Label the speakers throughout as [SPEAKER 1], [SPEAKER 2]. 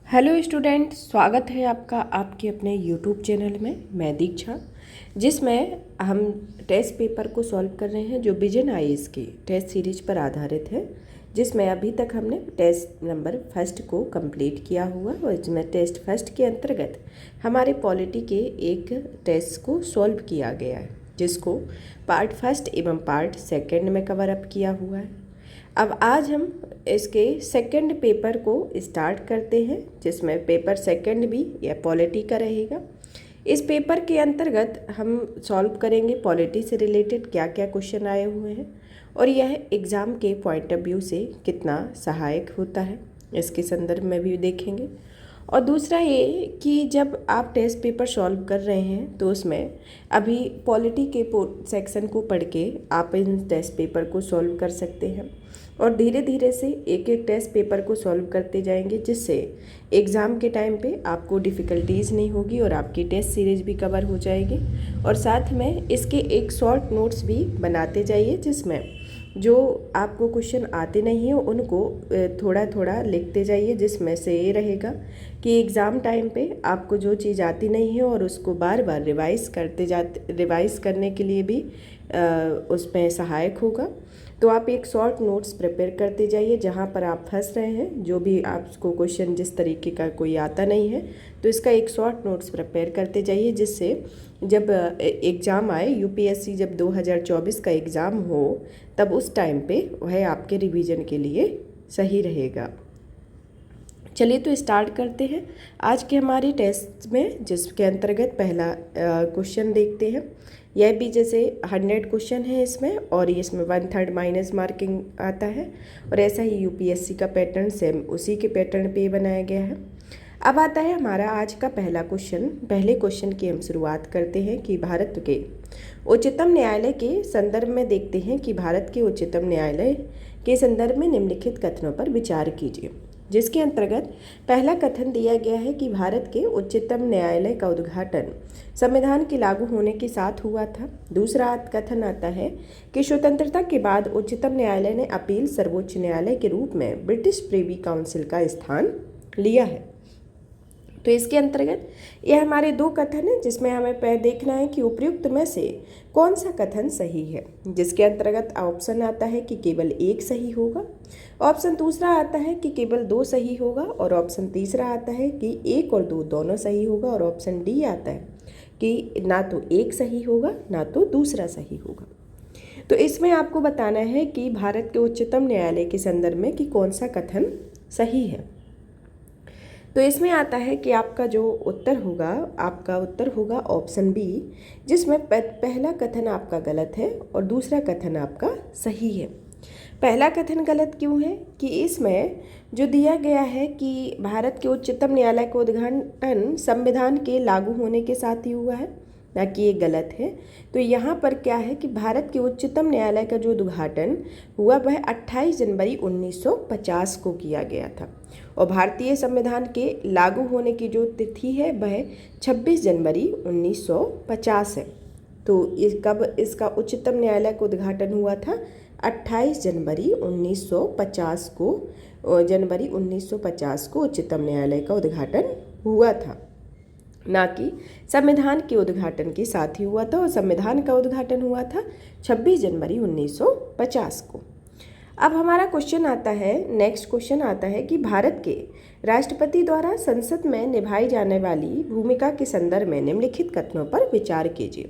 [SPEAKER 1] Hello student, स्वागत है आपका आपके अपने यूट्यूब चैनल में। मैं दीक्षा, जिसमें हम टेस्ट पेपर को सॉल्व कर रहे हैं जो विजन आईएएस की टेस्ट सीरीज पर आधारित है, जिसमें अभी तक हमने टेस्ट नंबर फर्स्ट को कंप्लीट किया हुआ और इसमें टेस्ट फर्स्ट के अंतर्गत हमारे पॉलिटी के एक टेस्ट को सॉल्व किया गया है, जिसको पार्ट फर्स्ट एवं पार्ट सेकेंड में कवर अप किया हुआ है। अब आज हम इसके सेकंड पेपर को स्टार्ट करते हैं, जिसमें पेपर सेकंड भी या पॉलिटी का रहेगा। इस पेपर के अंतर्गत हम सॉल्व करेंगे पॉलिटी से रिलेटेड क्या क्या क्वेश्चन आए हुए हैं और यह एग्ज़ाम के पॉइंट ऑफ व्यू से कितना सहायक होता है, इसके संदर्भ में भी देखेंगे। और दूसरा ये कि जब आप टेस्ट पेपर सॉल्व कर रहे हैं तो उसमें अभी पॉलिटी के सेक्शन को पढ़ के आप इन टेस्ट पेपर को सॉल्व कर सकते हैं और धीरे धीरे से एक एक टेस्ट पेपर को सॉल्व करते जाएंगे, जिससे एग्ज़ाम के टाइम पे आपको डिफ़िकल्टीज़ नहीं होगी और आपकी टेस्ट सीरीज भी कवर हो जाएगी। और साथ में इसके एक शॉर्ट नोट्स भी बनाते जाइए, जिसमें जो आपको क्वेश्चन आते नहीं हो उनको थोड़ा थोड़ा लिखते जाइए, जिसमें से ये रहेगा कि एग्ज़ाम टाइम पे आपको जो चीज़ आती नहीं है और उसको बार बार रिवाइज़ करने के लिए भी उसमें सहायक होगा। तो आप एक शॉर्ट नोट्स प्रिपेयर करते जाइए जहाँ पर आप फंस रहे हैं, जो भी आपको क्वेश्चन जिस तरीके का कोई आता नहीं है तो इसका एक शॉर्ट नोट्स प्रिपेयर करते जाइए, जिससे जब एग्ज़ाम आए यूपीएससी जब 2024 का एग्ज़ाम हो तब उस टाइम पे वह आपके रिवीजन के लिए सही रहेगा। चलिए तो स्टार्ट करते हैं आज के हमारे टेस्ट में, जिसके अंतर्गत पहला क्वेश्चन देखते हैं। यह भी जैसे 100 क्वेश्चन है इसमें और इसमें 1/3 माइनस मार्किंग आता है और ऐसा ही यूपीएससी का पैटर्न सेम उसी के पैटर्न पे बनाया गया है। अब आता है हमारा आज का पहला क्वेश्चन। पहले क्वेश्चन की हम शुरुआत करते हैं कि भारत के उच्चतम न्यायालय के संदर्भ में देखते हैं कि भारत के उच्चतम न्यायालय के संदर्भ में निम्नलिखित कथनों पर विचार कीजिए, जिसके अंतर्गत पहला कथन दिया गया है कि भारत के उच्चतम न्यायालय का उद्घाटन संविधान के लागू होने के साथ हुआ था। दूसरा कथन आता है कि स्वतंत्रता के बाद उच्चतम न्यायालय ने अपील सर्वोच्च न्यायालय के रूप में ब्रिटिश प्रिवी काउंसिल का स्थान लिया है। तो इसके अंतर्गत ये हमारे दो कथन हैं, जिसमें हमें देखना है कि उपयुक्त में से कौन सा कथन सही है, जिसके अंतर्गत ऑप्शन आता है कि केवल एक सही होगा, ऑप्शन दूसरा आता है कि केवल दो सही होगा और ऑप्शन तीसरा आता है कि एक और दो दोनों सही होगा और ऑप्शन डी आता है कि ना तो एक सही होगा ना तो दूसरा सही होगा। तो इसमें आपको बताना है कि भारत के उच्चतम न्यायालय के संदर्भ में कि कौन सा कथन सही है। तो इसमें आता है कि आपका उत्तर होगा ऑप्शन बी, जिसमें पहला कथन आपका गलत है और दूसरा कथन आपका सही है। पहला कथन गलत क्यों है कि इसमें जो दिया गया है कि भारत के उच्चतम न्यायालय का उद्घाटन संविधान के लागू होने के साथ ही हुआ है, ना कि ये गलत है। तो यहाँ पर क्या है कि भारत के उच्चतम न्यायालय का जो उद्घाटन हुआ वह 28 जनवरी 1950 को किया गया था और भारतीय संविधान के लागू होने की जो तिथि है वह 26 जनवरी 1950 है। तो कब इसका उच्चतम न्यायालय का उद्घाटन हुआ था? 28 जनवरी 1950 को उच्चतम न्यायालय का उद्घाटन हुआ था, ना कि संविधान के उद्घाटन के साथ ही हुआ था। और संविधान का उद्घाटन हुआ था 26 जनवरी 1950 को। अब हमारा क्वेश्चन आता है, नेक्स्ट क्वेश्चन आता है कि भारत के राष्ट्रपति द्वारा संसद में निभाई जाने वाली भूमिका के संदर्भ में निम्नलिखित कथनों पर विचार कीजिए,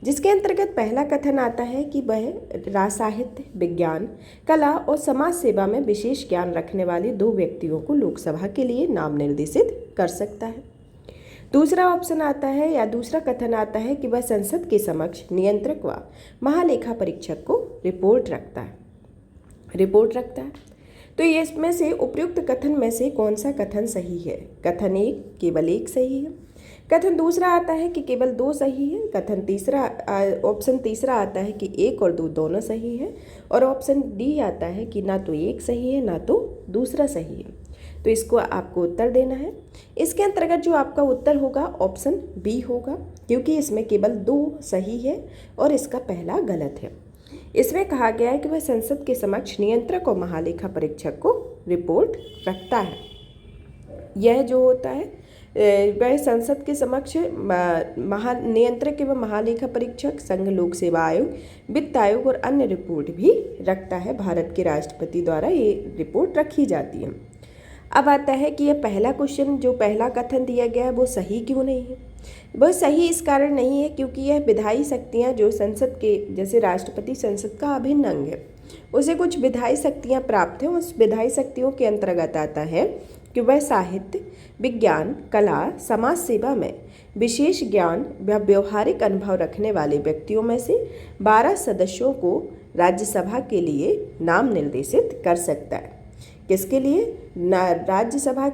[SPEAKER 1] जिसके अंतर्गत पहला कथन आता है कि वह साहित्य, विज्ञान, कला और समाज सेवा में विशेष ज्ञान रखने वाले दो व्यक्तियों को लोकसभा के लिए नाम निर्देशित कर सकता है। दूसरा ऑप्शन आता है या दूसरा कथन आता है कि वह संसद के समक्ष नियंत्रक व महालेखा परीक्षक को रिपोर्ट रखता है। तो ये इसमें से उपयुक्त कथन में से कौन सा कथन सही है? कथन एक, केवल एक सही है। कथन दूसरा आता है कि केवल दो सही है। ऑप्शन तीसरा आता है कि एक और दो दोनों सही है और ऑप्शन डी आता है कि ना तो एक सही है ना तो दूसरा सही है। तो इसको आपको उत्तर देना है। इसके अंतर्गत जो आपका उत्तर होगा ऑप्शन बी होगा, क्योंकि इसमें केवल दो सही है और इसका पहला गलत है। इसमें कहा गया है कि वह संसद के समक्ष नियंत्रक और महालेखा परीक्षक को रिपोर्ट रखता है। यह जो होता है वह संसद के समक्ष महानियंत्रक एवं महालेखा परीक्षक, संघ लोक सेवा आयोग, वित्त आयोग और अन्य रिपोर्ट भी रखता है। भारत के राष्ट्रपति द्वारा ये रिपोर्ट रखी जाती है। अब आता है कि यह पहला क्वेश्चन, जो पहला कथन दिया गया है वो सही क्यों नहीं है। वह सही इस कारण नहीं है क्योंकि यह विधायी शक्तियाँ जो संसद के, जैसे राष्ट्रपति संसद का अभिन्न अंग है, उसे कुछ विधायी शक्तियाँ प्राप्त हैं। उस विधायी शक्तियों के अंतर्गत आता है कि वह साहित्य, विज्ञान, कला, समाज सेवा में विशेष ज्ञान व व्यवहारिक अनुभव रखने वाले व्यक्तियों में से 12 सदस्यों को राज्यसभा के लिए नाम निर्देशित कर सकता है। किसके लिए? राज्यसभा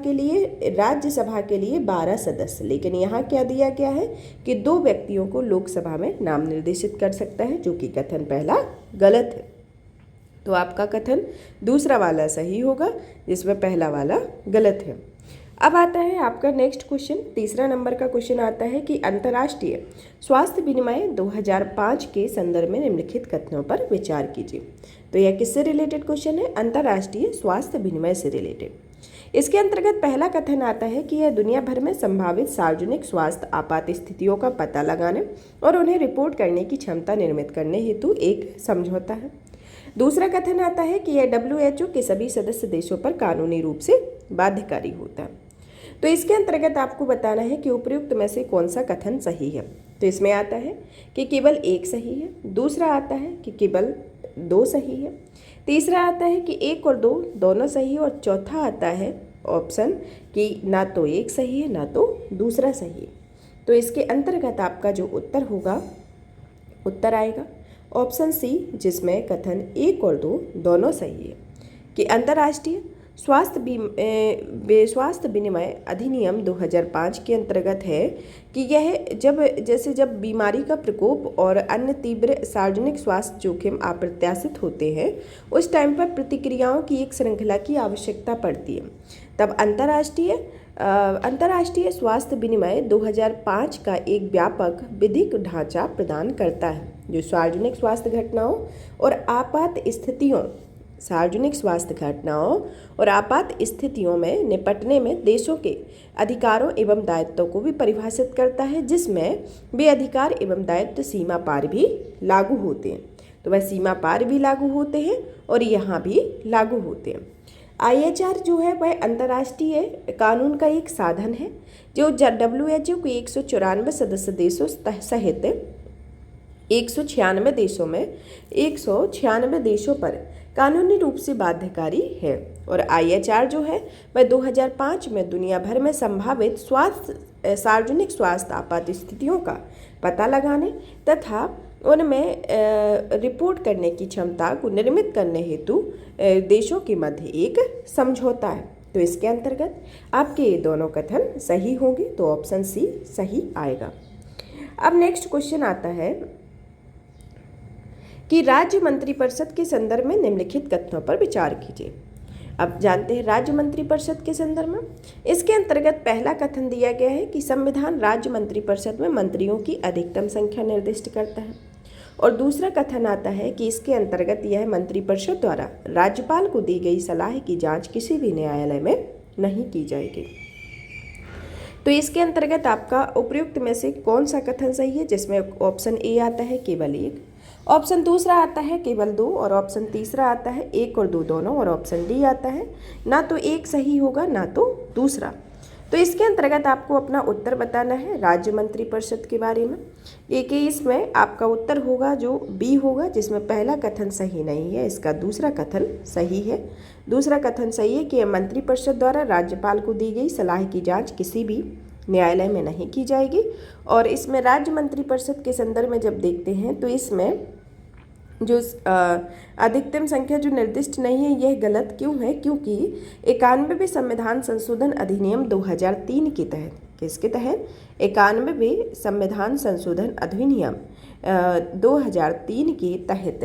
[SPEAKER 1] के लिए 12 सदस्य। लेकिन यहाँ क्या दिया गया है कि 2 व्यक्तियों को लोकसभा में नाम निर्देशित कर सकता है, जो कि कथन पहला गलत है। तो आपका कथन दूसरा वाला सही होगा, जिसमें पहला वाला गलत है। अब आता है आपका नेक्स्ट क्वेश्चन, तीसरा नंबर का क्वेश्चन आता है कि अंतर्राष्ट्रीय स्वास्थ्य विनिमय 2005 के संदर्भ में निम्नलिखित कथनों पर विचार कीजिए। तो यह किससे रिलेटेड क्वेश्चन है? अंतर्राष्ट्रीय स्वास्थ्य विनिमय से रिलेटेड। इसके अंतर्गत पहला कथन आता है कि यह दुनिया भर में संभावित सार्वजनिक स्वास्थ्य आपात स्थितियों का पता लगाने और उन्हें रिपोर्ट करने की क्षमता निर्मित करने हेतु एक समझौता है। दूसरा कथन आता है कि यह WHO के सभी सदस्य देशों पर कानूनी रूप से बाध्यकारी होता है। तो इसके अंतर्गत आपको बताना है कि उपयुक्त में से कौन सा कथन सही है। तो इसमें आता है कि केवल एक सही है, दूसरा आता है कि केवल 2 सही है, तीसरा आता है कि 1 और 2 दोनों सही है, और चौथा आता है ऑप्शन कि ना तो एक सही है ना तो दूसरा सही है। तो इसके अंतर्गत आपका जो उत्तर आएगा ऑप्शन सी, जिसमें कथन 1 और 2 दोनों सही है कि अंतर्राष्ट्रीय स्वास्थ्य विनिमय अधिनियम 2005 के अंतर्गत है कि यह जब बीमारी का प्रकोप और अन्य तीव्र सार्वजनिक स्वास्थ्य जोखिम अप्रत्याशित होते हैं, उस टाइम पर प्रतिक्रियाओं की एक श्रृंखला की आवश्यकता पड़ती है। तब अंतर्राष्ट्रीय स्वास्थ्य विनिमय 2005 का एक व्यापक विधिक ढांचा प्रदान करता है, जो सार्वजनिक स्वास्थ्य घटनाओं और आपात स्थितियों में निपटने में देशों के अधिकारों एवं दायित्वों को भी परिभाषित करता है, जिसमें वे अधिकार एवं दायित्व सीमा पार भी लागू होते हैं। तो वह सीमा पार भी लागू होते हैं और यहाँ भी लागू होते हैं। IHR जो है वह अंतर्राष्ट्रीय कानून का एक साधन है, जो WHO के 194 सदस्य देशों सहित 196 देशों पर कानूनी रूप से बाध्यकारी है। और IHR जो है वह 2005 में दुनिया भर में संभावित सार्वजनिक स्वास्थ्य आपात स्थितियों का पता लगाने तथा उनमें रिपोर्ट करने की क्षमता को निर्मित करने हेतु देशों के मध्य एक समझौता है। तो इसके अंतर्गत आपके ये दोनों कथन सही होंगे, तो ऑप्शन सी सही आएगा। अब नेक्स्ट क्वेश्चन आता है कि राज्य मंत्रिपरिषद के संदर्भ में निम्नलिखित कथनों पर विचार कीजिए। अब जानते हैं राज्य मंत्रिपरिषद के संदर्भ में, इसके अंतर्गत पहला कथन दिया गया है कि संविधान राज्य मंत्रिपरिषद में मंत्रियों की अधिकतम संख्या निर्दिष्ट करता है। और दूसरा कथन आता है कि इसके अंतर्गत यह मंत्रिपरिषद द्वारा राज्यपाल को दी गई सलाह की जांच किसी भी न्यायालय में नहीं की जाएगी। तो इसके अंतर्गत आपका उपयुक्त में से कौन सा कथन सही है, जिसमें ऑप्शन ए आता है केवल 1, ऑप्शन दूसरा आता है केवल 2, और ऑप्शन तीसरा आता है 1 और 2 दोनों, और ऑप्शन डी आता है ना तो एक सही होगा ना तो दूसरा। तो इसके अंतर्गत आपको अपना उत्तर बताना है राज्य मंत्रिपरिषद के बारे में। एक इसमें आपका उत्तर होगा जो बी होगा, जिसमें पहला कथन सही नहीं है, इसका दूसरा कथन सही है। दूसरा कथन सही है कि मंत्रिपरिषद द्वारा राज्यपाल को दी गई सलाह की जांच किसी भी न्यायालय में नहीं की जाएगी। और इसमें राज्य मंत्रिपरिषद के संदर्भ में जब देखते हैं तो इसमें जो अधिकतम संख्या जो निर्दिष्ट नहीं है, यह गलत क्यों है? क्योंकि 91वें संविधान संशोधन अधिनियम 2003 के तहत, किसके तहत? 91वें संविधान संशोधन अधिनियम 2003 के तहत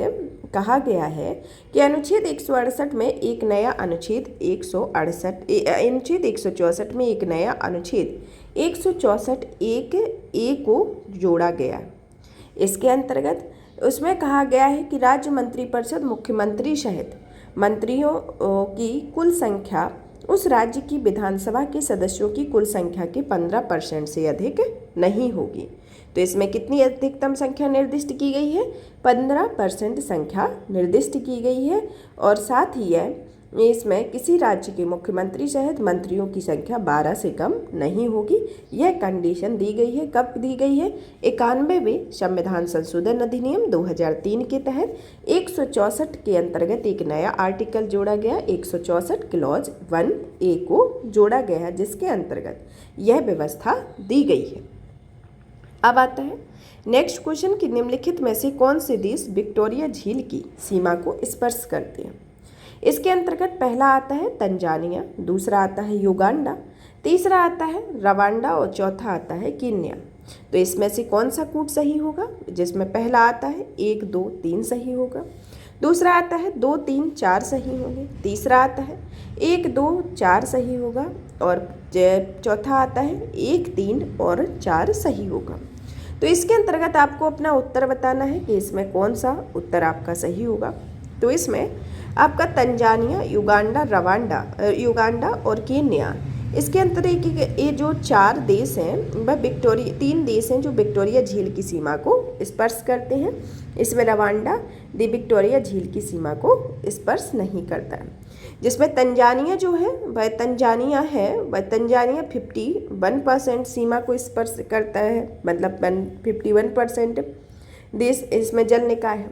[SPEAKER 1] कहा गया है कि अनुच्छेद 168 में एक नया अनुच्छेद 164 में एक नया अनुच्छेद 164(1)(a) को जोड़ा गया। इसके अंतर्गत उसमें कहा गया है कि राज्य मंत्रिपरिषद मुख्यमंत्री सहित मंत्रियों की कुल संख्या उस राज्य की विधानसभा के सदस्यों की कुल संख्या के 15% से अधिक नहीं होगी। तो इसमें कितनी अधिकतम संख्या निर्दिष्ट की गई है? 15% संख्या निर्दिष्ट की गई है। और साथ ही है इसमें किसी राज्य के मुख्यमंत्री सहित मंत्रियों की संख्या 12 से कम नहीं होगी। यह कंडीशन दी गई है। कब दी गई है? 91वें संविधान संशोधन अधिनियम 2003 के तहत 164 के अंतर्गत एक नया आर्टिकल जोड़ा गया, 164 क्लॉज 1A को जोड़ा गया, जिसके अंतर्गत यह व्यवस्था दी गई है। अब आता है नेक्स्ट क्वेश्चन कि निम्नलिखित में से कौन से देश विक्टोरिया झील की सीमा को स्पर्श करते हैं? इसके अंतर्गत पहला आता है तंजानिया, दूसरा आता है युगांडा, तीसरा आता है रवांडा और चौथा आता है कीनिया। तो इसमें से कौन सा कूट सही होगा? जिसमें पहला आता है 1, 2, 3 सही होगा, दूसरा आता है 2, 3, 4 सही होंगे, तीसरा आता है 1, 2, 4 सही होगा और चौथा आता है 1, 3 और 4 सही होगा। तो इसके अंतर्गत आपको अपना उत्तर बताना है कि इसमें कौन सा उत्तर आपका सही होगा। तो इसमें आपका तंजानिया, युगांडा और कीनिया, इसके अंतर्गत ये जो 4 देश हैं वह 3 देश हैं जो विक्टोरिया झील की सीमा को स्पर्श करते हैं। इसमें रवांडा द विक्टोरिया झील की सीमा को स्पर्श नहीं करता है। जिसमें तंजानिया जो है वह तंजानिया 51% सीमा को स्पर्श करता है, मतलब 51% देश इसमें जल निकाय है।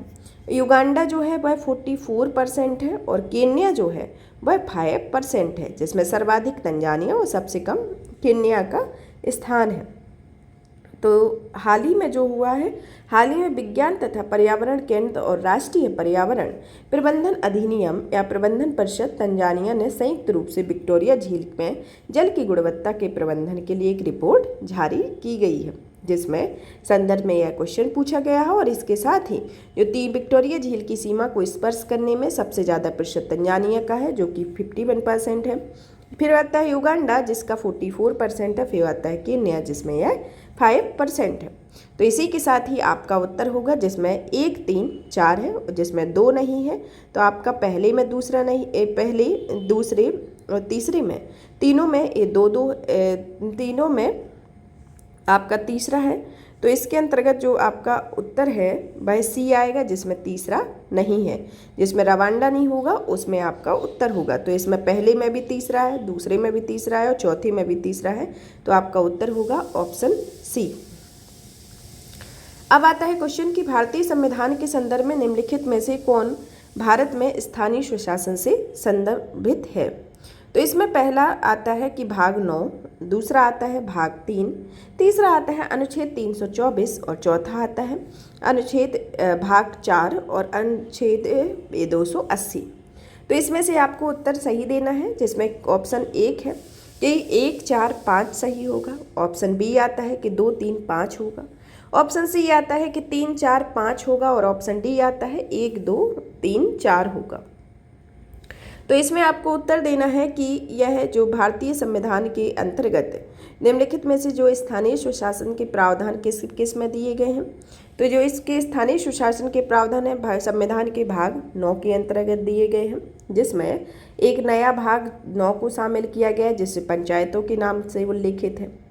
[SPEAKER 1] युगांडा जो है वह 44% है और केन्या जो है वह 5% है, जिसमें सर्वाधिक तंजानिया और सबसे कम केन्या का स्थान है। तो हाल ही में जो हुआ है, हाल ही में विज्ञान तथा पर्यावरण केंद्र और राष्ट्रीय पर्यावरण प्रबंधन अधिनियम या प्रबंधन परिषद तंजानिया ने संयुक्त रूप से विक्टोरिया झील में जल की गुणवत्ता के प्रबंधन के लिए एक रिपोर्ट जारी की गई है, जिसमें संदर्भ में यह क्वेश्चन पूछा गया है। और इसके साथ ही जो विक्टोरिया झील की सीमा को स्पर्श करने में सबसे ज़्यादा प्रतिशत तंजानिया का है, जो कि 51% है। फिर आता है युगांडा जिसका 44% है। फिर आता है केन्या जिसमें यह 5% है। तो इसी के साथ ही आपका उत्तर होगा जिसमें 1, 3, 4 है और जिसमें 2 नहीं है। तो आपका पहले में दूसरा नहीं, पहले दूसरे और तीसरे में, तीनों में ये 2-2, तीनों में आपका तीसरा है। तो इसके अंतर्गत जो आपका उत्तर है वह सी आएगा, जिसमें तीसरा नहीं है। जिसमें रवांडा नहीं होगा उसमें आपका उत्तर होगा। तो इसमें पहले में भी तीसरा है, दूसरे में भी तीसरा है और चौथे में भी तीसरा है। तो आपका उत्तर होगा ऑप्शन सी। अब आता है क्वेश्चन कि भारतीय संविधान के संदर्भ में निम्नलिखित में से कौन भारत में स्थानीय स्वशासन से संदर्भित है? तो इसमें पहला आता है कि भाग 9, दूसरा आता है भाग 3, तीसरा आता है अनुच्छेद 324 और चौथा आता है अनुच्छेद भाग 4 और अनुच्छेद 280। तो इसमें से आपको उत्तर सही देना है, जिसमें ऑप्शन 1 है कि 1, 4, 5 सही होगा। ऑप्शन बी आता है कि 2, 3, 5 होगा। ऑप्शन सी आता है कि 3, 4, 5 होगा और ऑप्शन डी आता है 1, 2, 3, 4 होगा। तो इसमें आपको उत्तर देना है कि यह जो भारतीय संविधान के अंतर्गत निम्नलिखित में से जो स्थानीय स्वशासन के प्रावधान किस में दिए गए हैं। तो जो इसके स्थानीय स्वशासन के प्रावधान है संविधान के भाग 9 के अंतर्गत दिए गए हैं, जिसमें एक नया भाग 9 को शामिल किया गया है जिससे पंचायतों के नाम से उल्लेखित है।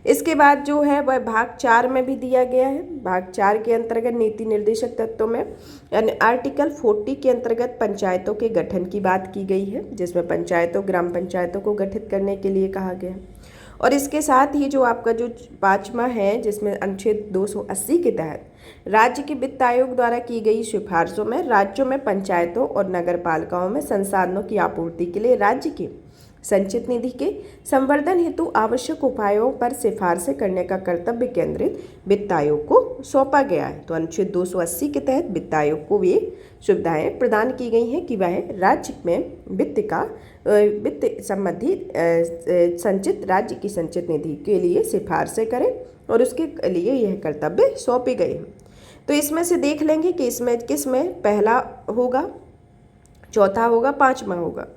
[SPEAKER 1] इसके बाद जो है वह भाग 4 में भी दिया गया है। भाग 4 के अंतर्गत नीति निर्देशक तत्वों में यानी आर्टिकल 40 के अंतर्गत पंचायतों के गठन की बात की गई है, जिसमें पंचायतों ग्राम पंचायतों को गठित करने के लिए कहा गया। और इसके साथ ही जो आपका जो 5वां है, जिसमें अनुच्छेद 280 के तहत राज्य के वित्त आयोग द्वारा की गई सिफारिशों में राज्यों में पंचायतों और नगर पालिकाओं में संसाधनों की आपूर्ति के लिए राज्य के संचित निधि के संवर्धन हेतु आवश्यक उपायों पर सिफारिशें करने का कर्तव्य केंद्रित वित्त आयोग को सौंपा गया है। तो अनुच्छेद 280 के तहत वित्त आयोग को ये सुविधाएं प्रदान की गई हैं कि वह राज्य में वित्त संबंधी संचित राज्य की संचित निधि के लिए सिफारिशें करें और उसके लिए यह कर्तव्य सौंपे गए हैं। तो इसमें से देख लेंगे कि इसमें किस में पहला होगा, चौथा होगा, 5वां होगा।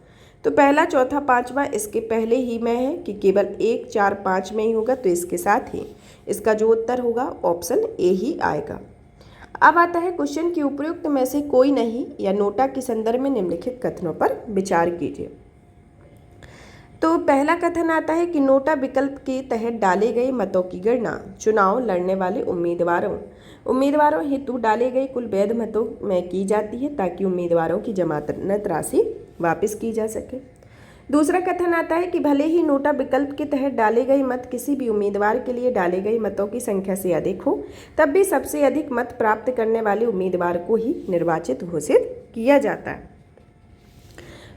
[SPEAKER 1] तो पहला, चौथा, 5वां इसके पहले ही में है कि केवल 1, 4, 5 में ही होगा। तो इसके साथ ही इसका जो उत्तर होगा ऑप्शन ए ही आएगा। अब आता है क्वेश्चन कि उपयुक्त में से कोई नहीं या नोटा के संदर्भ में निम्नलिखित कथनों पर विचार कीजिए। तो पहला कथन आता है कि नोटा विकल्प के तहत डाले गए मतों की गणना चुनाव लड़ने वाले उम्मीदवारों हेतु डाले गए कुल वैध मतों में की जाती है ताकि उम्मीदवारों की जमानत राशि वापस की जा सके। दूसरा कथन आता है कि भले ही नोटा विकल्प के तहत डाले गए मत किसी भी उम्मीदवार के लिए डाले गए मतों की संख्या से अधिक हो, तब भी सबसे अधिक मत प्राप्त करने वाले उम्मीदवार को ही निर्वाचित घोषित किया जाता है।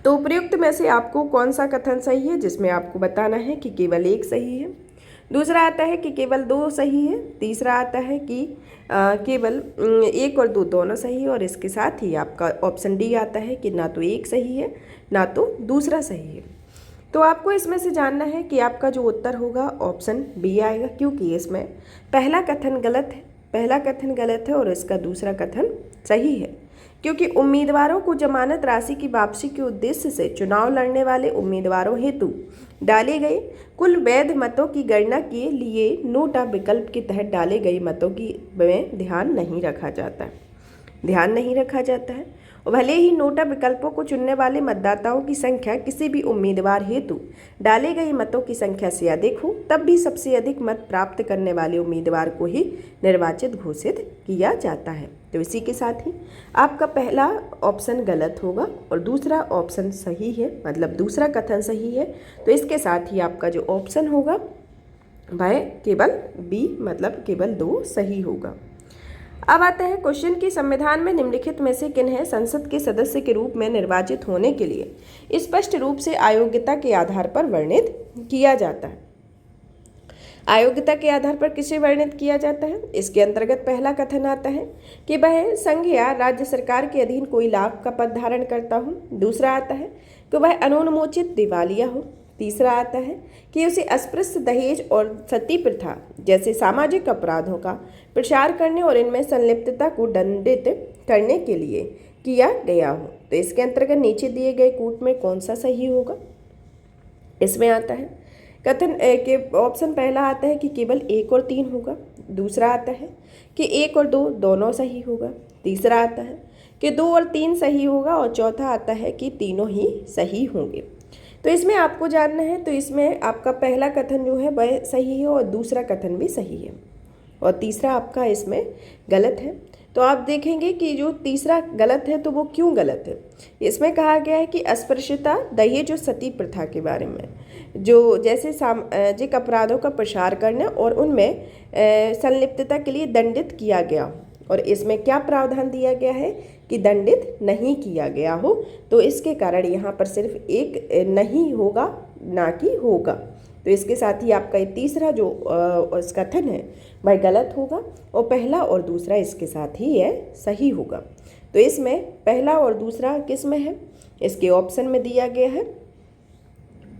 [SPEAKER 1] तो उपयुक्त में से आपको कौन सा कथन सही है, जिसमें आपको बताना है कि केवल एक सही है। दूसरा आता है कि केवल दो सही है। तीसरा आता है कि केवल एक और दो दोनों सही है। और इसके साथ ही आपका ऑप्शन डी आता है कि ना तो एक सही है ना तो दूसरा सही है। तो आपको इसमें से जानना है कि आपका जो उत्तर होगा ऑप्शन बी आएगा, क्योंकि इसमें पहला कथन गलत है और इसका दूसरा कथन सही है, क्योंकि उम्मीदवारों को जमानत राशि की वापसी के उद्देश्य से चुनाव लड़ने वाले उम्मीदवारों हेतु डाले गए कुल वैध मतों की गणना के लिए नोटा विकल्प के तहत डाले गए मतों की में ध्यान नहीं रखा जाता है। और भले ही नोटा विकल्पों को चुनने वाले मतदाताओं की संख्या किसी भी उम्मीदवार हेतु डाले गए मतों की संख्या से अधिक हो, तब भी सबसे अधिक मत प्राप्त करने वाले उम्मीदवार को ही निर्वाचित घोषित किया जाता है। तो इसी के साथ ही आपका पहला ऑप्शन गलत होगा और दूसरा ऑप्शन सही है, मतलब दूसरा कथन सही है। तो इसके साथ ही आपका जो ऑप्शन होगा वह केवल बी, मतलब केवल दो सही होगा। अब आता है क्वेश्चन की संविधान में निम्नलिखित में से किन्हें संसद के सदस्य के रूप में निर्वाचित होने के लिए स्पष्ट रूप से अयोग्यता के आधार पर वर्णित किया जाता है। अयोग्यता के आधार पर किसे वर्णित किया जाता है? इसके अंतर्गत पहला कथन आता है कि वह संघ या राज्य सरकार के अधीन कोई लाभ का पद धारण करता हो। दूसरा आता है कि वह अनुन्मोचित दिवालिया हो। तीसरा आता है कि उसे अस्पृश्य, दहेज और सती प्रथा जैसे सामाजिक अपराधों का प्रचार करने और इनमें संलिप्तता को दंडित करने के लिए किया गया हो। तो इसके अंतर्गत नीचे दिए गए कूट में कौन सा सही होगा? इसमें आता है कथन के ऑप्शन पहला आता है कि केवल एक और तीन होगा। दूसरा आता है कि एक और दो दोनों सही होगा। तीसरा आता है कि दो और तीन सही होगा और चौथा आता है कि तीनों ही सही होंगे। तो इसमें आपको जानना है, तो इसमें आपका पहला कथन जो है वह सही है और दूसरा कथन भी सही है और तीसरा आपका इसमें गलत है। तो आप देखेंगे कि जो तीसरा गलत है तो वो क्यों गलत है। इसमें कहा गया है कि अस्पृश्यता, दहेज और सती प्रथा के बारे में जो जैसे सामाजिक अपराधों का प्रसार करना और उनमें संलिप्तता के लिए दंडित किया गया, और इसमें क्या प्रावधान दिया गया है कि दंडित नहीं किया गया हो। तो इसके कारण यहाँ पर सिर्फ एक नहीं होगा, ना कि होगा। तो इसके साथ ही आपका ये तीसरा जो कथन है वह गलत होगा और पहला और दूसरा इसके साथ ही यह सही होगा। तो इसमें पहला और दूसरा किस में है? इसके ऑप्शन में दिया गया है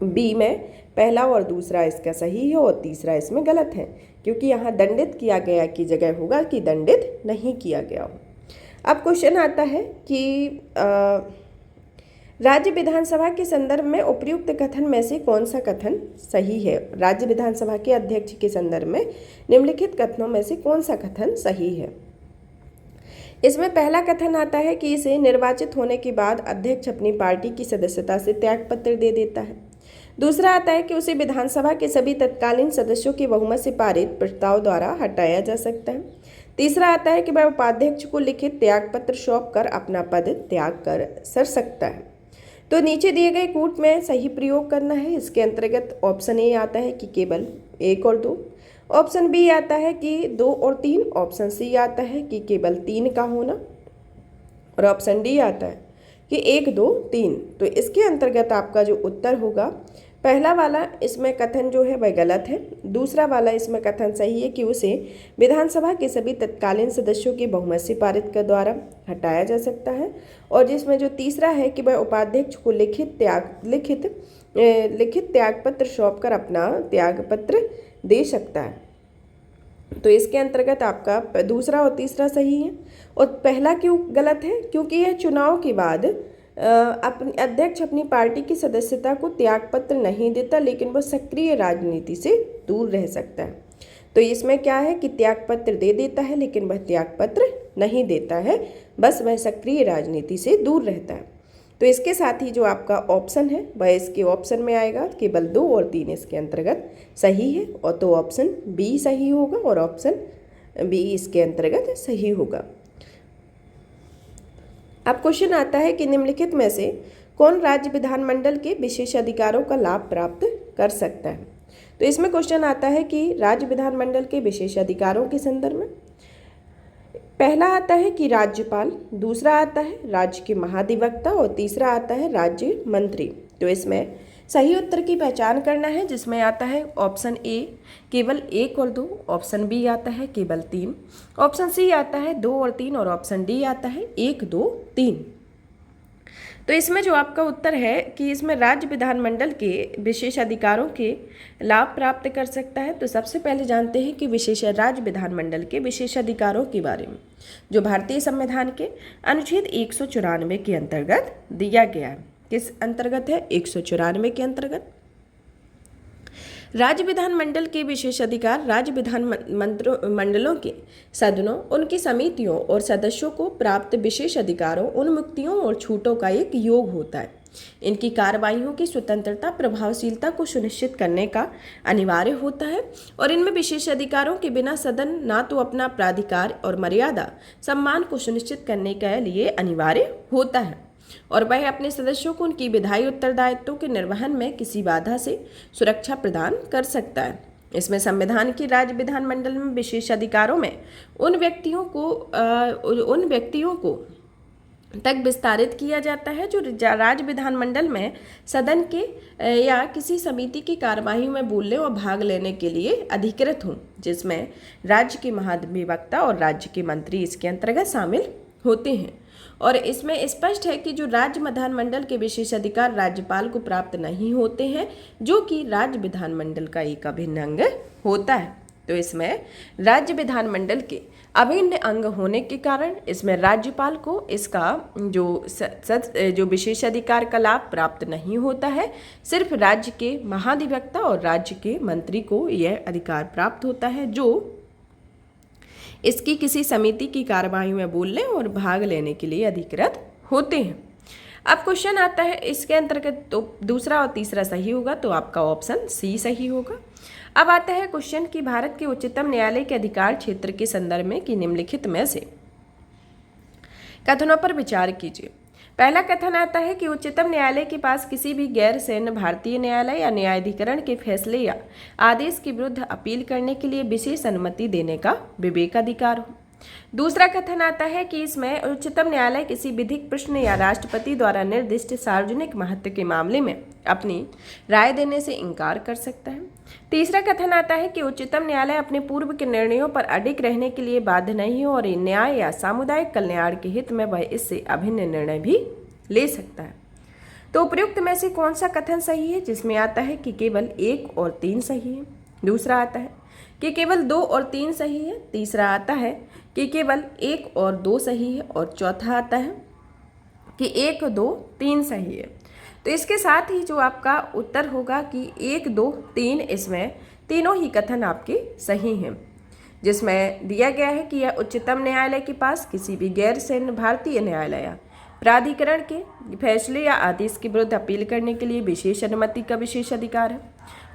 [SPEAKER 1] बी में पहला और दूसरा इसका सही है और तीसरा इसमें गलत है, क्योंकि यहाँ दंडित किया गया की जगह होगा कि दंडित नहीं किया गया हो। अब क्वेश्चन आता है कि राज्य विधानसभा के संदर्भ में उपयुक्त कथन में से कौन सा कथन सही है? राज्य विधानसभा के अध्यक्ष के संदर्भ में निम्नलिखित कथनों में से कौन सा कथन सही है? इसमें पहला कथन आता है कि इसे निर्वाचित होने के बाद अध्यक्ष अपनी पार्टी की सदस्यता से त्यागपत्र दे देता है। दूसरा आता है कि उसे विधानसभा के सभी तत्कालीन सदस्यों के बहुमत से पारित प्रस्ताव द्वारा हटाया जा सकता है। तीसरा आता है कि वह उपाध्यक्ष को लिखित त्यागपत्र सौंप कर अपना पद त्याग कर सकता है। तो नीचे दिए गए कूट में सही प्रयोग करना है। इसके अंतर्गत ऑप्शन ए आता है कि केवल एक और दो, ऑप्शन बी आता है कि दो और तीन, ऑप्शन सी आता है कि केवल तीन का होना और ऑप्शन डी आता है कि एक दो तीन। तो इसके अंतर्गत आपका जो उत्तर होगा पहला वाला इसमें कथन जो है वह गलत है। दूसरा वाला इसमें कथन सही है कि उसे विधानसभा के सभी तत्कालीन सदस्यों की बहुमत से पारित के द्वारा हटाया जा सकता है। और जिसमें जो तीसरा है कि वह उपाध्यक्ष को लिखित त्यागपत्र सौंप कर अपना त्यागपत्र दे सकता है। तो इसके अंतर्गत आपका दूसरा और तीसरा सही है। और पहला क्यों गलत है? क्योंकि यह चुनाव के बाद अपनी अध्यक्ष अपनी पार्टी की सदस्यता को त्यागपत्र नहीं देता, लेकिन वह सक्रिय राजनीति से दूर रह सकता है। तो इसमें क्या है कि त्यागपत्र दे देता है लेकिन वह त्यागपत्र नहीं देता है, बस वह सक्रिय राजनीति से दूर रहता है। तो इसके साथ ही जो आपका ऑप्शन है वह इसके ऑप्शन में आएगा, केवल 2 और 3 इसके अंतर्गत सही है, और तो ऑप्शन बी सही होगा और ऑप्शन बी इसके अंतर्गत सही होगा। अब क्वेश्चन आता है कि निम्नलिखित में से कौन राज्य विधानमंडल के विशेष अधिकारों का लाभ प्राप्त कर सकता है। तो इसमें क्वेश्चन आता है कि राज्य विधानमंडल के विशेष अधिकारों के संदर्भ में पहला आता है कि राज्यपाल, दूसरा आता है राज्य के महाधिवक्ता और तीसरा आता है राज्य मंत्री। तो इसमें सही उत्तर की पहचान करना है, जिसमें आता है ऑप्शन ए केवल 1 और 2, ऑप्शन बी आता है केवल 3, ऑप्शन सी आता है 2 और 3 और ऑप्शन डी आता है 1, 2, 3। तो इसमें जो आपका उत्तर है कि इसमें राज्य विधानमंडल के विशेष अधिकारों के लाभ प्राप्त कर सकता है। तो सबसे पहले जानते हैं कि विशेष राज्य विधानमंडल के विशेष अधिकारों के बारे में, जो भारतीय संविधान के अनुच्छेद 194 के अंतर्गत दिया गया है। किस अंतर्गत है? 194 के अंतर्गत। राज्य विधानमंडल के विशेष अधिकार राज्य विधान मंडलों के सदनों, उनकी समितियों और सदस्यों को प्राप्त विशेष अधिकारों, उन्मुक्तियों और छूटों का एक योग होता है। इनकी कार्रवाइयों की स्वतंत्रता, प्रभावशीलता को सुनिश्चित करने का अनिवार्य होता है, और इनमें विशेष अधिकारों के बिना सदन ना तो अपना प्राधिकार और मर्यादा सम्मान को सुनिश्चित करने के लिए अनिवार्य होता है, और वह अपने सदस्यों को उनकी विधायी उत्तरदायित्वों के निर्वहन में किसी बाधा से सुरक्षा प्रदान कर सकता है। इसमें संविधान की राज्य विधानमंडल में विशेष अधिकारों में उन व्यक्तियों को तक विस्तारित किया जाता है जो राज्य विधानमंडल में सदन के या किसी समिति की कार्यवाही में बोलने और भाग लेने के लिए अधिकृत हों, जिसमें राज्य के महाधिवक्ता और राज्य के मंत्री इसके अंतर्गत शामिल होते हैं। और इसमें स्पष्ट है कि जो राज्य विधानमंडल के विशेष अधिकार राज्यपाल को प्राप्त नहीं होते हैं, जो कि राज्य विधानमंडल का एक अभिन्न अंग होता है। तो इसमें राज्य विधानमंडल के अभिन्न अंग होने के कारण इसमें राज्यपाल को इसका जो विशेष अधिकार का लाभ प्राप्त नहीं होता है। सिर्फ राज्य के महाधिवक्ता और राज्य के मंत्री को यह अधिकार प्राप्त होता है, जो इसकी किसी समिति की कार्यवाही में बोलने और भाग लेने के लिए अधिकृत होते हैं। अब क्वेश्चन आता है इसके अंतर्गत, तो दूसरा और तीसरा सही होगा, तो आपका ऑप्शन सी सही होगा। अब आता है क्वेश्चन कि भारत के उच्चतम न्यायालय के अधिकार क्षेत्र के संदर्भ में कि निम्नलिखित में से कथनों पर विचार कीजिए। पहला कथन आता है कि उच्चतम न्यायालय के पास किसी भी गैर सैन्य भारतीय न्यायालय या न्यायाधिकरण के फैसले या आदेश के विरुद्ध अपील करने के लिए विशेष अनुमति देने का विवेकाधिकार हो। दूसरा कथन आता है कि इसमें उच्चतम न्यायालय किसी विधिक प्रश्न या राष्ट्रपति द्वारा निर्दिष्ट सार्वजनिक महत्व के मामले में अपनी राय देने से इनकार कर सकता है। तीसरा कथन आता है कि उच्चतम न्यायालय अपने पूर्व के निर्णयों पर अडिग रहने के लिए बाध्य नहीं हो और न्याय या सामुदायिक कल्याण के हित में वह इससे अभिन्न निर्णय भी ले सकता है। तो उपयुक्त में से कौन सा कथन सही है? जिसमें आता है कि केवल 1 और 3 सही है, दूसरा आता है कि केवल 2 और 3 सही है, तीसरा आता है कि केवल 1 और 2 सही है, और चौथा आता है कि 1, 2, 3 सही है। तो इसके साथ ही जो आपका उत्तर होगा कि 1, 2, 3, इसमें तीनों ही कथन आपके सही हैं, जिसमें दिया गया है कि यह उच्चतम न्यायालय के पास किसी भी गैर सैन्य भारतीय न्यायालय या प्राधिकरण के फैसले या आदेश के विरुद्ध अपील करने के लिए विशेष अनुमति का विशेष अधिकार है।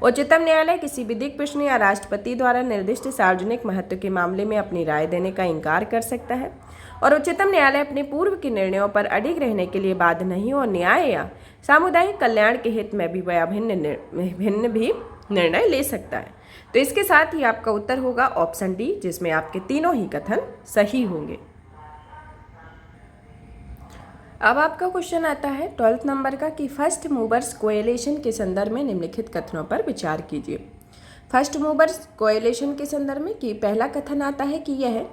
[SPEAKER 1] उच्चतम न्यायालय किसी विधिक प्रश्न या राष्ट्रपति द्वारा निर्दिष्ट सार्वजनिक महत्व के मामले में अपनी राय देने का इनकार कर सकता है, और उच्चतम न्यायालय अपने पूर्व के निर्णयों पर अडिग रहने के लिए बाध्य नहीं और न्याय या सामुदायिक कल्याण के हित में भी वह भिन्न भी निर्णय ले सकता है। तो इसके साथ ही आपका उत्तर होगा ऑप्शन डी, जिसमें आपके तीनों ही कथन सही होंगे। अब आपका क्वेश्चन आता है 12th नंबर का कि फर्स्ट मूवर्स कोएलिशन के संदर्भ में निम्नलिखित कथनों पर विचार कीजिए। फर्स्ट मूवर्स कोएलिशन के संदर्भ में कि पहला कथन आता है कि यह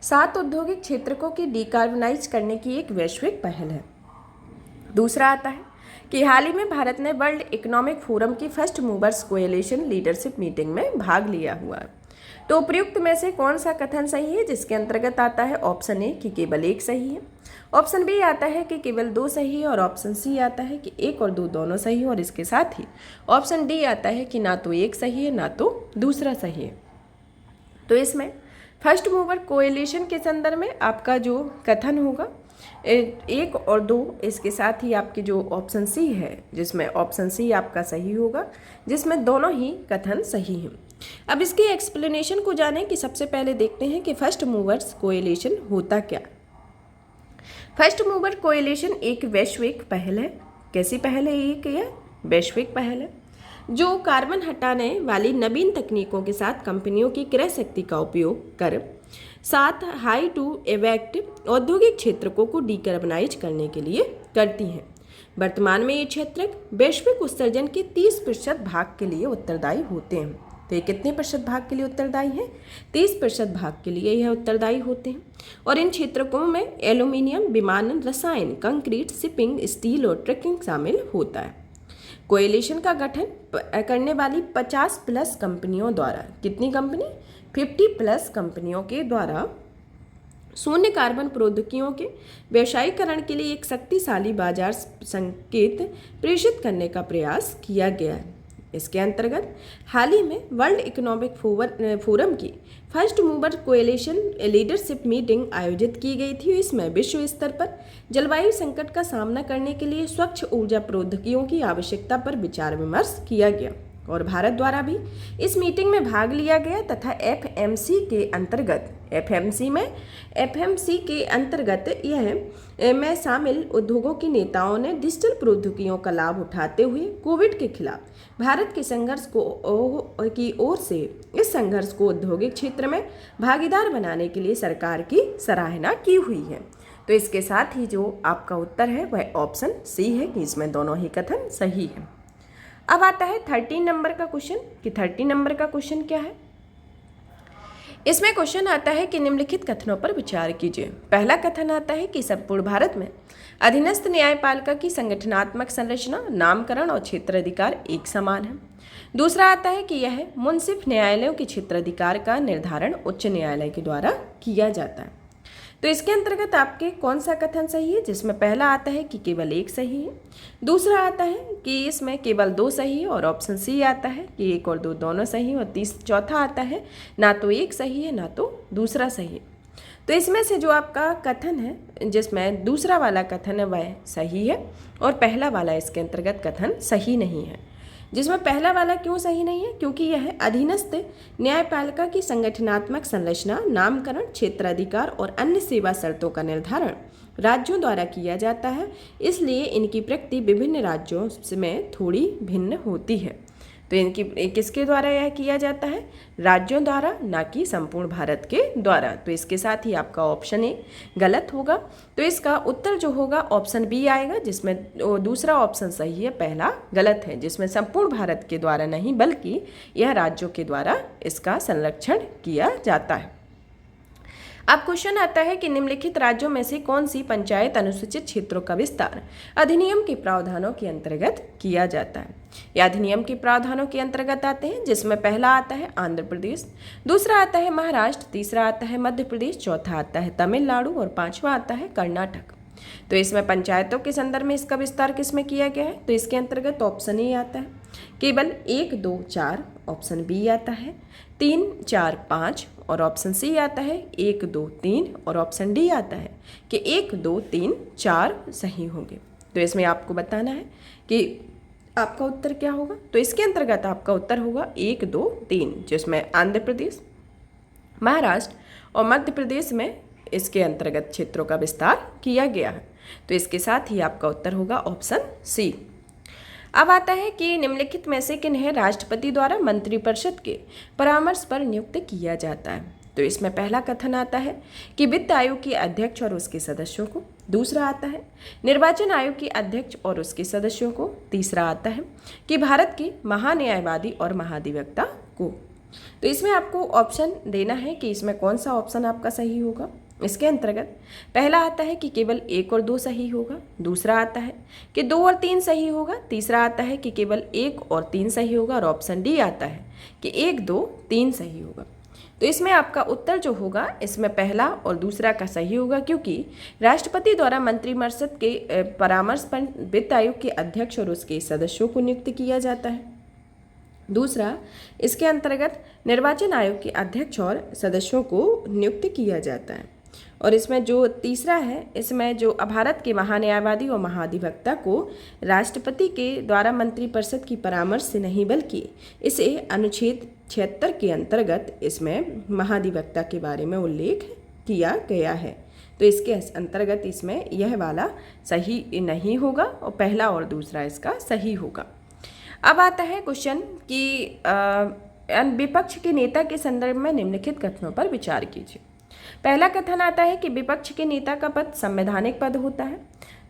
[SPEAKER 1] 7 औद्योगिक क्षेत्रकों की डिकार्बनाइज करने की एक वैश्विक पहल है। दूसरा आता है कि हाल ही में भारत ने वर्ल्ड इकोनॉमिक फोरम की first movers coalition leadership meeting में भाग लिया हुआ है। तो उपयुक्त में से कौन सा कथन सही है? जिसके अंतर्गत आता है ऑप्शन ए कि केवल 1 सही है, ऑप्शन बी आता है कि केवल 2 सही है, और ऑप्शन सी आता है कि 1 और 2 दोनों सही है, और इसके साथ ही ऑप्शन डी आता है कि ना तो 1 सही है ना तो दूसरा सही है। तो इसमें फर्स्ट मूवर कोएलिशन के संदर्भ में आपका जो कथन होगा 1 और 2, इसके साथ ही आपकी जो ऑप्शन सी है, जिसमें ऑप्शन सी आपका सही होगा, जिसमें दोनों ही कथन सही हैं। अब इसकी एक्सप्लेनेशन को जानें कि सबसे पहले देखते हैं कि फर्स्ट मूवर्स कोएलिशन होता क्या। फर्स्ट मूवर कोएलिशन एक वैश्विक पहल है। कैसी पहल है? एक यह वैश्विक पहल है जो कार्बन हटाने वाली नवीन तकनीकों के साथ कंपनियों की क्रय शक्ति का उपयोग कर साथ हाई टू इफेक्ट औद्योगिक क्षेत्रों को डीकार्बनाइज करने के लिए करती हैं। वर्तमान में ये क्षेत्र वैश्विक उत्सर्जन के 30% भाग के लिए उत्तरदायी होते हैं। तो ये कितने प्रतिशत भाग के लिए उत्तरदायी हैं? 30% भाग के लिए यह उत्तरदायी होते हैं। और इन क्षेत्रों में एल्यूमिनियम, विमानन, रसायन, कंक्रीट, शिपिंग, स्टील और ट्रकिंग शामिल होता है। कोएलिशन का गठन करने वाली 50+ कंपनियों द्वारा, कितनी कंपनी? 50+ कंपनियों के द्वारा शून्य कार्बन प्रौद्योगिकियों के व्यवसायीकरण के लिए एक शक्तिशाली बाजार संकेत प्रेषित करने का प्रयास किया गया है। इसके अंतर्गत हाल ही में वर्ल्ड इकोनॉमिक फोरम की First Mover Coalition leadership meeting आयोजित की गई थी। इसमें विश्व स्तर पर जलवायु संकट का सामना करने के लिए स्वच्छ ऊर्जा प्रौद्योगिकियों की आवश्यकता पर विचार विमर्श किया गया और भारत द्वारा भी इस मीटिंग में भाग लिया गया तथा एफएमसी के अंतर्गत यह में शामिल उद्योगों के नेताओं ने डिजिटल प्रौद्योगिकियों का लाभ उठाते हुए कोविड के खिलाफ भारत के संघर्ष की ओर से इस संघर्ष को औद्योगिक क्षेत्र में भागीदार बनाने के लिए सरकार की सराहना की हुई है। तो इसके साथ ही जो आपका उत्तर है वह ऑप्शन सी है कि इसमें दोनों ही कथन सही है। अब आता है 13 नंबर का क्वेश्चन कि 13 नंबर का क्वेश्चन क्या है। इसमें क्वेश्चन आता है कि निम्नलिखित कथनों पर विचार कीजिए। पहला कथन आता है कि संपूर्ण भारत में अधीनस्थ न्यायपालिका की संगठनात्मक संरचना, नामकरण और क्षेत्राधिकार एक समान है। दूसरा आता है कि यह मुंसिफ न्यायालयों के क्षेत्राधिकार का निर्धारण उच्च न्यायालय के द्वारा किया जाता है। तो इसके अंतर्गत आपके कौन सा कथन सही है? जिसमें पहला आता है कि केवल एक सही है, दूसरा आता है कि इसमें केवल 2 सही है और ऑप्शन सी आता है कि 1 और 2 दोनों सही और चौथा आता है ना तो एक सही है ना तो दूसरा सही है। तो इसमें से जो आपका कथन है जिसमें दूसरा वाला कथन है वह सही है और पहला वाला इसके अंतर्गत कथन सही नहीं है। जिसमें पहला वाला क्यों सही नहीं है? क्योंकि यह अधीनस्थ न्यायपालिका की संगठनात्मक संरचना, नामकरण, क्षेत्राधिकार और अन्य सेवा शर्तों का निर्धारण राज्यों द्वारा किया जाता है, इसलिए इनकी प्रकृति विभिन्न राज्यों में थोड़ी भिन्न होती है। तो इनकी किसके द्वारा यह किया जाता है? राज्यों द्वारा, ना कि संपूर्ण भारत के द्वारा। तो इसके साथ ही आपका ऑप्शन ए गलत होगा। तो इसका उत्तर जो होगा ऑप्शन बी आएगा, जिसमें दूसरा ऑप्शन सही है, पहला गलत है, जिसमें संपूर्ण भारत के द्वारा नहीं बल्कि यह राज्यों के द्वारा इसका संरक्षण किया जाता है। अब क्वेश्चन आता है कि निम्नलिखित राज्यों में से कौन सी पंचायत अनुसूचित क्षेत्रों का विस्तार अधिनियम के प्रावधानों के अंतर्गत किया जाता है? यह अधिनियम के प्रावधानों के अंतर्गत आते हैं, जिसमें पहला आता है आंध्र प्रदेश, दूसरा आता है महाराष्ट्र, तीसरा आता है मध्य प्रदेश, चौथा आता है तमिलनाडु और पांचवा आता है कर्नाटक। तो इसमें पंचायतों के संदर्भ में इसका विस्तार किसमें किया गया है? तो इसके अंतर्गत ऑप्शन ए आता है केवल 1, 2, 4, ऑप्शन बी आता है 3, 4, 5 और ऑप्शन सी आता है 1, 2, 3 और ऑप्शन डी आता है कि 1, 2, 3, 4 सही होंगे। तो इसमें आपको बताना है कि आपका उत्तर क्या होगा। तो इसके अंतर्गत आपका उत्तर होगा 1, 2, 3, जिसमें आंध्र प्रदेश, महाराष्ट्र और मध्य प्रदेश में इसके अंतर्गत क्षेत्रों का विस्तार किया गया है। तो इसके साथ ही आपका उत्तर होगा ऑप्शन सी। अब आता है कि निम्नलिखित में से किन्हें राष्ट्रपति द्वारा मंत्रिपरिषद के परामर्श पर नियुक्त किया जाता है? तो इसमें पहला कथन आता है कि वित्त आयोग के अध्यक्ष और उसके सदस्यों को, दूसरा आता है निर्वाचन आयोग के अध्यक्ष और उसके सदस्यों को, तीसरा आता है कि भारत के महान्यायवादी और महाधिवक्ता को। तो इसमें आपको ऑप्शन देना है कि इसमें कौन सा ऑप्शन आपका सही होगा। इसके अंतर्गत पहला आता है कि केवल 1 और 2 सही होगा, दूसरा आता है कि 2 और 3 सही होगा, तीसरा आता है कि केवल 1 और 3 सही होगा और ऑप्शन डी आता है कि 1, 2, 3 सही होगा। तो इसमें आपका उत्तर जो होगा इसमें पहला और दूसरा का सही होगा, क्योंकि राष्ट्रपति द्वारा मंत्रिपरिषद के परामर्श पर वित्त आयोग के अध्यक्ष और उसके सदस्यों को नियुक्त किया जाता है। दूसरा, इसके अंतर्गत निर्वाचन आयोग के अध्यक्ष और सदस्यों को नियुक्त किया जाता है। और इसमें जो तीसरा है, इसमें जो भारत के महान्यायवादी और महाधिवक्ता को राष्ट्रपति के द्वारा मंत्रिपरिषद की परामर्श से नहीं बल्कि इसे अनुच्छेद 76 के अंतर्गत इसमें महाधिवक्ता के बारे में उल्लेख किया गया है। तो इसके अंतर्गत इसमें यह वाला सही नहीं होगा और पहला और दूसरा इसका सही होगा। अब आता है क्वेश्चन कि विपक्ष के नेता के संदर्भ में निम्नलिखित कथनों पर विचार कीजिए। पहला कथन आता है कि विपक्ष के नेता का पद संवैधानिक पद होता है।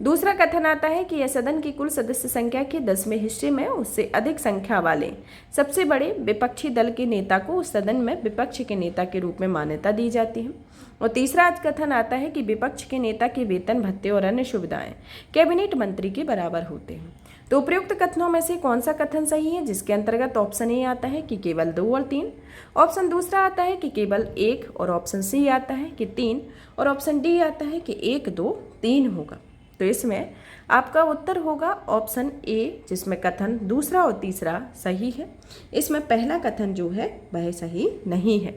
[SPEAKER 1] दूसरा कथन आता है कि यह सदन की कुल सदस्य संख्या के 10वें हिस्से में उससे अधिक संख्या वाले सबसे बड़े विपक्षी दल के नेता को उस सदन में विपक्ष के नेता के रूप में मान्यता दी जाती है। और तीसरा कथन आता है कि विपक्ष के नेता के वेतन भत्ते और अन्य सुविधाएं कैबिनेट मंत्री के बराबर होते हैं। तो उपयुक्त कथनों में से कौन सा कथन सही है, जिसके अंतर्गत ऑप्शन ए आता है कि केवल 2 और 3, ऑप्शन दूसरा आता है कि केवल 1 और ऑप्शन सी आता है कि 3 और ऑप्शन डी आता है कि 1, 2, 3 होगा। तो इसमें आपका उत्तर होगा ऑप्शन ए, जिसमें कथन दूसरा और तीसरा सही है। इसमें पहला कथन जो है वह सही नहीं है,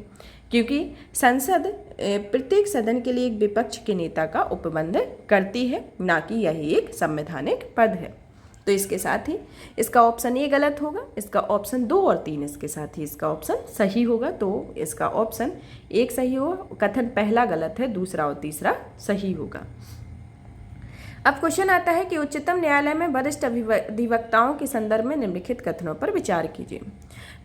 [SPEAKER 1] क्योंकि संसद प्रत्येक सदन के लिए एक विपक्ष के नेता का उपबंध करती है, ना कि यह एक संवैधानिक पद है। तो इसके साथ ही इसका ऑप्शन ए गलत होगा, इसका ऑप्शन 2 और 3 इसके साथ ही इसका ऑप्शन सही होगा। तो इसका ऑप्शन 1 सही होगा, कथन पहला गलत है, दूसरा और तीसरा सही होगा। अब क्वेश्चन आता है कि उच्चतम न्यायालय में वरिष्ठ अधिवक्ताओं के संदर्भ में निम्नलिखित कथनों पर विचार कीजिए।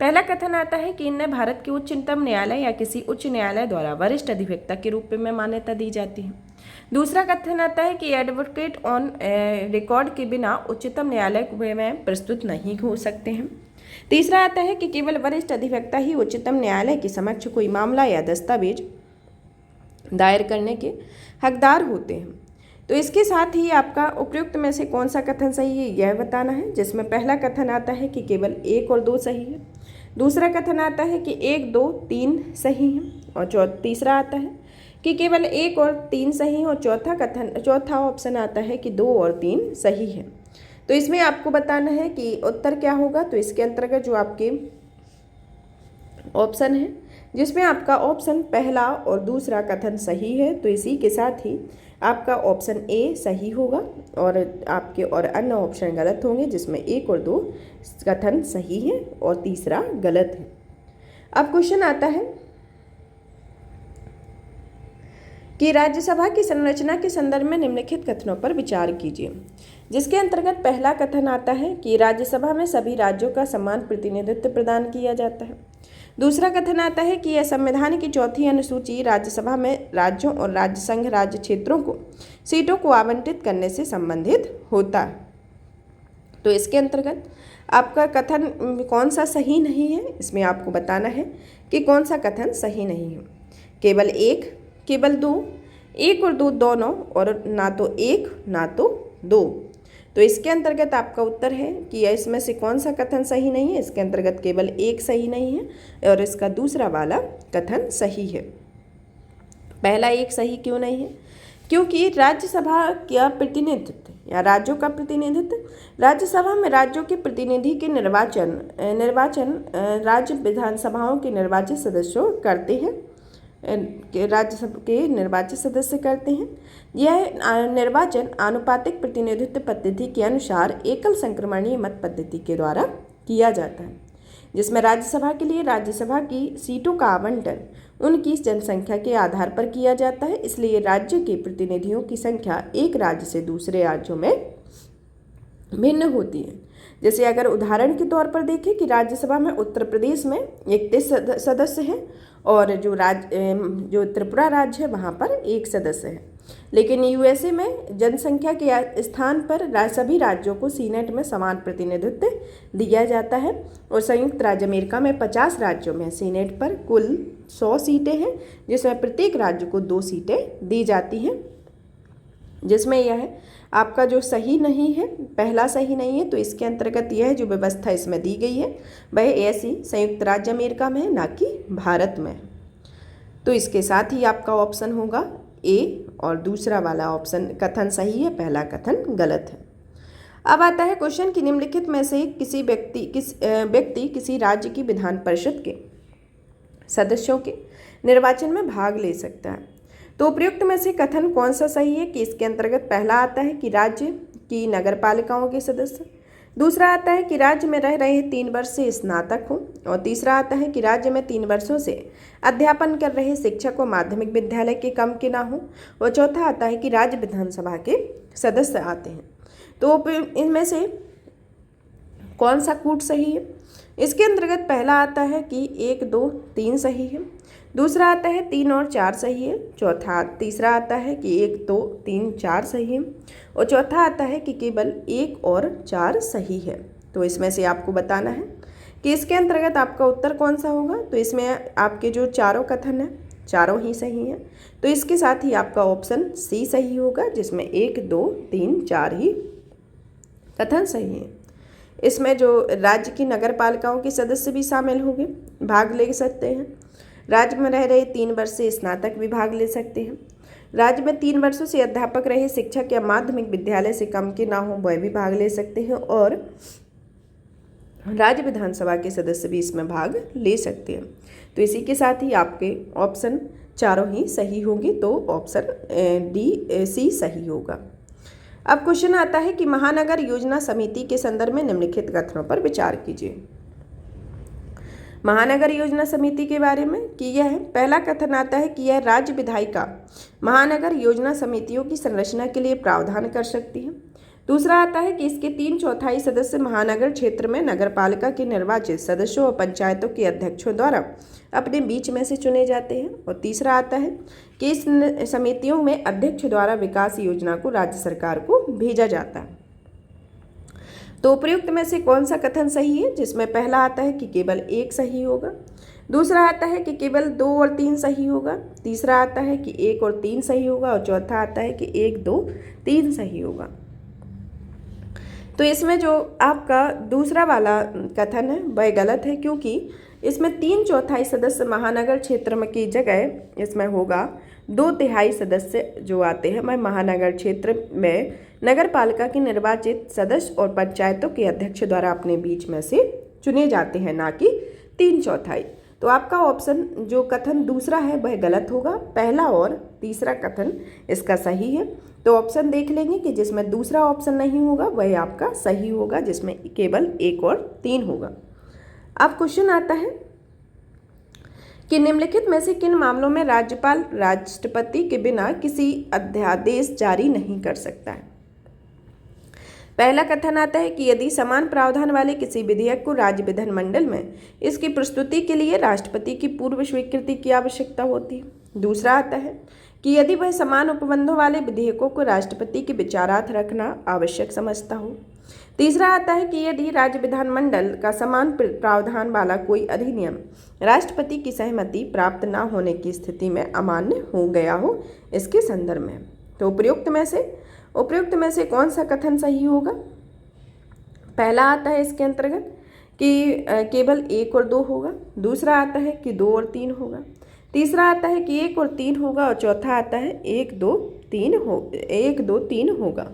[SPEAKER 1] पहला कथन आता है कि इन्हें भारत के उच्चतम न्यायालय या किसी उच्च न्यायालय द्वारा वरिष्ठ अधिवक्ता के रूप में मान्यता दी जाती है। दूसरा कथन आता है कि एडवोकेट ऑन रिकॉर्ड के बिना उच्चतम न्यायालय में प्रस्तुत नहीं हो सकते हैं। तीसरा आता है कि केवल वरिष्ठ अधिवक्ता ही उच्चतम न्यायालय के समक्ष कोई मामला या दस्तावेज दायर करने के हकदार होते हैं। तो इसके साथ ही आपका उपयुक्त में से कौन सा कथन सही है यह बताना है, जिसमें पहला कथन आता है कि केवल 1 और 2 सही है। दूसरा कथन आता है कि 1, 2, 3 सही है। और तीसरा आता है कि केवल 1 और 3 सही है। और चौथा ऑप्शन आता है कि 2 और 3 सही है। तो इसमें आपको बताना है कि उत्तर क्या होगा। तो इसके अंतर्गत जो आपके ऑप्शन है, जिसमें आपका ऑप्शन पहला और दूसरा कथन सही है, तो इसी के साथ ही आपका ऑप्शन ए सही होगा और आपके और अन्य ऑप्शन गलत होंगे, जिसमें 1 और 2 कथन सही है और तीसरा गलत है। अब क्वेश्चन आता है कि राज्यसभा की संरचना के संदर्भ में निम्नलिखित कथनों पर विचार कीजिए, जिसके अंतर्गत पहला कथन आता है कि राज्यसभा में सभी राज्यों का समान प्रतिनिधित्व प्रदान किया जाता है। दूसरा कथन आता है कि यह संविधान की 4वीं अनुसूची राज्यसभा में राज्यों और राज्य संघ राज्य क्षेत्रों को सीटों को आवंटित करने से संबंधित होता है। तो इसके अंतर्गत आपका कथन कौन सा सही नहीं है, इसमें आपको बताना है कि कौन सा कथन सही नहीं है। केवल 1, केवल 2, 1 और 2 दोनों, और ना तो 1 ना तो 2। तो इसके अंतर्गत आपका उत्तर है कि इसमें से कौन सा कथन सही नहीं है। इसके अंतर्गत केवल 1 सही नहीं है और इसका दूसरा वाला कथन सही है। पहला 1 सही क्यों नहीं है? क्योंकि राज्यसभा का प्रतिनिधित्व या राज्यों का प्रतिनिधित्व, राज्यसभा में राज्यों के प्रतिनिधि के निर्वाचन राज्य विधानसभाओं के निर्वाचित सदस्यों करते हैं, राज्यसभा के निर्वाचित सदस्य करते हैं। यह निर्वाचन आनुपातिक प्रतिनिधित्व पद्धति के अनुसार एकल संक्रमणीय मत पद्धति के द्वारा किया जाता है, जिसमें राज्यसभा के लिए राज्यसभा की सीटों का आवंटन उनकी जनसंख्या के आधार पर किया जाता है। इसलिए राज्य के प्रतिनिधियों की संख्या एक राज्य से दूसरे राज्यों में भिन्न होती है। जैसे अगर उदाहरण के तौर पर देखें कि राज्यसभा में उत्तर प्रदेश में 31 सदस्य हैं और जो त्रिपुरा राज्य है वहाँ पर 1 सदस्य है। लेकिन यूएसए में जनसंख्या के स्थान पर सभी राज्यों को सीनेट में समान प्रतिनिधित्व दिया जाता है और संयुक्त राज्य अमेरिका में 50 राज्यों में सीनेट पर कुल 100 सीटें हैं, जिसमें प्रत्येक राज्य को 2 सीटें दी जाती हैं। जिसमें यह आपका जो सही नहीं है, पहला सही नहीं है। तो इसके अंतर्गत यह जो व्यवस्था इसमें दी गई है वह ऐसी संयुक्त राज्य अमेरिका में है, ना कि भारत में। तो इसके साथ ही आपका ऑप्शन होगा ए और दूसरा वाला ऑप्शन कथन सही है, पहला कथन गलत है। अब आता है क्वेश्चन कि निम्नलिखित में से किसी व्यक्ति किसी राज्य की विधान परिषद के सदस्यों के निर्वाचन में भाग ले सकता है। तो उपयुक्त में से कथन कौन सा सही है कि इसके अंतर्गत पहला आता है कि राज्य की नगर पालिकाओं के सदस्य, दूसरा आता है कि राज्य में रह रहे 3 वर्ष से स्नातक हो, और तीसरा आता है कि राज्य में 3 वर्षों से अध्यापन कर रहे शिक्षक व माध्यमिक विद्यालय के कम के ना हो, और चौथा आता है कि राज्य विधानसभा के सदस्य आते हैं। तो इनमें से कौन सा कूट सही है? इसके अंतर्गत पहला आता है कि 1, 2, 3 सही है, दूसरा आता है 3 और 4 सही है, तीसरा आता है कि 1, 2, 3, 4 सही है, और चौथा आता है कि केवल 1 और 4 सही है। तो इसमें से आपको बताना है कि इसके अंतर्गत आपका उत्तर कौन सा होगा। तो इसमें आपके जो चारों कथन हैं चारों ही सही हैं, तो इसके साथ ही आपका ऑप्शन सी सही होगा, जिसमें 1, 2, 3, 4 ही कथन सही है। इसमें जो राज्य की नगर पालिकाओं के सदस्य भी शामिल होंगे, भाग ले सकते हैं। राज्य में रह रहे 3 वर्ष से स्नातक भी भाग ले सकते हैं। राज्य में 3 वर्षों से अध्यापक रहे शिक्षक या माध्यमिक विद्यालय से कम के ना हो, वह भी भाग ले सकते हैं, और राज्य विधानसभा के सदस्य भी इसमें भाग ले सकते हैं। तो इसी के साथ ही आपके ऑप्शन चारों ही सही होंगे, तो ऑप्शन सी सही होगा। अब क्वेश्चन आता है कि महानगर योजना समिति के संदर्भ में निम्नलिखित कथनों पर विचार कीजिए। महानगर योजना समिति के बारे में कि यह पहला कथन आता है कि यह राज्य विधायिका महानगर योजना समितियों की संरचना के लिए प्रावधान कर सकती है। दूसरा आता है कि इसके 3/4 सदस्य महानगर क्षेत्र में नगरपालिका के निर्वाचित सदस्यों और पंचायतों के अध्यक्षों द्वारा अपने बीच में से चुने जाते हैं। और तीसरा आता है कि इस समितियों में अध्यक्ष द्वारा विकास योजना को राज्य सरकार को भेजा जाता है। तो उपयुक्त में से कौन सा कथन सही है? जिसमें पहला आता है कि केवल 1 सही होगा, दूसरा आता है कि केवल 2 और 3 सही होगा, तीसरा आता है कि 1 और 3 सही होगा, और चौथा आता है कि 1, 2, 3 सही होगा। तो इसमें जो आपका दूसरा वाला कथन है वह गलत है, क्योंकि इसमें 3/4 सदस्य महानगर क्षेत्र में की जगह इसमें होगा 2/3 सदस्य जो आते हैं वह महानगर क्षेत्र में नगर पालिका के निर्वाचित सदस्य और पंचायतों के अध्यक्ष द्वारा अपने बीच में से चुने जाते हैं, ना कि 3/4। तो आपका ऑप्शन जो कथन दूसरा है वह गलत होगा, पहला और तीसरा कथन इसका सही है। तो ऑप्शन देख लेंगे कि जिसमें दूसरा ऑप्शन नहीं होगा वह आपका सही होगा, जिसमें केवल 1 और 3 होगा। अब क्वेश्चन आता है कि निम्नलिखित में से किन मामलों में राज्यपाल राष्ट्रपति के बिना किसी अध्यादेश जारी नहीं कर सकता है। पहला कथन आता है कि यदि समान प्रावधान वाले किसी विधेयक को राज्य विधानमंडल में इसकी प्रस्तुति के लिए राष्ट्रपति की पूर्व स्वीकृति की आवश्यकता होती है। दूसरा आता है कि यदि वह समान उपबंधों वाले विधेयकों को राष्ट्रपति के विचारार्थ रखना आवश्यक समझता हो। तीसरा आता है कि यदि राज्य विधानमंडल का समान प्रावधान वाला कोई अधिनियम राष्ट्रपति की सहमति प्राप्त न होने की स्थिति में अमान्य हो गया हो इसके संदर्भ में। तो उपयुक्त में से कौन सा कथन सही होगा? पहला आता है इसके अंतर्गत कि केवल 1 और 2 होगा, दूसरा आता है कि 2 और 3 होगा, तीसरा आता है कि 1 और 3 होगा, और चौथा आता है 1, 2, 3 होगा।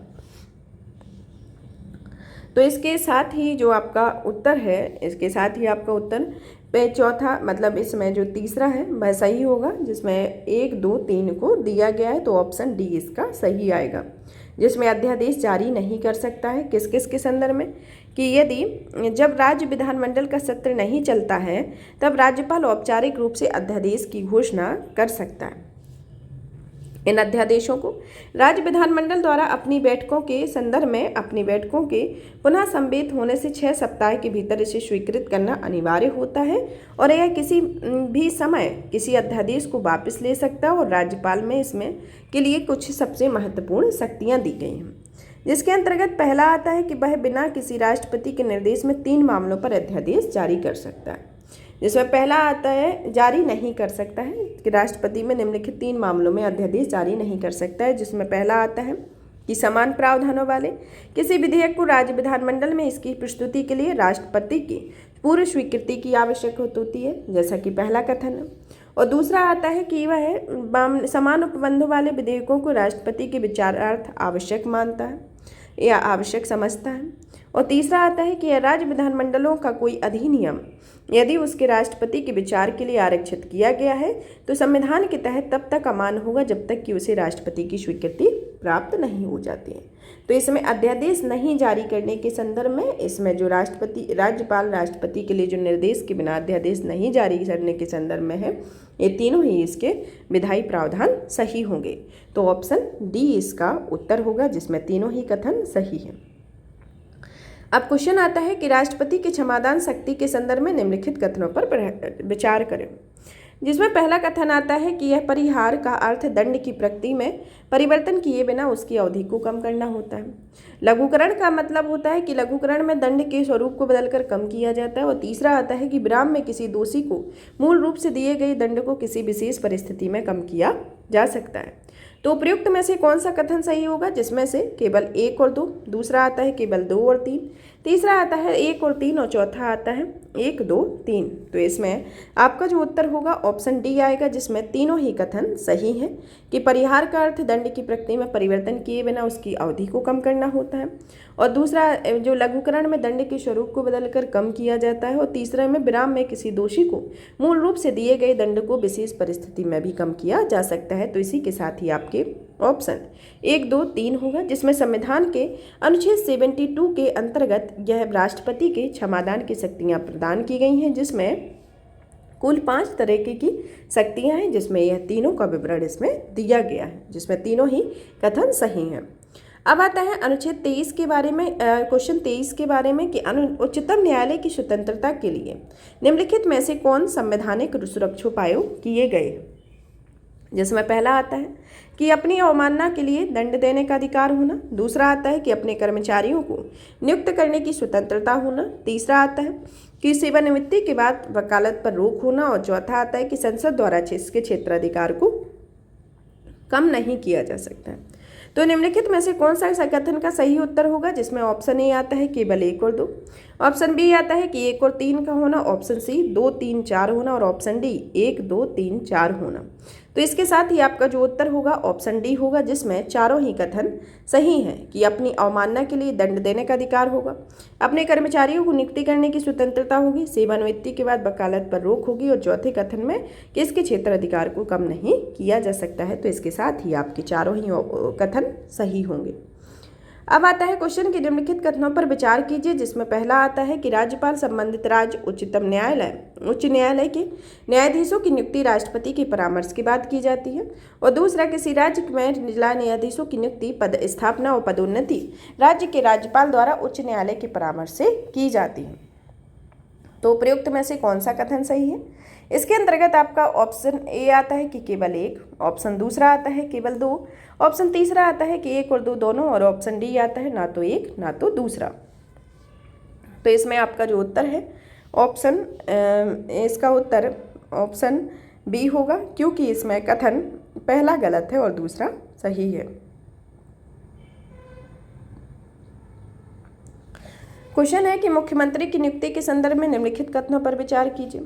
[SPEAKER 1] तो इसके साथ ही जो आपका उत्तर है, इसके साथ ही आपका उत्तर पे चौथा मतलब इसमें जो तीसरा है वह सही होगा, जिसमें 1, 2, 3 को दिया गया है। तो ऑप्शन डी इसका सही आएगा, जिसमें अध्यादेश जारी नहीं कर सकता है। किस किस के संदर्भ में कि यदि जब राज्य विधानमंडल का सत्र नहीं चलता है तब राज्यपाल औपचारिक रूप से अध्यादेश की घोषणा कर सकता है। इन अध्यादेशों को राज्य विधानमंडल द्वारा अपनी बैठकों के संदर्भ में अपनी बैठकों के पुनः संवेद होने से 6 सप्ताह के भीतर इसे स्वीकृत करना अनिवार्य होता है, और यह किसी भी समय किसी अध्यादेश को वापस ले सकता है। और राज्यपाल में इसमें के लिए कुछ सबसे महत्वपूर्ण शक्तियाँ दी गई हैं, जिसके अंतर्गत पहला आता है कि वह बिना किसी राष्ट्रपति के निर्देश में 3 मामलों पर अध्यादेश जारी कर सकता है। जिसमें पहला आता है जारी नहीं कर सकता है कि राष्ट्रपति में निम्नलिखित 3 मामलों में अध्यादेश जारी नहीं कर सकता है, जिसमें पहला आता है कि समान प्रावधानों वाले किसी विधेयक को राज्य विधानमंडल में इसकी प्रस्तुति के लिए राष्ट्रपति की पूर्व स्वीकृति की आवश्यकता होती है, जैसा कि पहला कथन है। और दूसरा आता है कि वह समान उपबंधों वाले विधेयकों को राष्ट्रपति के विचारार्थ आवश्यक मानता है। या आवश्यक समझता है। और तीसरा आता है कि राज्य विधानमंडलों का कोई अधिनियम यदि उसके राष्ट्रपति के विचार के लिए आरक्षित किया गया है तो संविधान के तहत तब तक अमान्य होगा जब तक कि उसे राष्ट्रपति की स्वीकृति प्राप्त नहीं हो जाती है। तो इसमें अध्यादेश नहीं जारी करने के संदर्भ में इसमें जो राज्यपाल राष्ट्रपति के लिए जो निर्देश के बिना अध्यादेश नहीं जारी करने के संदर्भ में है, ये तीनों ही इसके विधायी प्रावधान सही होंगे। तो ऑप्शन डी इसका उत्तर होगा, जिसमें तीनों ही कथन सही है। अब क्वेश्चन आता है कि राष्ट्रपति की क्षमादान शक्ति के संदर्भ में निम्नलिखित कथनों पर विचार करें, जिसमें पहला कथन आता है कि यह परिहार का अर्थ दंड की प्रकृति में परिवर्तन किए बिना उसकी अवधि को कम करना होता है। लघुकरण का मतलब होता है कि लघुकरण में दंड के स्वरूप को बदलकर कम किया जाता है। और तीसरा आता है कि विराम में किसी दोषी को मूल रूप से दिए गए दंड को किसी विशेष परिस्थिति में कम किया जा सकता है। तो उपयुक्त में से कौन सा कथन सही होगा, जिसमें से केवल 1 और 2, दूसरा आता है केवल 2 और 3, तीसरा आता है 1 और 3 और चौथा आता है 1, 2, 3। तो इसमें आपका जो उत्तर होगा ऑप्शन डी आएगा, जिसमें तीनों ही कथन सही हैं कि परिहार का अर्थ दंड की प्रकृति में परिवर्तन किए बिना उसकी अवधि को कम करना होता है। और दूसरा जो लघुकरण में दंड के स्वरूप को बदलकर कम किया जाता है। और तीसरा में विराम में किसी दोषी को मूल रूप से दिए गए दंड को विशेष परिस्थिति में भी कम किया जा सकता है। तो इसी के साथ ही आपके ऑप्शन 1, 2, 3 होगा, जिसमें संविधान के अनुच्छेद 72 के अंतर्गत यह राष्ट्रपति के क्षमादान की शक्तियां प्रदान की गई हैं, जिसमें कुल 5 तरह की शक्तियां हैं, जिसमें यह तीनों का विवरण इसमें दिया गया है, जिसमें तीनों ही कथन सही हैं। अब आता है अनुच्छेद 23 के बारे में, क्वेश्चन 23 के बारे में कि उच्चतम न्यायालय की स्वतंत्रता के लिए निम्नलिखित में से कौन संवैधानिक सुरक्षोपाय किए गए हैं, जिसमें पहला आता है कि अपनी अवमानना के लिए दंड देने का अधिकार होना, दूसरा आता है कि अपने कर्मचारियों को नियुक्त करने की स्वतंत्रता होना, तीसरा आता है कि सेवानिवृत्ति के बाद वकालत पर रोक होना, और चौथा आता है कि संसद द्वारा इसके क्षेत्राधिकार को कम नहीं किया जा सकता है। तो निम्नलिखित में से कौन सा कथन का सही उत्तर होगा, जिसमें ऑप्शन ए आता है केवल 1 और 2, ऑप्शन बी आता है कि 1 और 3 का होना, ऑप्शन सी 2, 3, 4 होना, और ऑप्शन डी 1, 2, 3, 4 होना। तो इसके साथ ही आपका जो उत्तर होगा ऑप्शन डी होगा, जिसमें चारों ही कथन सही हैं कि अपनी अवमानना के लिए दंड देने का अधिकार होगा, अपने कर्मचारियों को नियुक्ति करने की स्वतंत्रता होगी, सेवानिवृत्ति के बाद वकालत पर रोक होगी, और चौथे कथन में कि इसके क्षेत्राधिकार को कम नहीं किया जा सकता है। तो इसके साथ ही आपके चारों ही कथन सही होंगे। अब आता है क्वेश्चन के निम्नलिखित कथनों पर विचार कीजिए, जिसमें पहला आता है कि राज्यपाल संबंधित राज्य उच्च न्यायालय के न्यायाधीशों की नियुक्ति राष्ट्रपति के परामर्श के बाद की जाती है, और दूसरा किसी राज्य में जिला न्यायाधीशों की नियुक्ति पद स्थापना और पदोन्नति राज्य के राज्यपाल द्वारा उच्च न्यायालय के परामर्श से की जाती है। तो प्रयुक्त में से कौन सा कथन सही है? इसके अंतर्गत आपका ऑप्शन ए आता है कि केवल 1, ऑप्शन दूसरा आता है केवल 2, ऑप्शन तीसरा आता है कि 1 और 2 दोनों, और ऑप्शन डी आता है ना तो 1 ना तो दूसरा। तो इसमें आपका जो उत्तर है ऑप्शन इसका उत्तर ऑप्शन बी होगा, क्योंकि इसमें कथन पहला गलत है और दूसरा सही है। क्वेश्चन है कि मुख्यमंत्री की नियुक्ति के संदर्भ में निम्नलिखित कथनों पर विचार कीजिए।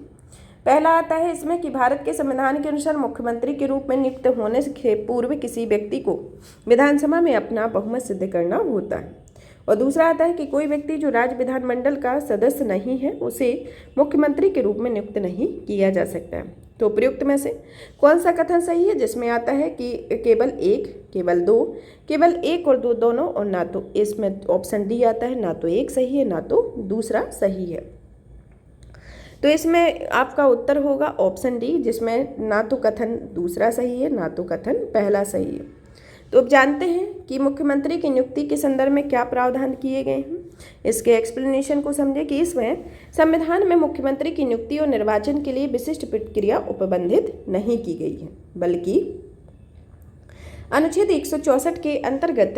[SPEAKER 1] पहला आता है इसमें कि भारत के संविधान के अनुसार मुख्यमंत्री के रूप में नियुक्त होने से पूर्व किसी व्यक्ति को विधानसभा में अपना बहुमत सिद्ध करना होता है, और दूसरा आता है कि कोई व्यक्ति जो राज्य विधानमंडल का सदस्य नहीं है उसे मुख्यमंत्री के रूप में नियुक्त नहीं किया जा सकता है। तो प्रयुक्त में से कौन सा कथन सही है, जिसमें आता है कि केवल 1, केवल 2, केवल 1 और 2 दोनों, और ना तो इसमें ऑप्शन डी आता है ना तो 1 सही है ना तो दूसरा सही है। तो इसमें आपका उत्तर होगा ऑप्शन डी, जिसमें ना तो कथन दूसरा सही है ना तो कथन पहला सही है। तो अब जानते हैं कि मुख्यमंत्री की नियुक्ति के संदर्भ में क्या प्रावधान किए गए हैं। इसके एक्सप्लेनेशन को समझे कि इसमें संविधान में मुख्यमंत्री की नियुक्ति और निर्वाचन के लिए विशिष्ट प्रक्रिया उपबंधित नहीं की गई है, बल्कि अनुच्छेद 164 के अंतर्गत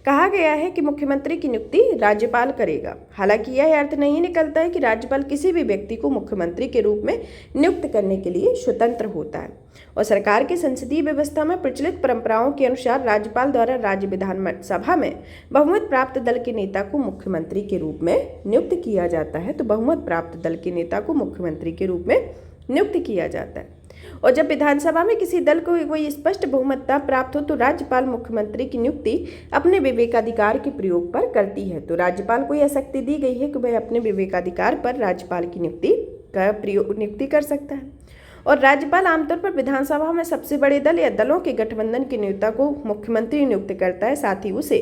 [SPEAKER 1] कहा गया है कि मुख्यमंत्री की नियुक्ति राज्यपाल करेगा। हालांकि यह अर्थ नहीं निकलता है कि राज्यपाल किसी भी व्यक्ति को मुख्यमंत्री के रूप में नियुक्त करने के लिए स्वतंत्र होता है, और सरकार की संसदीय व्यवस्था में प्रचलित परंपराओं के अनुसार राज्यपाल द्वारा राज्य विधानसभा में बहुमत प्राप्त दल के नेता को मुख्यमंत्री के रूप में नियुक्त किया जाता है। तो बहुमत प्राप्त दल के नेता को मुख्यमंत्री के रूप में नियुक्त किया जाता है। और जब विधानसभा में किसी दल को कोई स्पष्ट बहुमत प्राप्त हो तो राज्यपाल मुख्यमंत्री की नियुक्ति अपने विवेकाधिकार के प्रयोग पर करती है। तो राज्यपाल को यह शक्ति दी गई है कि वह अपने विवेकाधिकार पर राज्यपाल की नियुक्ति कर सकता है। और राज्यपाल आमतौर पर विधानसभा में सबसे बड़े दल या दलों के गठबंधन के नेता को मुख्यमंत्री नियुक्त करता है। साथ ही उसे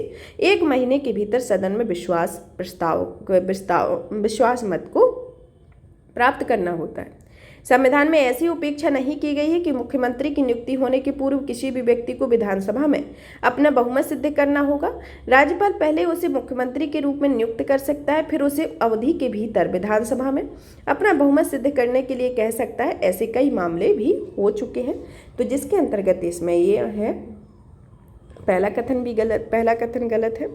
[SPEAKER 1] 1 महीने के भीतर सदन में विश्वास मत को प्राप्त करना होता है। संविधान में ऐसी उपेक्षा नहीं की गई है कि मुख्यमंत्री की नियुक्ति होने के पूर्व किसी भी व्यक्ति को विधानसभा में अपना बहुमत सिद्ध करना होगा। राज्यपाल पहले उसे मुख्यमंत्री के रूप में नियुक्त कर सकता है, फिर उसे अवधि के भीतर विधानसभा में अपना बहुमत सिद्ध करने के लिए कह सकता है। ऐसे कई मामले भी हो चुके हैं। तो जिसके अंतर्गत इसमें ये है पहला कथन गलत है।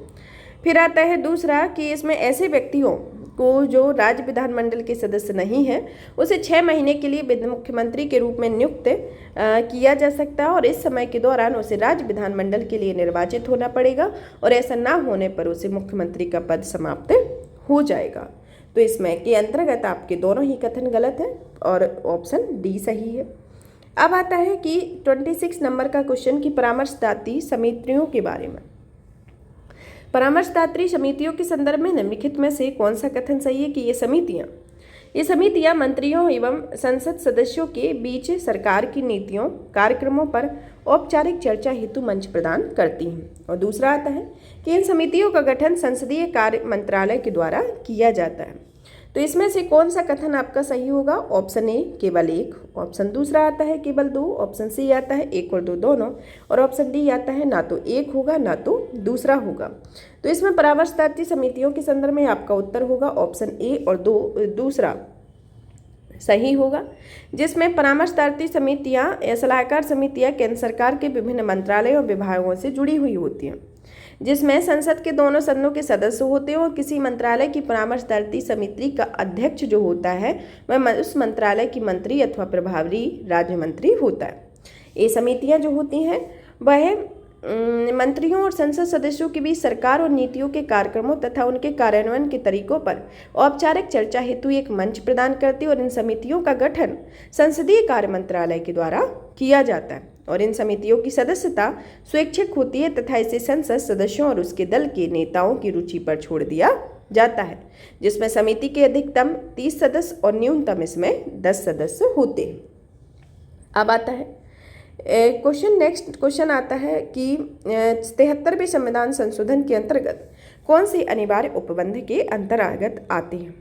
[SPEAKER 1] फिर आता है दूसरा कि इसमें ऐसे व्यक्तियों को जो राज्य विधानमंडल के सदस्य नहीं है उसे 6 महीने के लिए मुख्यमंत्री के रूप में नियुक्त किया जा सकता है और इस समय के दौरान उसे राज्य विधानमंडल के लिए निर्वाचित होना पड़ेगा और ऐसा ना होने पर उसे मुख्यमंत्री का पद समाप्त हो जाएगा। तो इसमें के अंतर्गत आपके दोनों ही कथन गलत हैं और ऑप्शन डी सही है। अब आता है कि 26 नंबर का क्वेश्चन की परामर्शदात्री समितियों के बारे में। परामर्शदात्री समितियों के संदर्भ में निम्नलिखित में से कौन सा कथन सही है कि ये समितियां मंत्रियों एवं संसद सदस्यों के बीच सरकार की नीतियों कार्यक्रमों पर औपचारिक चर्चा हेतु मंच प्रदान करती हैं। और दूसरा आता है कि इन समितियों का गठन संसदीय कार्य मंत्रालय के द्वारा किया जाता है। तो इसमें से कौन सा कथन आपका सही होगा? ऑप्शन ए केवल 1, ऑप्शन दूसरा आता है केवल 2, ऑप्शन सी आता है 1 और 2 दोनों, और ऑप्शन डी आता है ना तो 1 होगा ना तो दूसरा होगा। तो इसमें परामर्शदात्री समितियों के संदर्भ में आपका उत्तर होगा ऑप्शन ए और दूसरा सही होगा, जिसमें परामर्शदात्री समितियां सलाहकार समितियां केंद्र सरकार के विभिन्न मंत्रालयों और विभागों से जुड़ी हुई होती हैं, जिसमें संसद के दोनों सदनों के सदस्य होते हैं और किसी मंत्रालय की परामर्शदात्री समिति का अध्यक्ष जो होता है वह उस मंत्रालय की मंत्री अथवा प्रभारी राज्य मंत्री होता है। ये समितियां जो होती हैं वह मंत्रियों और संसद सदस्यों के बीच सरकार और नीतियों के कार्यक्रमों तथा उनके कार्यान्वयन के तरीकों पर औपचारिक चर्चा हेतु एक मंच प्रदान करती है और इन समितियों का गठन संसदीय कार्य मंत्रालय के द्वारा किया जाता है और इन समितियों की सदस्यता स्वैच्छिक होती है तथा इसे संसद सदस्यों और उसके दल के नेताओं की रुचि पर छोड़ दिया जाता है, जिसमें समिति के अधिकतम 30 सदस्य और न्यूनतम इसमें 10 सदस्य होते हैं। अब आता है नेक्स्ट क्वेश्चन आता है कि 73वें संविधान संशोधन के अंतर्गत कौन से अनिवार्य उपबंध के अंतर्गत आते हैं?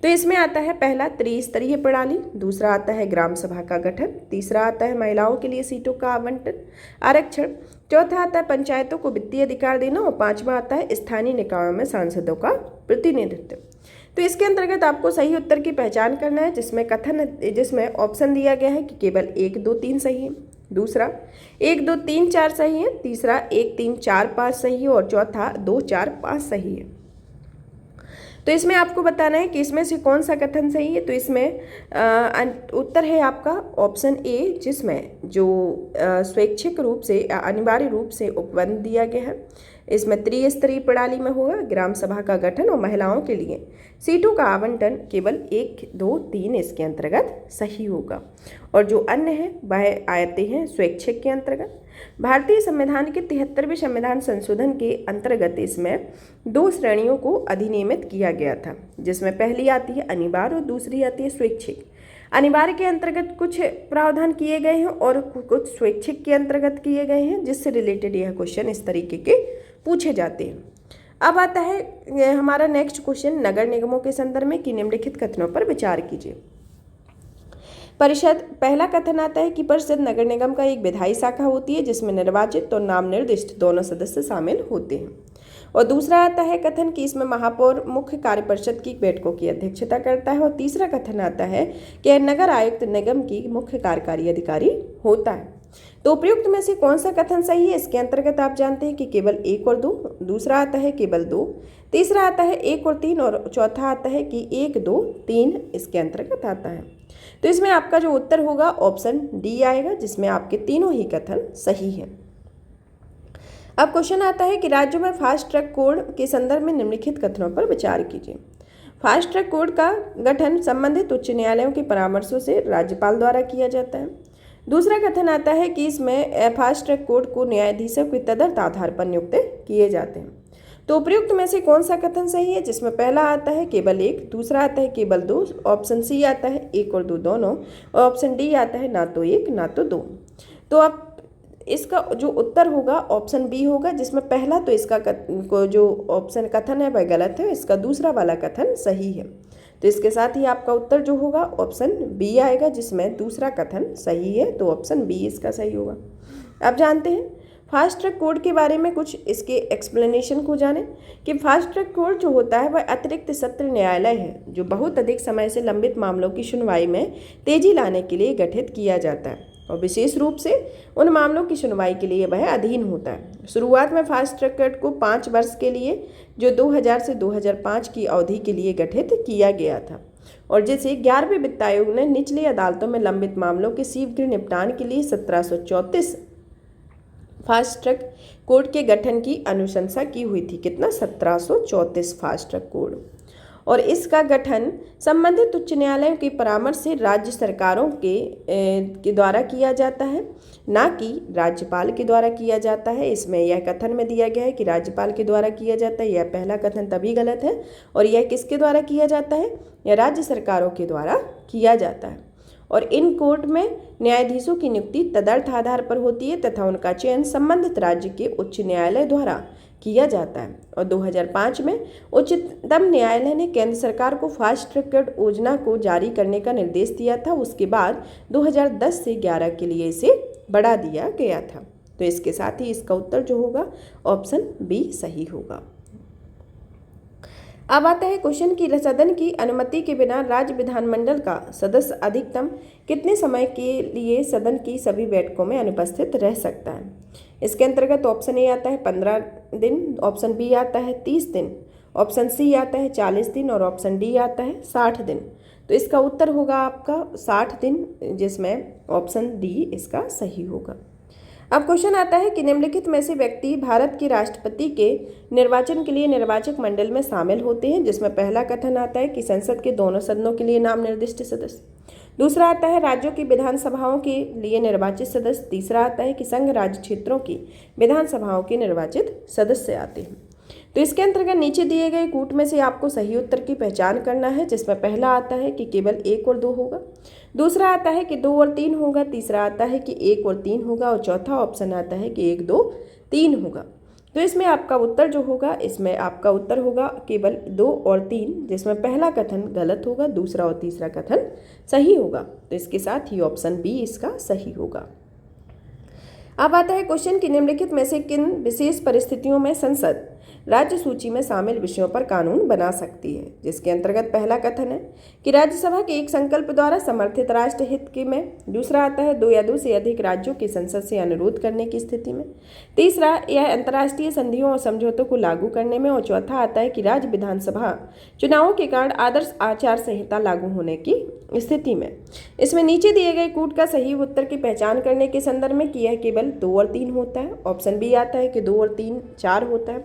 [SPEAKER 1] तो इसमें आता है पहला त्रिस्तरीय प्रणाली, दूसरा आता है ग्राम सभा का गठन, तीसरा आता है महिलाओं के लिए सीटों का आवंटन आरक्षण, चौथा आता है पंचायतों को वित्तीय अधिकार देना और पांचवा आता है स्थानीय निकायों में सांसदों का प्रतिनिधित्व। तो इसके अंतर्गत आपको सही उत्तर की पहचान करना है, जिसमें ऑप्शन दिया गया है कि केवल 1, 2, 3 सही है, दूसरा 1, 2, 3, 4 सही है, तीसरा 1, 3, 4, 5 सही है और चौथा 2, 4, 5 सही है। तो इसमें आपको बताना है कि इसमें से कौन सा कथन सही है। तो इसमें उत्तर है आपका ऑप्शन ए, जिसमें जो स्वैच्छिक रूप से अनिवार्य रूप से उपबंध दिया गया है। इसमें त्रिस्तरीय प्रणाली में होगा ग्राम सभा का गठन और महिलाओं के लिए सीटों का आवंटन केवल 1, 2, 3 इसके अंतर्गत सही होगा और जो अन्य है वह आते हैं स्वैच्छिक के अंतर्गत। भारतीय संविधान के 73वें संविधान संशोधन के अंतर्गत इसमें 2 श्रेणियों को अधिनियमित किया गया था, जिसमें पहली आती है अनिवार्य और दूसरी आती है स्वैच्छिक। अनिवार्य के अंतर्गत कुछ प्रावधान किए गए हैं और कुछ स्वैच्छिक के अंतर्गत किए गए हैं, जिससे रिलेटेड यह क्वेश्चन इस तरीके के पूछे जाते हैं। अब आता है हमारा नेक्स्ट क्वेश्चन नगर निगमों के संदर्भ में कि निम्नलिखित कथनों पर विचार कीजिए। परिषद, पहला कथन आता है कि परिषद नगर निगम का एक विधायी शाखा होती है जिसमें निर्वाचित और नाम निर्दिष्ट दोनों सदस्य शामिल होते हैं। और दूसरा आता है कथन कि इसमें महापौर मुख्य कार्य परिषद की बैठकों की अध्यक्षता करता है। और तीसरा कथन आता है कि नगर आयुक्त निगम की मुख्य कार्यकारी अधिकारी होता है। तो उपयुक्त में से कौन सा कथन सही है? इसके अंतर्गत आप जानते हैं कि केवल 1 और 2, दूसरा आता है केवल 2, तीसरा आता है 1 और 3 और चौथा आता है कि 1, 2, 3 इसके अंतर्गत आता है। तो इसमें आपका जो उत्तर होगा ऑप्शन डी आएगा, जिसमें आपके तीनों ही कथन सही है। अब क्वेश्चन आता है कि राज्यों में फास्ट ट्रैक कोड के संदर्भ में निम्नलिखित कथनों पर विचार कीजिए। फास्ट ट्रैक कोर्ट का गठन संबंधित उच्च न्यायालयों के परामर्शों से राज्यपाल द्वारा किया जाता है। दूसरा कथन आता है कि इसमें फास्ट ट्रैक कोर्ट को न्यायाधीशों के तदर्थ आधार पर नियुक्त किए जाते हैं। तो उपयुक्त में से कौन सा कथन सही है, जिसमें पहला आता है केवल एक, दूसरा आता है केवल दो, ऑप्शन सी आता है एक और दो दोनों, और ऑप्शन डी आता है ना तो एक ना तो दो। तो अब इसका जो उत्तर होगा ऑप्शन बी होगा, जिसमें पहला तो इसका जो ऑप्शन कथन है वह गलत है, इसका दूसरा वाला कथन सही है। तो इसके साथ ही आपका उत्तर जो होगा ऑप्शन बी आएगा, जिसमें दूसरा कथन सही है, तो ऑप्शन बी इसका सही होगा। अब जानते हैं फास्ट ट्रैक कोर्ट के बारे में, कुछ इसके एक्सप्लेनेशन को जानें कि फास्ट ट्रैक कोर्ट जो होता है वह अतिरिक्त सत्र न्यायालय है जो बहुत अधिक समय से लंबित मामलों की सुनवाई में तेजी लाने के लिए गठित किया जाता है और विशेष रूप से उन मामलों की सुनवाई के लिए वह अधीन होता है। शुरुआत में फास्ट ट्रैक कोर्ट को 5 वर्ष के लिए जो 2000 से 2005 की अवधि के लिए गठित किया गया था और जिसे 11वें वित्त आयोग ने निचली अदालतों में लंबित मामलों के शीघ्र निपटान के लिए 1734 फास्ट ट्रैक कोर्ट के गठन की अनुशंसा की हुई थी। कितना? 1734 फास्ट ट्रैक कोर्ट। और इसका गठन संबंधित उच्च न्यायालयों के परामर्श से राज्य सरकारों के द्वारा किया जाता है, ना कि राज्यपाल के द्वारा किया जाता है। इसमें यह कथन में दिया गया है कि राज्यपाल के द्वारा किया जाता है, यह पहला कथन तभी गलत है। और यह किसके द्वारा किया जाता है? यह राज्य सरकारों के द्वारा किया जाता है। और इन कोर्ट में न्यायाधीशों की नियुक्ति तदर्थ आधार पर होती है तथा उनका चयन संबंधित राज्य के उच्च न्यायालय द्वारा किया जाता है। और 2005 में उच्चतम न्यायालय ने केंद्र सरकार को फास्ट ट्रैक योजना को जारी करने का निर्देश दिया था। उसके बाद 2010 से 11 के लिए इसे बढ़ा दिया गया था। तो इसके साथ ही इसका उत्तर जो होगा ऑप्शन बी सही होगा। अब आता है क्वेश्चन की सदन की अनुमति के बिना राज्य विधानमंडल का सदस्य अधिकतम कितने समय के लिए सदन की सभी बैठकों में अनुपस्थित रह सकता है। इसके अंतर्गत ऑप्शन ए आता है 15 दिन, ऑप्शन बी आता है 30 दिन, ऑप्शन सी आता है 40 दिन और ऑप्शन डी आता है 60 दिन। तो इसका उत्तर होगा आपका 60 दिन, जिसमें ऑप्शन डी इसका सही होगा। अब क्वेश्चन आता है कि निम्नलिखित में से व्यक्ति भारत के राष्ट्रपति के निर्वाचन के लिए निर्वाचक मंडल में शामिल होते हैं, जिसमें पहला कथन आता है कि संसद के दोनों सदनों के लिए नाम निर्दिष्ट सदस्य, दूसरा आता है राज्यों की विधानसभाओं के लिए निर्वाचित सदस्य, तीसरा आता है कि संघ राज्य क्षेत्रों की विधानसभाओं के निर्वाचित सदस्य आते हैं। तो इसके अंतर्गत नीचे दिए गए कूट में से आपको सही उत्तर की पहचान करना है, जिसमें पहला आता है कि केवल 1 और 2 होगा, दूसरा आता है कि 2 और 3 होगा, तीसरा आता है कि 1 और 3 होगा और चौथा ऑप्शन आता है कि 1, 2, 3 होगा। तो इसमें आपका उत्तर जो होगा, इसमें आपका उत्तर होगा केवल 2 और 3, जिसमें पहला कथन गलत होगा, दूसरा और तीसरा कथन सही होगा। तो इसके साथ ही ऑप्शन बी इसका सही होगा। अब आता है क्वेश्चन कि निम्नलिखित में से किन विशेष परिस्थितियों में संसद राज्य सूची में शामिल विषयों पर कानून बना सकती है, जिसके अंतर्गत पहला कथन है कि राज्यसभा के एक संकल्प द्वारा समर्थित राष्ट्र हित के में, दूसरा आता है 2 या 2 से अधिक राज्यों की संसद से अनुरोध करने की स्थिति में, तीसरा यह अंतर्राष्ट्रीय संधियों और समझौतों को लागू करने में, और चौथा आता है कि राज्य विधानसभा चुनावों के कारण आदर्श आचार संहिता लागू होने की स्थिति में। इसमें नीचे दिए गए कूट का सही उत्तर की पहचान करने के संदर्भ में कि यह केवल 2 और 3 होता है, ऑप्शन बी आता है कि 2 और 3 4 होता है,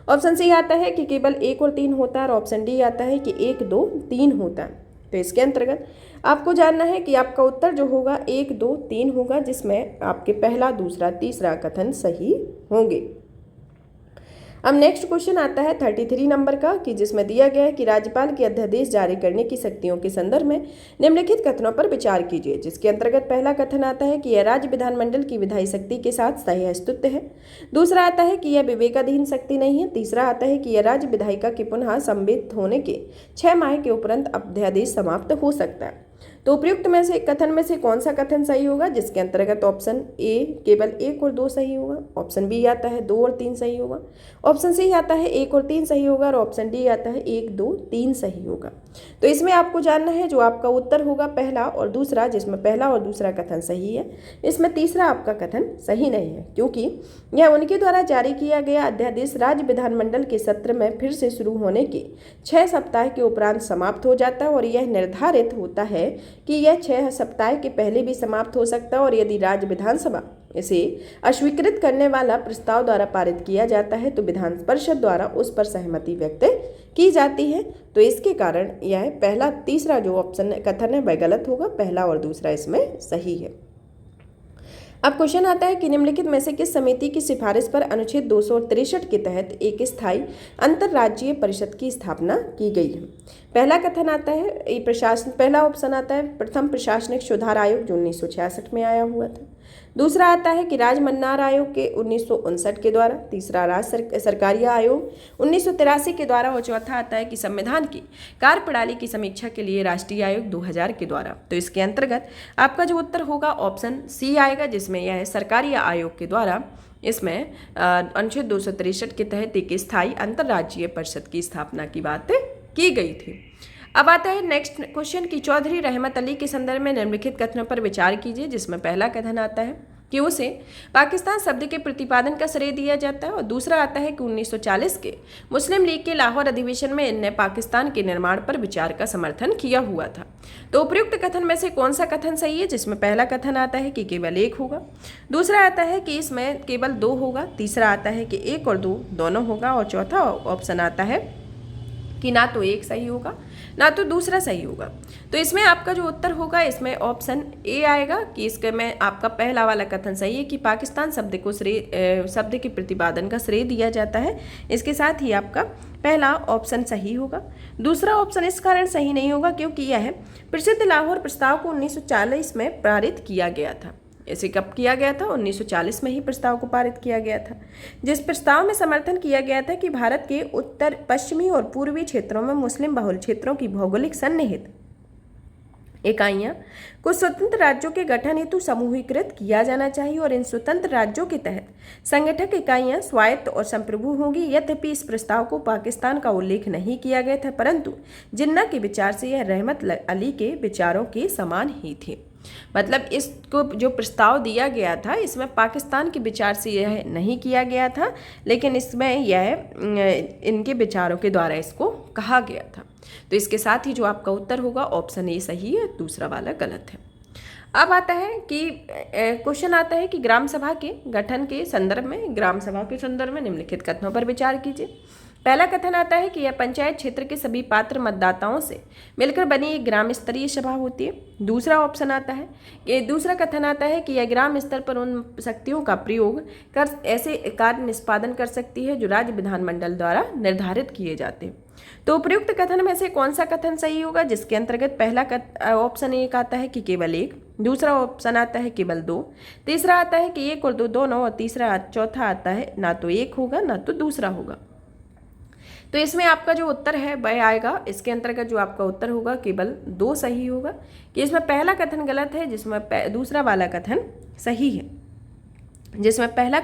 [SPEAKER 1] ऑप्शन सी आता है कि केवल 1 और 3 होता है और ऑप्शन डी आता है कि 1, 2, 3 होता है। तो इसके अंतर्गत आपको जानना है कि आपका उत्तर जो होगा 1, 2, 3 होगा, जिसमें आपके पहला, दूसरा, तीसरा कथन सही होंगे। अब नेक्स्ट क्वेश्चन आता है 33 नंबर का, कि जिसमें दिया गया है कि राज्यपाल के अध्यादेश जारी करने की शक्तियों के संदर्भ में निम्नलिखित कथनों पर विचार कीजिए, जिसके अंतर्गत पहला कथन आता है कि यह राज्य विधानमंडल की विधायी शक्ति के साथ सहअस्तित्व है, दूसरा आता है कि यह विवेकाधीन शक्ति नहीं है, तीसरा आता है कि यह राज्य विधायिका के पुनः संबित होने के 6 माह के उपरांत अध्यादेश समाप्त हो सकता है। तो उपयुक्त में से कथन में से कौन सा कथन सही होगा, जिसके अंतर्गत ऑप्शन ए केवल 1 और 2 सही होगा, ऑप्शन बी आता है 2 और 3 सही होगा, ऑप्शन सी आता है 1 और 3 सही होगा और ऑप्शन डी आता है 1, 2, 3 सही होगा। तो इसमें आपको जानना है जो आपका उत्तर होगा पहला और दूसरा, जिसमें पहला और दूसरा कथन सही है, इसमें तीसरा आपका कथन सही नहीं है, क्योंकि यह उनके द्वारा जारी किया गया अध्यादेश राज्य विधानमंडल के सत्र में फिर से शुरू होने के 6 सप्ताह के उपरांत समाप्त हो जाता है और यह निर्धारित होता है कि यह 6 सप्ताह के पहले भी समाप्त हो सकता है, और यदि राज्य विधानसभा इसे अस्वीकृत करने वाला प्रस्ताव द्वारा पारित किया जाता है तो विधान परिषद द्वारा उस पर सहमति व्यक्त की जाती है, तो इसके कारण यह पहला तीसरा जो ऑप्शन कथन है वह गलत होगा, पहला और दूसरा इसमें सही है। अब क्वेश्चन आता है कि निम्नलिखित में से किस समिति की सिफारिश पर अनुच्छेद 263 के तहत एक स्थायी अंतर्राज्यीय परिषद की स्थापना की गई है। पहला कथन आता है पहला ऑप्शन आता है प्रथम प्रशासनिक सुधार आयोग जो 1966 में आया हुआ था। दूसरा आता है कि राजमन्नार आयोग के 1959 के द्वारा, तीसरा राज्य सरकारिया आयोग 1983 के द्वारा और चौथा आता है कि संविधान की कार्यप्रणाली की समीक्षा के लिए राष्ट्रीय आयोग 2000 के द्वारा। तो इसके अंतर्गत आपका जो उत्तर होगा ऑप्शन सी आएगा, जिसमें यह सरकारिया आयोग के द्वारा इसमें अनुच्छेद 263 के तहत एक स्थायी अंतर्राज्यीय परिषद की स्थापना की बात की गई थी। अब आता है नेक्स्ट क्वेश्चन कि चौधरी रहमत अली के संदर्भ में निम्नलिखित कथनों पर विचार कीजिए, जिसमें पहला कथन आता है कि उसे पाकिस्तान शब्द के प्रतिपादन का श्रेय दिया जाता है, और दूसरा आता है कि 1940 के मुस्लिम लीग के लाहौर अधिवेशन में इनने पाकिस्तान के निर्माण पर विचार का समर्थन किया हुआ था। तो उपयुक्त कथन में से कौन सा कथन सही है, जिसमें पहला कथन आता है कि केवल एक होगा, दूसरा आता है कि इसमें केवल दो होगा, तीसरा आता है कि एक और दो दोनों होगा, और चौथा ऑप्शन आता है कि ना तो एक सही होगा ना तो दूसरा सही होगा। तो इसमें आपका जो उत्तर होगा इसमें ऑप्शन ए आएगा कि इसके में आपका पहला वाला कथन सही है कि पाकिस्तान शब्द को शब्द के प्रतिपादन का श्रेय दिया जाता है। इसके साथ ही आपका पहला ऑप्शन सही होगा। दूसरा ऑप्शन इस कारण सही नहीं होगा क्योंकि यह प्रसिद्ध लाहौर प्रस्ताव को 1940 में पारित किया गया था। इसे कब किया गया था? 1940 में ही प्रस्ताव को पारित किया गया था, जिस प्रस्ताव में समर्थन किया गया था कि भारत के उत्तर पश्चिमी और पूर्वी क्षेत्रों में मुस्लिम बहुल क्षेत्रों की भौगोलिक सन्निहित इकाइयां को स्वतंत्र राज्यों के गठन हेतु समूहीकृत किया जाना चाहिए और इन स्वतंत्र राज्यों के तहत संगठक इकाइयां स्वायत्त और संप्रभु होंगी। यद्यपि इस प्रस्ताव को पाकिस्तान का उल्लेख नहीं किया गया था, परंतु जिन्ना के विचार से यह रहमत अली के विचारों के समान ही थे। मतलब इसको जो प्रस्ताव दिया गया था इसमें पाकिस्तान के विचार से यह नहीं किया गया था, लेकिन इसमें यह इनके विचारों के द्वारा इसको कहा गया था। तो इसके साथ ही जो आपका उत्तर होगा ऑप्शन ए सही है, दूसरा वाला गलत है। अब आता है कि क्वेश्चन आता है कि ग्राम सभा के गठन के संदर्भ में निम्नलिखित कथनों पर विचार कीजिए। पहला कथन आता है कि यह पंचायत क्षेत्र के सभी पात्र मतदाताओं से मिलकर बनी एक ग्राम स्तरीय सभा होती है। दूसरा ऑप्शन आता है कि दूसरा कथन आता है कि यह ग्राम स्तर पर उन शक्तियों का प्रयोग कर ऐसे कार्य निष्पादन कर सकती है जो राज्य विधानमंडल द्वारा निर्धारित किए जाते हैं। तो उपयुक्त कथन में से कौन सा कथन सही होगा, जिसके अंतर्गत पहला ऑप्शन एक आता है कि केवल एक, दूसरा ऑप्शन आता है केवल दो, तीसरा आता है कि एक और दो दोनों, और चौथा आता है ना तो एक होगा ना तो दूसरा होगा। तो इसमें आपका जो उत्तर है वह आएगा, इसके अंतर्गत जो आपका उत्तर होगा केवल दो सही होगा कि इसमें पहला कथन गलत है, जिसमें दूसरा वाला कथन सही है। जिसमें पहला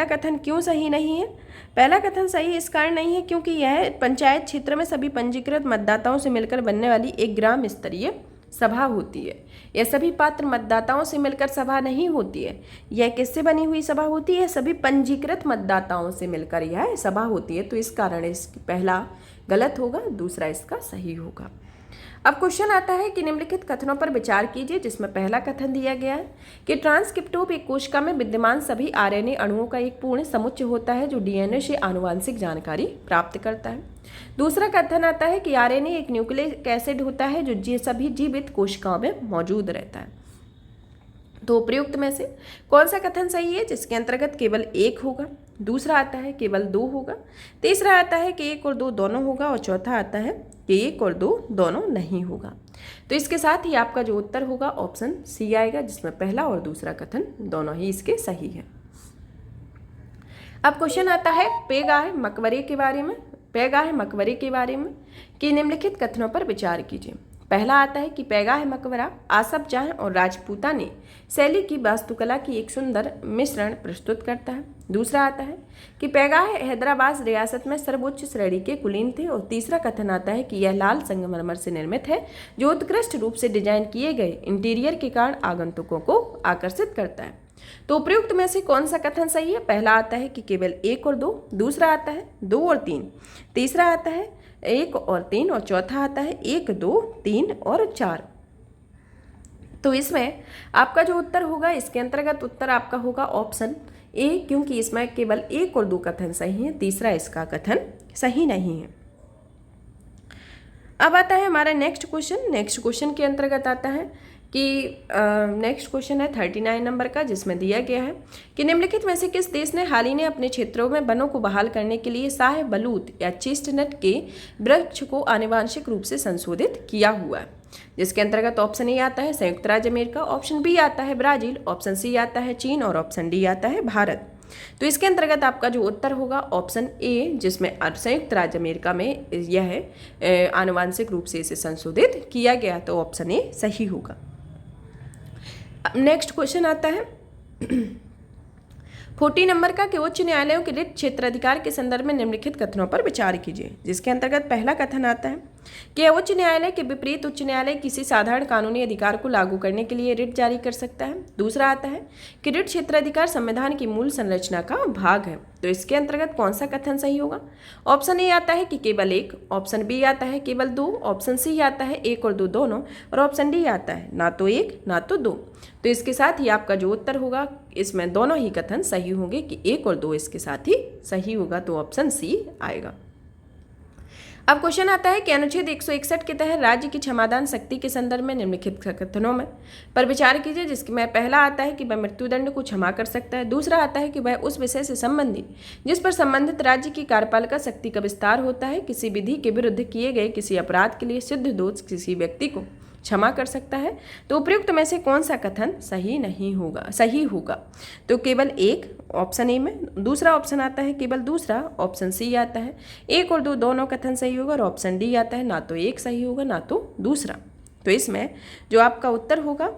[SPEAKER 1] कथन क्यों सही नहीं है? पहला कथन सही इस कारण नहीं है क्योंकि यह पंचायत क्षेत्र में सभी पंजीकृत मतदाताओं से मिलकर बनने वाली एक ग्राम स्तरीय सभा होती है। यह सभी पात्र मतदाताओं से मिलकर सभा नहीं होती है। यह किससे बनी हुई सभा होती है? सभी पंजीकृत मतदाताओं से मिलकर यह सभा होती है। तो इस कारण इसका पहला गलत होगा, दूसरा इसका सही होगा। अब क्वेश्चन आता है कि निम्नलिखित कथनों पर विचार कीजिए, जिसमें पहला कथन दिया गया है कि ट्रांसक्रिप्टोम एक कोशिका में विद्यमान सभी आरएनए अणुओं का एक पूर्ण समुच्चय होता है जो डीएनए से आनुवांशिक जानकारी प्राप्त करता है। दूसरा कथन आता है कि आरएनए एक न्यूक्लिक एसिड होता है जो सभी जीवित कोशिकाओं में मौजूद रहता है। तो प्रयुक्त में से कौन सा कथन सही है, जिसके अंतर्गत केवल एक होगा, दूसरा आता है केवल दो होगा, तीसरा आता है कि एक और दो दोनों होगा, और चौथा आता है कि एक और दो दोनों नहीं होगा। तो इसके साथ ही आपका जो उत्तर होगा ऑप्शन सी आएगा, जिसमें पहला और दूसरा कथन दोनों ही इसके सही है। अब क्वेश्चन आता है पैगाह मकबरे के बारे में कि निम्नलिखित कथनों पर विचार कीजिए। पहला आता है कि पैगाह मकबरा आसफ जाह और राजपूतानी शैली की वास्तुकला की एक सुंदर मिश्रण प्रस्तुत करता है। दूसरा आता है कि पैगाह हैदराबाद रियासत में सर्वोच्च श्रेणी के कुलीन थे, और तीसरा कथन आता है कि यह लाल संगमरमर से निर्मित है जो उत्कृष्ट रूप से डिजाइन किए गए इंटीरियर के कारण आगंतुकों को आकर्षित करता है। तो उपयुक्त में से कौन सा कथन सही है? पहला आता है कि केवल एक और दो, दूसरा आता है दो और तीन, तीसरा आता है एक और तीन, और चौथा आता है एक दो तीन और चार। तो इसमें आपका जो उत्तर होगा इसके अंतर्गत उत्तर आपका होगा ऑप्शन ए, क्योंकि इसमें केवल एक और दो कथन सही है, तीसरा इसका कथन सही नहीं है। अब आता है हमारा नेक्स्ट क्वेश्चन। नेक्स्ट क्वेश्चन के अंतर्गत आता है कि नेक्स्ट क्वेश्चन है 39 नंबर का, जिसमें दिया गया है कि निम्नलिखित में से किस देश ने हाल ही में अपने क्षेत्रों में वनों को बहाल करने के लिए शाह बलूत या चेस्टनट के वृक्ष को आनुवांशिक रूप से संशोधित किया हुआ है। जिसके अंतर्गत ऑप्शन ए आता है संयुक्त राज्य अमेरिका, ऑप्शन बी आता है ब्राजील, ऑप्शन सी आता है चीन और ऑप्शन डी आता है भारत। तो इसके अंतर्गत आपका जो उत्तर होगा ऑप्शन ए, जिसमें संयुक्त राज्य अमेरिका में यह आनुवांशिक रूप से इसे संशोधित किया गया, तो ऑप्शन ए सही होगा। नेक्स्ट क्वेश्चन आता है 40 नंबर का कि उच्च न्यायालयों के रिट क्षेत्राधिकार के संदर्भ में निम्नलिखित कथनों पर विचार कीजिए। जिसके अंतर्गत पहला कथन आता है कि उच्च न्यायालय के विपरीत उच्च न्यायालय किसी साधारण कानूनी अधिकार को लागू करने के लिए रिट जारी कर सकता है। दूसरा आता है कि रिट क्षेत्राधिकार संविधान की मूल संरचना का भाग है। तो इसके अंतर्गत कौन सा कथन सही होगा? ऑप्शन ए आता है कि केवल एक, ऑप्शन बी आता है केवल दो, ऑप्शन सी आता है एक और दो दोनों, और ऑप्शन डी आता है ना तो एक ना तो दो। तो इसके साथ ही आपका जो उत्तर होगा इसमें दोनों ही कथन सही होंगे कि एक और दो इसके साथ ही सही होगा, तो ऑप्शन सी आएगा। अब क्वेश्चन आता है कि अनुच्छेद 161 के तहत राज्य की क्षमादान शक्ति के संदर्भ में निम्नलिखित कथनों में पर विचार कीजिए। जिसमें पहला आता है कि वह मृत्युदंड को क्षमा कर सकता है। दूसरा आता है कि वह उस विषय से संबंधित जिस पर संबंधित राज्य की कार्यपालिका शक्ति का विस्तार होता है किसी विधि के विरुद्ध किए गए किसी अपराध के लिए सिद्ध दोष किसी व्यक्ति को क्षमा कर सकता है। तो उपयुक्त में से कौन सा कथन सही नहीं होगा, सही होगा? तो केवल एक, ऑप्शन ए में। दूसरा ऑप्शन आता है केवल दूसरा, ऑप्शन सी आता है एक और दो दोनों कथन सही होगा, और ऑप्शन डी आता है ना तो एक सही होगा ना तो दूसरा। तो इसमें जो आपका उत्तर होगा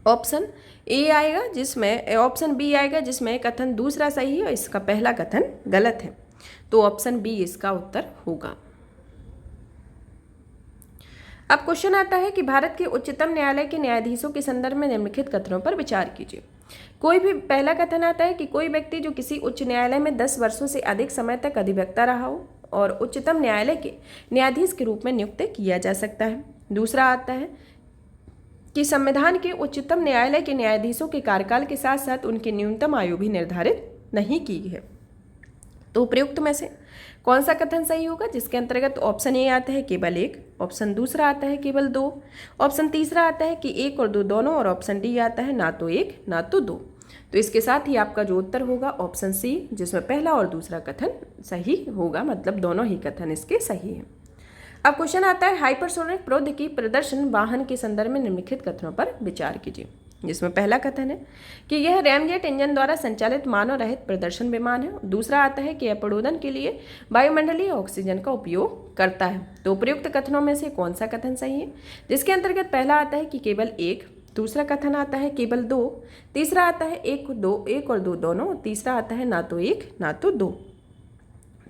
[SPEAKER 1] ऑप्शन ए आएगा, जिसमें ऑप्शन बी आएगा, जिसमें कथन दूसरा सही है और इसका पहला कथन गलत है। तो ऑप्शन बी इसका उत्तर होगा। अब क्वेश्चन आता है कि भारत के उच्चतम न्यायालय के न्यायाधीशों के संदर्भ में निम्नलिखित कथनों पर विचार कीजिए। कोई भी पहला कथन आता है कि कोई व्यक्ति जो किसी उच्च न्यायालय में 10 वर्षों से अधिक समय तक अधिवक्ता रहा हो और उच्चतम न्यायालय के न्यायाधीश के रूप में नियुक्त किया जा सकता है। दूसरा आता है कि संविधान के उच्चतम न्यायालय के न्यायाधीशों के कार्यकाल के साथ साथ उनकी न्यूनतम आयु भी निर्धारित नहीं की है। तो उपयुक्त में से कौन सा कथन सही होगा? जिसके अंतर्गत ऑप्शन ए आता है केवल एक, ऑप्शन दूसरा आता है केवल दो, ऑप्शन तीसरा आता है कि एक और दो दोनों, और ऑप्शन डी आता है ना तो एक ना तो दो। तो इसके साथ ही आपका जो उत्तर होगा ऑप्शन सी, जिसमें पहला और दूसरा कथन सही होगा, मतलब दोनों ही कथन इसके सही हैं। अब क्वेश्चन आता है हाइपरसोनिक प्रौद्योगिकी प्रदर्शन वाहन के संदर्भ में निम्नलिखित कथनों पर विचार कीजिए। जिसमें पहला कथन है कि यह रैमजेट इंजन द्वारा संचालित मानव रहित प्रदर्शन विमान है। दूसरा आता है कि यह प्रडोदन के लिए वायुमंडलीय ऑक्सीजन का उपयोग करता है। तो उपयुक्त कथनों में से कौन सा कथन सही है? जिसके अंतर्गत पहला आता है कि केवल एक, दूसरा कथन आता है केवल दो, तीसरा आता है एक और दो दोनों, तीसरा आता है ना तो एक ना तो दो।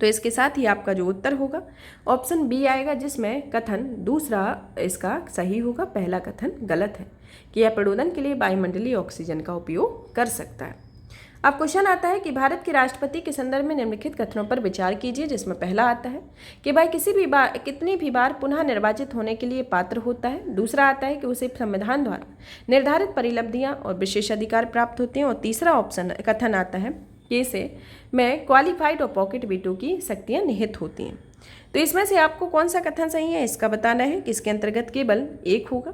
[SPEAKER 1] तो इसके साथ ही आपका जो उत्तर होगा ऑप्शन बी आएगा, जिसमें कथन दूसरा इसका सही होगा, पहला कथन गलत है कि यह प्रडोदन के लिए वायुमंडलीय ऑक्सीजन का उपयोग कर सकता है। अब क्वेश्चन आता है कि भारत के राष्ट्रपति के संदर्भ में निम्नलिखित कथनों पर विचार कीजिए। जिसमें पहला आता है कि वह कितनी भी बार पुनः निर्वाचित होने के लिए पात्र होता है। दूसरा आता है कि उसे संविधान द्वारा निर्धारित परिलब्धियां और विशेषाधिकार प्राप्त होते हैं, और तीसरा ऑप्शन कथन आता है कि इसे में क्वालिफाइड और पॉकेट वीटो की शक्तियां निहित होती हैं। तो इसमें से आपको कौन सा कथन सही है इसका बताना है कि इसके अंतर्गत केवल एक होगा।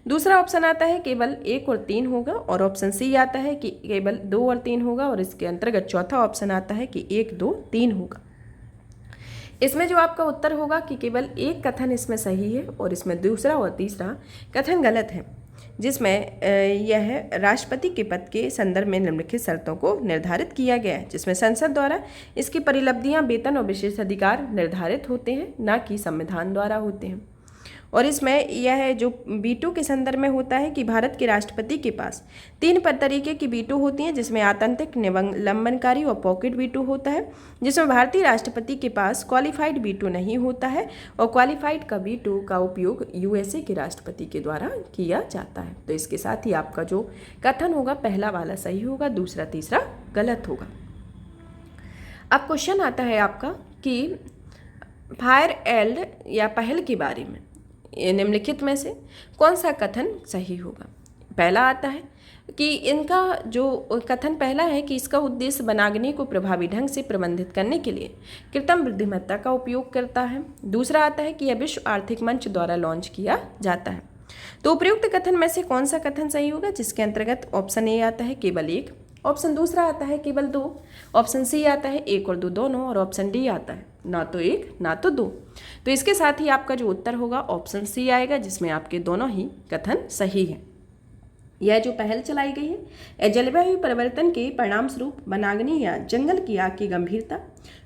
[SPEAKER 1] दूसरा ऑप्शन आता है केवल एक और तीन होगा, और ऑप्शन सी आता है कि केवल दो और तीन होगा, और इसके अंतर्गत चौथा ऑप्शन आता है कि एक दो तीन होगा। इसमें जो आपका उत्तर होगा कि केवल एक कथन इसमें सही है और इसमें दूसरा और तीसरा कथन गलत है, जिसमें यह राष्ट्रपति के पद के संदर्भ में निम्नलिखित शर्तों को निर्धारित किया गया है, जिसमें संसद द्वारा इसकी परिलब्धियां, वेतन और विशेषाधिकार निर्धारित होते हैं, ना कि संविधान द्वारा होते हैं। और इसमें यह जो वीटो के संदर्भ में होता है कि भारत के राष्ट्रपति के पास तीन तरीके की वीटो होती हैं, जिसमें आतंरिक, निलंबनकारी और पॉकेट वीटो होता है। जिसमें भारतीय राष्ट्रपति के पास क्वालिफाइड वीटो नहीं होता है, और क्वालिफाइड का वीटो का उपयोग यूएसए के राष्ट्रपति के द्वारा किया जाता है। तो इसके साथ ही आपका जो कथन होगा पहला वाला सही होगा, दूसरा तीसरा गलत होगा। अब क्वेश्चन आता है आपका कि फायर एल्ड या पहल के बारे में निम्नलिखित में से कौन सा कथन सही होगा? पहला आता है कि इनका जो कथन पहला है कि इसका उद्देश्य वनाग्नि को प्रभावी ढंग से प्रबंधित करने के लिए कृत्रिम बुद्धिमत्ता का उपयोग करता है। दूसरा आता है कि यह विश्व आर्थिक मंच द्वारा लॉन्च किया जाता है। तो उपयुक्त कथन में से कौन सा कथन सही होगा, जिसके अंतर्गत ऑप्शन ए आता है केवल एक, ऑप्शन दूसरा आता है केवल दो, ऑप्शन सी आता है एक और दो दोनों, और ऑप्शन डी आता है ना तो एक ना तो दो। तो इसके साथ ही आपका जो उत्तर होगा ऑप्शन सी आएगा, जिसमें आपके दोनों ही कथन सही हैं। यह जो पहल चलाई गई है जलवायु परिवर्तन के परिणाम स्वरूप वनाग्नि या जंगल की आग की गंभीरता,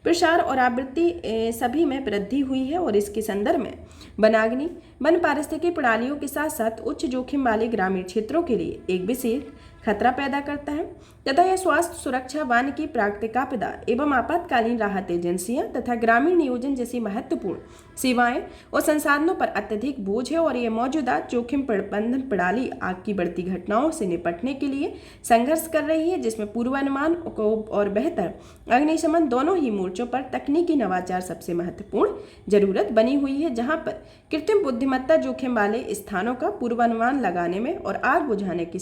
[SPEAKER 1] प्रसार और आवृत्ति सभी में वृद्धि हुई है, और इसके संदर्भ में वनाग्नि वन पारिस्थितिकी प्रणालियों के साथ साथ उच्च जोखिम वाले ग्रामीण क्षेत्रों के लिए एक विशेष खतरा पैदा करता है तथा यह स्वास्थ्य सुरक्षा, वानिकी, प्राकृतिक आपदा एवं आपातकालीन राहत एजेंसियां तथा ग्रामीण नियोजन जैसी महत्वपूर्ण सेवाएं और संसाधनों पर अत्यधिक बोझ है, और यह मौजूदा जोखिम प्रबंधन प्रणाली आग की बढ़ती घटनाओं से निपटने के लिए संघर्ष कर रही है, जिसमें पूर्वानुमान और बेहतर अग्निशमन दोनों ही मोर्चों पर तकनीकी नवाचार सबसे महत्वपूर्ण जरूरत बनी हुई है, जहां पर कृत्रिम बुद्धिमत्ता जोखिम वाले स्थानों का पूर्वानुमान लगाने में और आग बुझाने की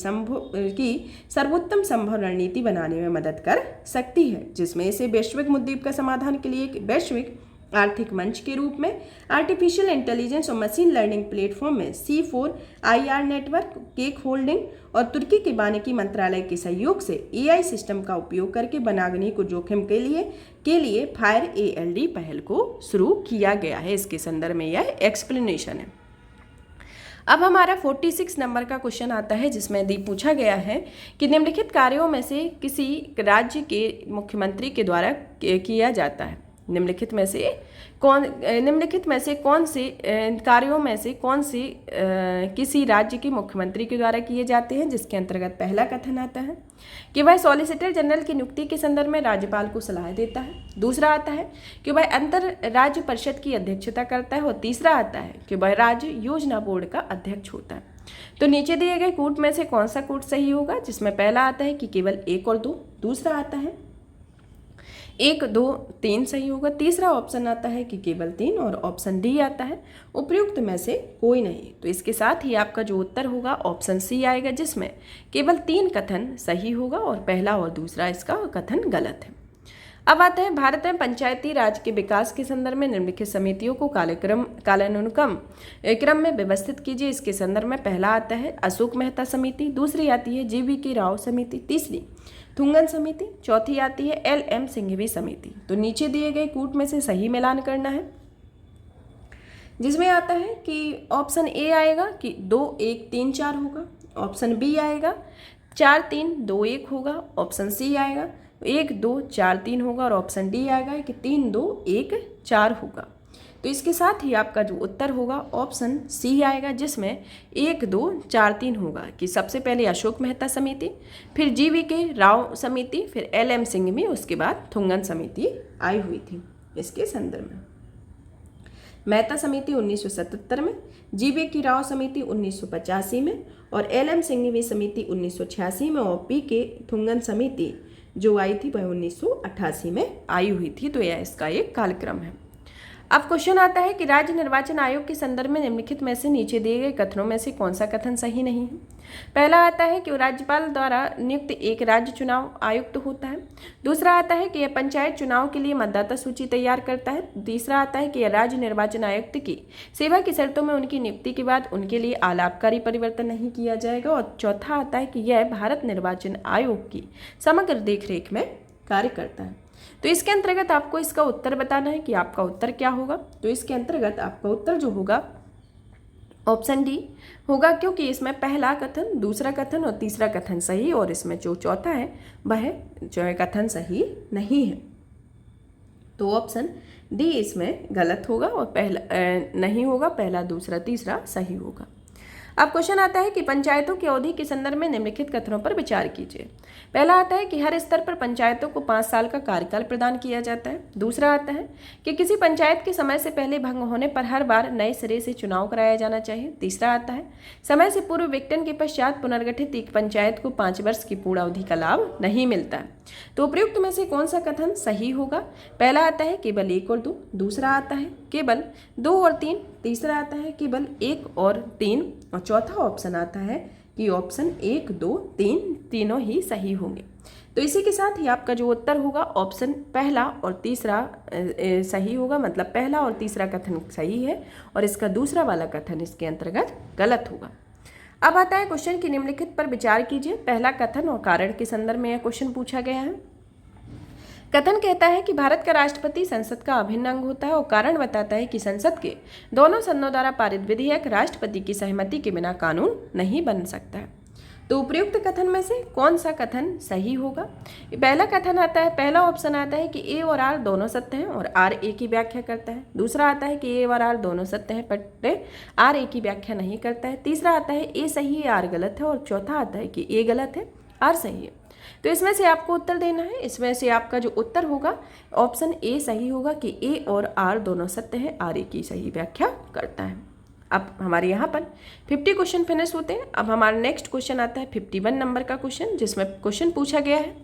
[SPEAKER 1] सर्वोत्तम संभव रणनीति बनाने में मदद कर सकती है, जिसमें इसे वैश्विक मुद्दे का समाधान के लिए एक वैश्विक आर्थिक मंच के रूप में आर्टिफिशियल इंटेलिजेंस और मशीन लर्निंग प्लेटफॉर्म में C4IR नेटवर्क, केक होल्डिंग और तुर्की के वानिकी मंत्रालय के सहयोग से AI सिस्टम का उपयोग करके वनाग्नि को जोखिम के लिए फायर ALD पहल को शुरू किया गया है। इसके संदर्भ में यह एक्सप्लेनेशन है। अब हमारा 46 नंबर का क्वेश्चन आता है, जिसमें दी पूछा गया है कि निम्नलिखित कार्यों में से किसी राज्य के मुख्यमंत्री के द्वारा किया जाता है। निम्नलिखित में से कौन से कार्यों में से कौन से किसी राज्य के मुख्यमंत्री के द्वारा किए जाते हैं, जिसके अंतर्गत पहला कथन आता है कि वह सॉलिसिटर जनरल की नियुक्ति के संदर्भ में राज्यपाल को सलाह देता है। दूसरा आता है कि वह अंतर राज्य परिषद की अध्यक्षता करता है, और तीसरा आता है कि वह राज्य योजना बोर्ड का अध्यक्ष होता है। तो नीचे दिए गए कूट में से कौन सा कूट सही होगा, जिसमें पहला आता है कि केवल एक और दो, दूसरा आता है 1, 2, 3 सही होगा, तीसरा ऑप्शन आता है कि केवल 3, और ऑप्शन डी आता है उपयुक्त में से कोई नहीं। तो इसके साथ ही आपका जो उत्तर होगा ऑप्शन सी आएगा, जिसमें केवल 3 कथन सही होगा और पहला और दूसरा इसका कथन गलत है। अब आता है भारत में पंचायती राज के विकास के संदर्भ में निम्नलिखित समितियों को कालानुक्रम क्रम में व्यवस्थित कीजिए। इसके संदर्भ में पहला आता है अशोक मेहता समिति, दूसरी आती है GV राव समिति, तीसरी थुंगन समिति, चौथी आती है LM सिंघवी समिति। तो नीचे दिए गए कूट में से सही मिलान करना है, जिसमें आता है कि ऑप्शन ए आएगा कि 2, 1, 3, 4 होगा, ऑप्शन बी आएगा 4, 3, 2, 1 होगा, ऑप्शन सी आएगा 1, 2, 4, 3 होगा, और ऑप्शन डी आएगा कि 3, 2, 1, 4 होगा। तो इसके साथ ही आपका जो उत्तर होगा ऑप्शन सी आएगा, जिसमें 1, 2, 4, 3 होगा कि सबसे पहले अशोक मेहता समिति, फिर GV राव समिति, फिर LM सिंघवी, उसके बाद थुंगन समिति आई हुई थी। इसके संदर्भ में मेहता समिति 1977 में, GV राव समिति 1985 में, और LM सिंघवी समिति 1986 में, और PK थुंगन समिति जो आई थी वह 1988 में आई हुई थी। तो यह इसका एक कालक्रम है। अब क्वेश्चन आता है कि राज्य निर्वाचन आयोग के संदर्भ में निम्नलिखित में से नीचे दिए गए कथनों में से कौन सा कथन सही नहीं है। पहला आता है कि राज्यपाल द्वारा नियुक्त एक राज्य चुनाव आयुक्त होता है। दूसरा आता है कि यह पंचायत चुनाव के लिए मतदाता सूची तैयार करता है। तीसरा आता है कि यह राज्य निर्वाचन आयुक्त की सेवा की शर्तों में उनकी नियुक्ति के बाद उनके लिए आलापकारी परिवर्तन नहीं किया जाएगा। और चौथा आता है कि यह भारत निर्वाचन आयोग की समग्र देखरेख में कार्य करता है। तो इसके अंतर्गत आपको इसका उत्तर बताना है कि आपका उत्तर क्या होगा। तो इसके अंतर्गत आपका उत्तर जो होगा ऑप्शन डी होगा, क्योंकि इसमें पहला कथन, दूसरा कथन और तीसरा कथन सही, और इसमें जो चौथा है वह जो है कथन सही नहीं है। तो ऑप्शन डी इसमें गलत होगा और पहला नहीं होगा, पहला, दूसरा, तीसरा सही होगा। अब क्वेश्चन आता है कि पंचायतों की अवधि के संदर्भ में निम्नलिखित कथनों पर विचार कीजिए। पहला आता है कि हर स्तर पर पंचायतों को 5 साल का कार्यकाल प्रदान किया जाता है। दूसरा आता है कि किसी पंचायत के समय से पहले भंग होने पर हर बार नए सिरे से चुनाव कराया जाना चाहिए। तीसरा आता है समय से पूर्व विघटन के पश्चात पुनर्गठित एक पंचायत को 5 वर्ष की पूर्ण अवधि का लाभ नहीं मिलता। तो उपयुक्त में से कौन सा कथन सही होगा। पहला आता है केवल 1 और 2, दूसरा आता है केवल 2 और 3, तीसरा आता है केवल 1 और 3, और चौथा ऑप्शन आता है कि ऑप्शन 1, 2, 3 तीनों ही सही होंगे। तो इसी के साथ ही आपका जो उत्तर होगा ऑप्शन पहला और तीसरा सही होगा, मतलब पहला और तीसरा कथन सही है और इसका दूसरा वाला कथन इसके अंतर्गत गलत होगा। अब आता है क्वेश्चन की निम्नलिखित पर विचार कीजिए। पहला कथन और कारण के संदर्भ में यह क्वेश्चन पूछा गया है। कथन कहता है कि भारत का राष्ट्रपति संसद का अभिन्न अंग होता है और कारण बताता है कि संसद के दोनों सदनों द्वारा पारित विधेयक राष्ट्रपति की सहमति के बिना कानून नहीं बन सकता है। तो उपयुक्त कथन में से कौन सा कथन सही होगा? पहला कथन आता है, पहला ऑप्शन आता है कि ए और आर दोनों सत्य हैं और आर ए की व्याख्या करता है। दूसरा आता है कि ए और आर दोनों सत्य हैं बट आर ए की व्याख्या नहीं करता है। तीसरा आता है ए सही है आर गलत है और चौथा आता है कि ए गलत है आर सही है। तो इसमें से आपको उत्तर देना है। इसमें से आपका जो उत्तर होगा ऑप्शन ए सही होगा कि ए और आर दोनों सत्य है, आर ए की सही व्याख्या करता है। अब हमारे यहाँ पर 50 क्वेश्चन फिनिश होते हैं। अब हमारा नेक्स्ट क्वेश्चन आता है 51 नंबर का क्वेश्चन, जिसमें क्वेश्चन पूछा गया है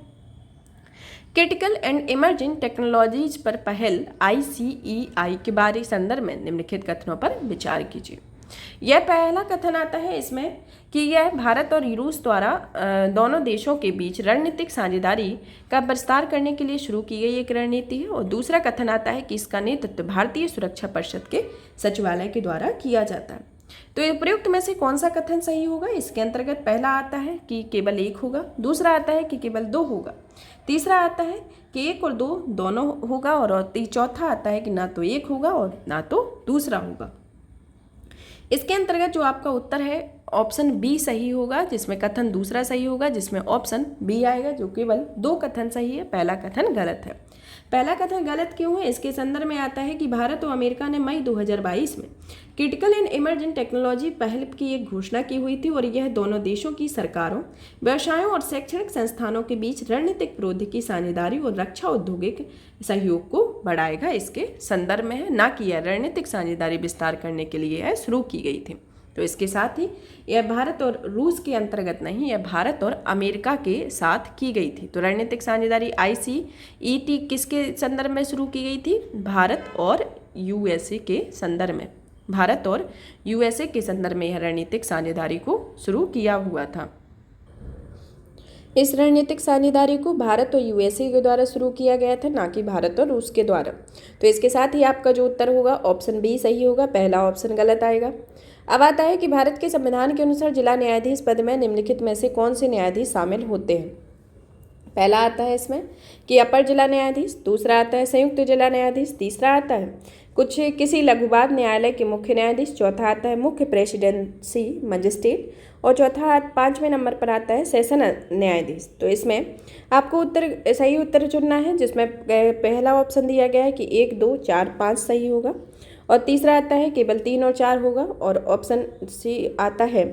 [SPEAKER 1] क्रिटिकल एंड इमर्जिंग टेक्नोलॉजीज पर पहल ICEI के बारे संदर्भ में निम्नलिखित कथनों पर विचार कीजिए। यह पहला कथन आता है इसमें कि यह भारत और रूस द्वारा दोनों देशों के बीच रणनीतिक साझेदारी का विस्तार करने के लिए शुरू की गई एक रणनीति है। और दूसरा कथन आता है कि इसका नेतृत्व भारतीय सुरक्षा परिषद के सचिवालय के द्वारा किया जाता है। तो उपयुक्त में से कौन सा कथन सही होगा? इसके अंतर्गत पहला आता है कि केवल 1 होगा, दूसरा आता है कि केवल 2 होगा, तीसरा आता है कि 1 और 2 दोनों होगा और चौथा आता है कि ना तो 1 होगा और ना तो दूसरा होगा। इसके अंतर्गत जो आपका उत्तर है ऑप्शन बी सही होगा, जिसमें कथन दूसरा सही होगा, जिसमें ऑप्शन बी आएगा, जो केवल 2 कथन सही है, पहला कथन गलत है। पहला कथन गलत क्यों है? इसके संदर्भ में आता है कि भारत और अमेरिका ने मई 2022 में क्रिटिकल एंड इमर्जिंग टेक्नोलॉजी पहल की एक घोषणा की हुई थी और यह दोनों देशों की सरकारों, व्यवसायों और शैक्षणिक संस्थानों के बीच रणनीतिक प्रौद्योगिकी साझेदारी और रक्षा औद्योगिक सहयोग को बढ़ाएगा, इसके संदर्भ में है, ना कि यह रणनीतिक साझेदारी विस्तार करने के लिए यह शुरू की गई थी। तो इसके साथ ही यह भारत और रूस के अंतर्गत नहीं, यह भारत और अमेरिका के साथ की गई थी। तो रणनीतिक साझेदारी ICET किसके संदर्भ में शुरू की गई थी? भारत और USA के संदर्भ में, भारत और USA के संदर्भ में यह रणनीतिक साझेदारी को शुरू किया हुआ था। इस रणनीतिक साझेदारी को भारत और USA के द्वारा शुरू किया गया था, ना कि भारत और रूस के द्वारा। तो इसके साथ ही आपका जो उत्तर होगा ऑप्शन बी सही होगा, पहला ऑप्शन गलत आएगा। अब आता है कि भारत के संविधान के अनुसार जिला न्यायाधीश पद में निम्नलिखित में से कौन से न्यायाधीश शामिल होते हैं? पहला आता है इसमें कि अपर जिला न्यायाधीश, दूसरा आता है संयुक्त जिला न्यायाधीश, तीसरा आता है किसी लघुवाद न्यायालय के मुख्य न्यायाधीश, चौथा आता है मुख्य प्रेसिडेंसी मजिस्ट्रेट और चौथा 5वें नंबर पर आता है सेशन न्यायाधीश। तो इसमें आपको सही उत्तर चुनना है, जिसमें पहला ऑप्शन दिया गया है कि 1, 2, 4, 5 सही होगा और तीसरा आता है केवल 3 और 4 होगा और ऑप्शन सी आता है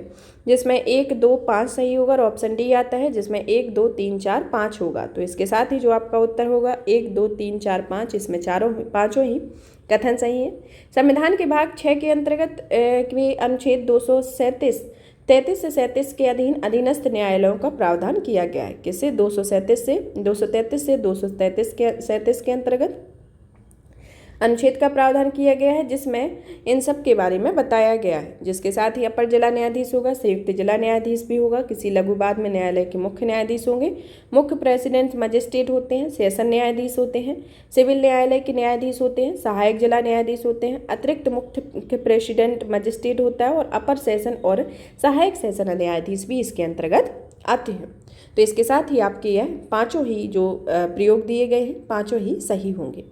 [SPEAKER 1] जिसमें 1, 2, 5 सही होगा और ऑप्शन डी आता है जिसमें 1, 2, 3, 4, 5 होगा। तो इसके साथ ही जो आपका उत्तर होगा 1, 2, 3, 4, 5, इसमें पाँचों ही कथन सही है। संविधान के भाग 6 के अंतर्गत अनुच्छेद 233 से 37 के अधीन अधीनस्थ न्यायालयों का प्रावधान किया गया है। किससे? 233 से 237 के अंतर्गत अनुच्छेद का प्रावधान किया गया है, जिसमें इन सब के बारे में बताया गया है। जिसके साथ ही अपर जिला न्यायाधीश होगा, संयुक्त जिला न्यायाधीश भी होगा, किसी लघुवाद में न्यायालय के मुख्य न्यायाधीश होंगे, मुख्य प्रेसिडेंट मजिस्ट्रेट होते हैं, सेशन न्यायाधीश होते हैं, सिविल न्यायालय के न्यायाधीश होते हैं, सहायक जिला न्यायाधीश होते हैं, अतिरिक्त मुख्य प्रेसिडेंट मजिस्ट्रेट होता है और अपर सेशन और सहायक सेशन न्यायाधीश भी इसके अंतर्गत आते हैं। तो इसके साथ ही आपके यह पाँचों ही जो प्रयोग दिए गए हैं पाँचों ही सही होंगे।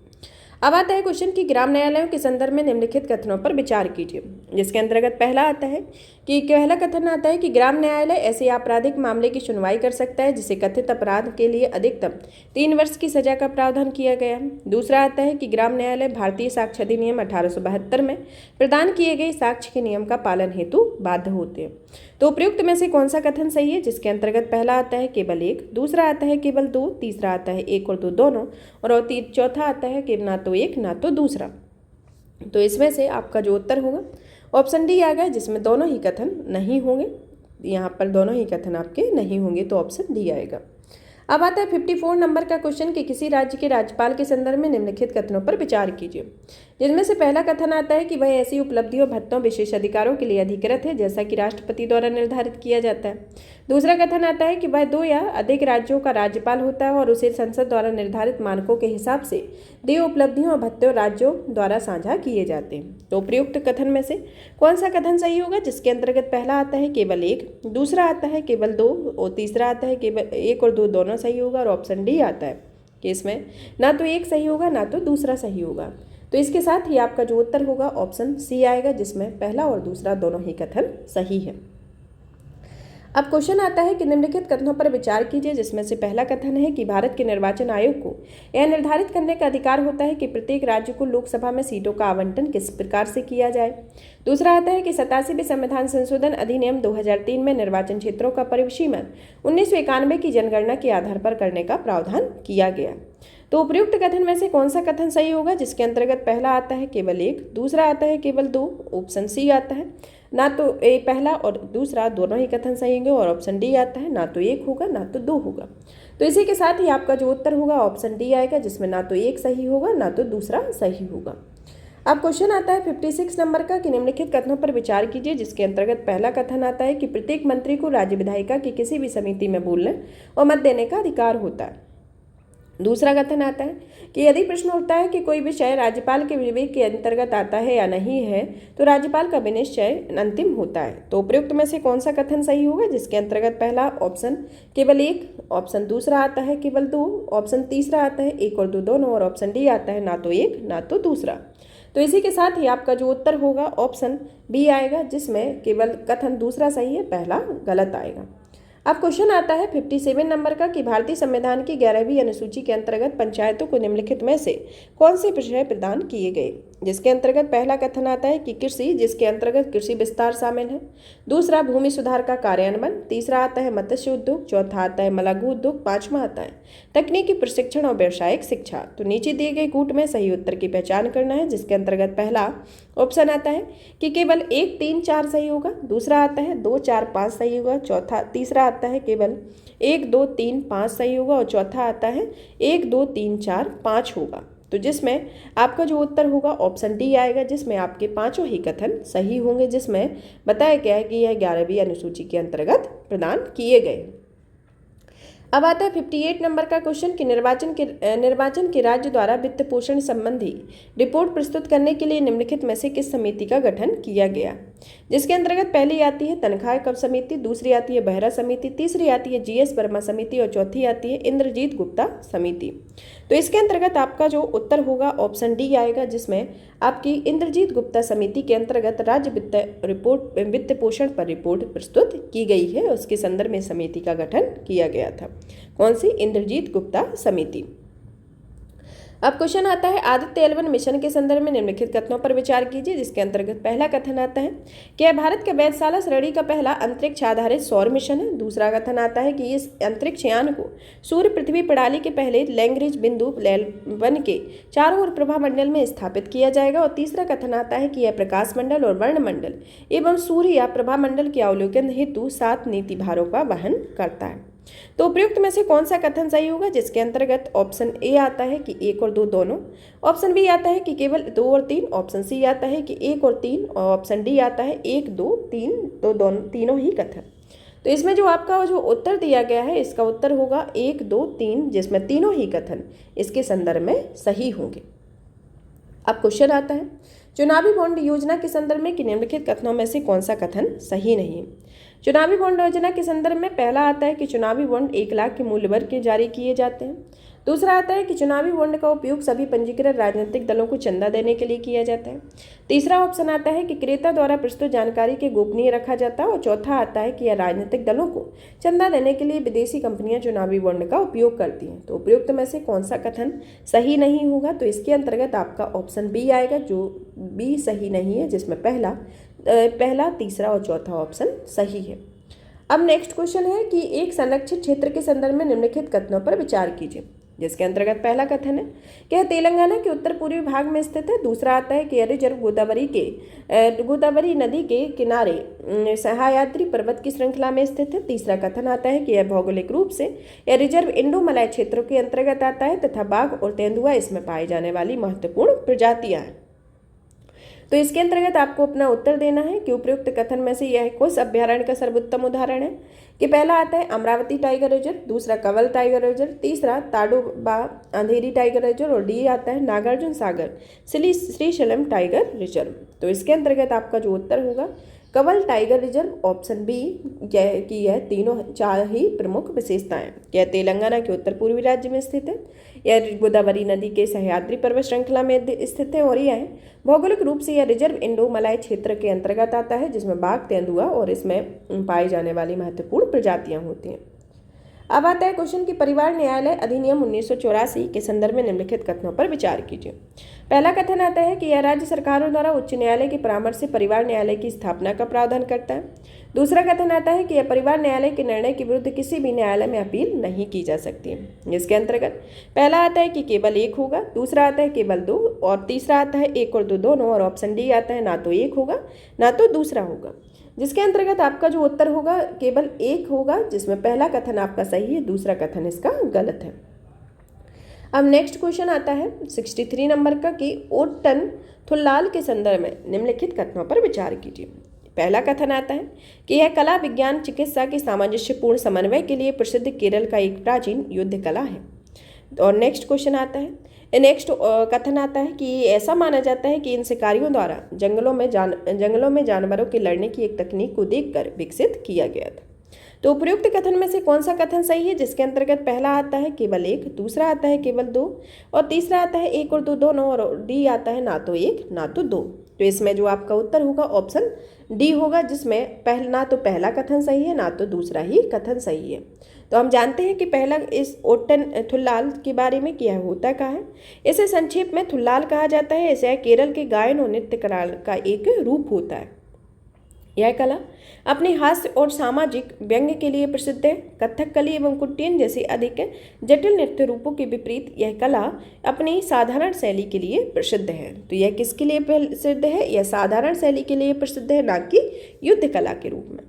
[SPEAKER 1] अब आता है क्वेश्चन कि ग्राम न्यायालयों के संदर्भ में निम्नलिखित कथनों पर विचार कीजिए, जिसके अंतर्गत पहला आता है कि पहला कथन आता है कि ग्राम न्यायालय ऐसे आपराधिक मामले की सुनवाई कर सकता है जिसे कथित अपराध के लिए अधिकतम 3 वर्ष की सजा का प्रावधान किया गया है। दूसरा आता है कि ग्राम न्यायालय भारतीय साक्ष्य अधिनियम 1872 में प्रदान किए गए साक्ष्य के नियम का पालन हेतु बाध्य होते हैं। तो उपयुक्त में से कौन सा कथन सही है? जिसके अंतर्गत पहला आता है केवल 1, दूसरा आता है केवल 2, तीसरा आता है 1 और 2 दोनों और चौथा आता है कि ना तो 1 ना तो दूसरा। तो इसमें से आपका जो उत्तर होगा ऑप्शन डी आ गया, जिसमें दोनों ही कथन नहीं होंगे। यहाँ पर दोनों ही कथन आपके नहीं होंगे, तो ऑप्शन डी आएगा। अब आता है 54 नंबर का क्वेश्चन कि किसी राज्य के राज्यपाल के संदर्भ में निम्नलिखित कथनों पर विचार कीजिए। जिनमें से पहला कथन आता है कि वह ऐसी उपलब्धियों, भत्तों, विशेष अधिकारों के लिए अधिकृत है जैसा कि राष्ट्रपति द्वारा निर्धारित किया जाता है। दूसरा कथन आता है कि वह 2 या अधिक राज्यों का राज्यपाल होता है और उसे संसद द्वारा निर्धारित मानकों के हिसाब से देय उपलब्धियों और भत्तों राज्यों द्वारा साझा किए जाते हैं। तो प्रयुक्त कथन में से कौन सा कथन सही होगा, जिसके अंतर्गत पहला आता है केवल 1, दूसरा आता है केवल 2 और तीसरा आता है केवल 1 और 2 दोनों सही होगा, और ऑप्शन डी आता है कि इसमें ना तो एक सही होगा ना तो दूसरा सही होगा। तो इसके साथ ही आपका जो उत्तर होगा ऑप्शन सी आएगा, जिसमें पहला और दूसरा दोनों ही कथन सही है। अब क्वेश्चन आता है कि निम्नलिखित कथनों पर विचार कीजिए, जिसमें से पहला कथन है कि भारत के निर्वाचन आयोग को यह निर्धारित करने का अधिकार होता है कि प्रत्येक राज्य को लोकसभा में सीटों का आवंटन किस प्रकार से किया जाए। दूसरा आता है कि 87वें संविधान संशोधन अधिनियम 2003 में निर्वाचन क्षेत्रों का परिसीमन 1991 की जनगणना के आधार पर करने का प्रावधान किया गया। तो उपयुक्त कथन में से कौन सा कथन सही होगा, जिसके अंतर्गत पहला आता है केवल 1, दूसरा आता है केवल 2, ऑप्शन सी आता है ना तो पहला और दूसरा दोनों ही कथन सही होंगे, और ऑप्शन डी आता है ना तो 1 होगा ना तो 2 होगा। तो इसी के साथ ही आपका जो उत्तर होगा ऑप्शन डी आएगा, जिसमें ना तो 1 सही होगा ना तो दूसरा सही होगा। अब क्वेश्चन आता है 56 नंबर का कि निम्नलिखित कथनों पर विचार कीजिए, जिसके अंतर्गत पहला कथन आता है कि प्रत्येक मंत्री को राज्य विधायिका की किसी भी समिति में बोलने और मत देने का अधिकार होता है। दूसरा कथन आता है कि यदि प्रश्न उठता है कि कोई विषय राज्यपाल के विवेक के अंतर्गत आता है या नहीं है, तो राज्यपाल का विनिश्चय अंतिम होता है। तो उपयुक्त में से कौन सा कथन सही होगा, जिसके अंतर्गत पहला ऑप्शन केवल 1, ऑप्शन दूसरा आता है केवल 2, ऑप्शन तीसरा आता है 1 और 2 दोनों, और ऑप्शन डी आता है ना तो 1 ना तो दूसरा। तो इसी के साथ ही आपका जो उत्तर होगा ऑप्शन बी आएगा, जिसमें केवल कथन दूसरा सही है, पहला गलत आएगा। अब क्वेश्चन आता है 57 नंबर का कि भारतीय संविधान की 11वीं अनुसूची के अंतर्गत पंचायतों को निम्नलिखित में से कौन से विषय प्रदान किए गए, जिसके अंतर्गत पहला कथन आता है कि कृषि, जिसके अंतर्गत कृषि विस्तार शामिल है। दूसरा भूमि सुधार का कार्यान्वयन, तीसरा आता है मत्स्य उद्योग, चौथा आता है लघु उद्योग, पांचवा आता है तकनीकी प्रशिक्षण और व्यावसायिक शिक्षा। तो नीचे दिए गए कूट में सही उत्तर की पहचान करना है, जिसके अंतर्गत पहला ऑप्शन आता है कि केवल 1, 3, 4 सही होगा, दूसरा आता है 2, 4, 5 सही होगा, तीसरा आता है केवल 1, 2, 3, 5 सही होगा, और चौथा आता है 1, 2, 3, 4, 5 होगा। तो जिसमें आपका जो उत्तर होगा ऑप्शन डी आएगा, जिसमें आपके पांचों ही कथन सही होंगे, जिसमें बताया गया है कि यह 11वीं अनुसूची के अंतर्गत प्रदान किए गए। अब आता है 58 नंबर का क्वेश्चन कि निर्वाचन के राज्य द्वारा वित्त पोषण संबंधी रिपोर्ट प्रस्तुत करने के लिए निम्नलिखित में से किस समिति का गठन किया गया, जिसके अंतर्गत पहली आती है तनख्वाह कर समिति, दूसरी आती है बेहरा समिति, तीसरी आती है जीएस वर्मा समिति, और चौथी आती है इंद्रजीत गुप्ता समिति। तो इसके अंतर्गत आपका जो उत्तर होगा ऑप्शन डी आएगा, जिसमें आपकी इंद्रजीत गुप्ता समिति के अंतर्गत राज्य वित्त पोषण पर रिपोर्ट प्रस्तुत की गई है, उसके संदर्भ में समिति का गठन किया गया था। कौन सी? इंद्रजीत गुप्ता समिति। अब क्वेश्चन आता है आदित्य L1 मिशन के संदर्भ में निम्नलिखित कथनों पर विचार कीजिए, जिसके अंतर्गत पहला कथन आता है कि यह भारत के वैधशाला श्रेणी का पहला अंतरिक्ष आधारित सौर मिशन है। दूसरा कथन आता है कि इस अंतरिक्ष यान को सूर्य पृथ्वी प्रणाली के पहले लैग्रेंज बिंदु L1 के चारों ओर प्रभामंडल में स्थापित किया जाएगा। और तीसरा कथन आता है कि यह प्रकाश मंडल और वर्णमंडल एवं सूर्य या प्रभामंडल के अवलोकन हेतु 7 नीति भारों का वहन करता है। तो उपयुक्त में से कौन सा कथन सही होगा, जिसके अंतर्गत ऑप्शन ए आता है कि 1 और 2 दोनों, ऑप्शन बी आता है कि केवल 2 और 3, ऑप्शन सी आता है कि 1 और 3, और ऑप्शन डी आता है 1, 2, 3, तो दोनों तीनों ही कथन। तो इसमें जो आपका जो उत्तर दिया गया है इसका उत्तर होगा 1, 2, 3, जिसमें तीनों ही कथन इसके संदर्भ में सही होंगे। अब क्वेश्चन आता है चुनावी बॉन्ड योजना के संदर्भ में कि निम्नलिखित कथनों में से कौन सा कथन सही नहीं है। चुनावी बॉन्ड योजना के संदर्भ में पहला आता है कि चुनावी बॉन्ड 1 लाख के मूल्य वर्ग के जारी किए जाते हैं। दूसरा आता है कि चुनावी बॉन्ड का उपयोग सभी पंजीकृत राजनीतिक दलों को चंदा देने के लिए किया जाता है। तीसरा ऑप्शन आता है कि क्रेता द्वारा प्रस्तुत जानकारी के गोपनीय रखा जाता है। और चौथा आता है कि यह राजनीतिक दलों को चंदा देने के लिए विदेशी कंपनियां चुनावी बॉन्ड का उपयोग करती हैं। तो उपयुक्त में से कौन सा कथन सही नहीं होगा, तो इसके अंतर्गत आपका ऑप्शन बी आएगा, जो बी सही नहीं है, जिसमें पहला, तीसरा और चौथा ऑप्शन सही है। अब नेक्स्ट क्वेश्चन है कि एक संरक्षित क्षेत्र के संदर्भ में निम्नलिखित कथनों पर विचार कीजिए। जिसके अंतर्गत पहला कथन है कि यह तेलंगाना के उत्तर पूर्वी भाग में स्थित है। दूसरा आता है कि यह रिजर्व गोदावरी नदी के किनारे सह्याद्री पर्वत की श्रृंखला में स्थित है। तीसरा कथन आता है कि यह भौगोलिक रूप से यह रिजर्व इंडो मलय क्षेत्रों के अंतर्गत आता है तथा बाघ और तेंदुआ इसमें पाई जाने वाली महत्वपूर्ण प्रजातियां हैं। तो इसके अंतर्गत आपको अपना उत्तर देना है कि उपयुक्त कथन में से यह किस अभ्यारण्य का सर्वोत्तम उदाहरण है। कि पहला आता है अमरावती टाइगर रिजर्व, दूसरा कंवल टाइगर रिजर्व, तीसरा ताडोबा अंधेरी टाइगर रिजर्व और डी आता है नागार्जुन सागर श्रीशैलम टाइगर रिजर्व। तो इसके अंतर्गत आपका जो उत्तर होगा Kawal Tiger Reserve option B की यह तीनों चार ही प्रमुख विशेषताएं। यह तेलंगाना के उत्तर पूर्वी राज्य में स्थित है, यह गोदावरी नदी के सह्याद्री पर्वत श्रृंखला में स्थित है और यह भौगोलिक रूप से यह रिजर्व इंडो मलय क्षेत्र के अंतर्गत आता है जिसमें बाघ तेंदुआ और इसमें पाई जाने वाली महत्वपूर्ण प्रजातियां होती हैं। अब आता है क्वेश्चन कि परिवार न्यायालय अधिनियम 1984 के संदर्भ में निम्नलिखित कथनों पर विचार कीजिए। पहला कथन आता है कि यह राज्य सरकारों द्वारा उच्च न्यायालय के परामर्श से परिवार न्यायालय की स्थापना का प्रावधान करता है। दूसरा कथन आता है कि यह परिवार न्यायालय के निर्णय के विरुद्ध किसी भी न्यायालय में अपील नहीं की जा सकती है। इसके अंतर्गत पहला आता है कि केवल एक होगा, दूसरा आता है केवल दो और तीसरा आता है एक और दो दोनों और ऑप्शन डी आता है ना तो एक होगा ना तो दूसरा होगा। जिसके अंतर्गत आपका जो उत्तर होगा केवल एक होगा, जिसमें पहला कथन आपका सही है, दूसरा कथन इसका गलत है। अब नेक्स्ट क्वेश्चन आता है 63 नंबर का कि ओट्टन थुल्लाल के संदर्भ में निम्नलिखित कथनों पर विचार कीजिए। पहला कथन आता है कि यह कला विज्ञान चिकित्सा के सामंजस्यपूर्ण समन्वय के लिए प्रसिद्ध केरल का एक प्राचीन युद्ध कला है। और नेक्स्ट क्वेश्चन आता है नेक्स्ट कथन आता है कि ऐसा माना जाता है कि इन शिकारियों द्वारा जंगलों में जानवरों के लड़ने की एक तकनीक को देखकर विकसित किया गया था। तो उपयुक्त कथन में से कौन सा कथन सही है, जिसके अंतर्गत पहला आता है केवल एक, दूसरा आता है केवल दो और तीसरा आता है एक और दो दोनों और डी आता है ना तो एक ना तो दो। तो इसमें जो आपका उत्तर होगा ऑप्शन डी होगा, जिसमें ना तो पहला कथन सही है ना तो दूसरा ही कथन सही है। तो हम जानते हैं कि पहला इस ओट्टन थुल्लाल के बारे में क्या होता क्या है। इसे संक्षेप में थुल्लाल कहा जाता है। इसे केरल के गायन और नृत्य कला का एक रूप होता है। यह कला अपने हास्य और सामाजिक व्यंग्य के लिए प्रसिद्ध है। कथकली एवं कुट्टियन जैसे अधिक जटिल नृत्य रूपों के विपरीत यह कला अपनी साधारण शैली के लिए प्रसिद्ध है। तो यह किसके लिए प्रसिद्ध है, यह साधारण शैली के लिए प्रसिद्ध है, ना कि युद्ध कला के रूप में।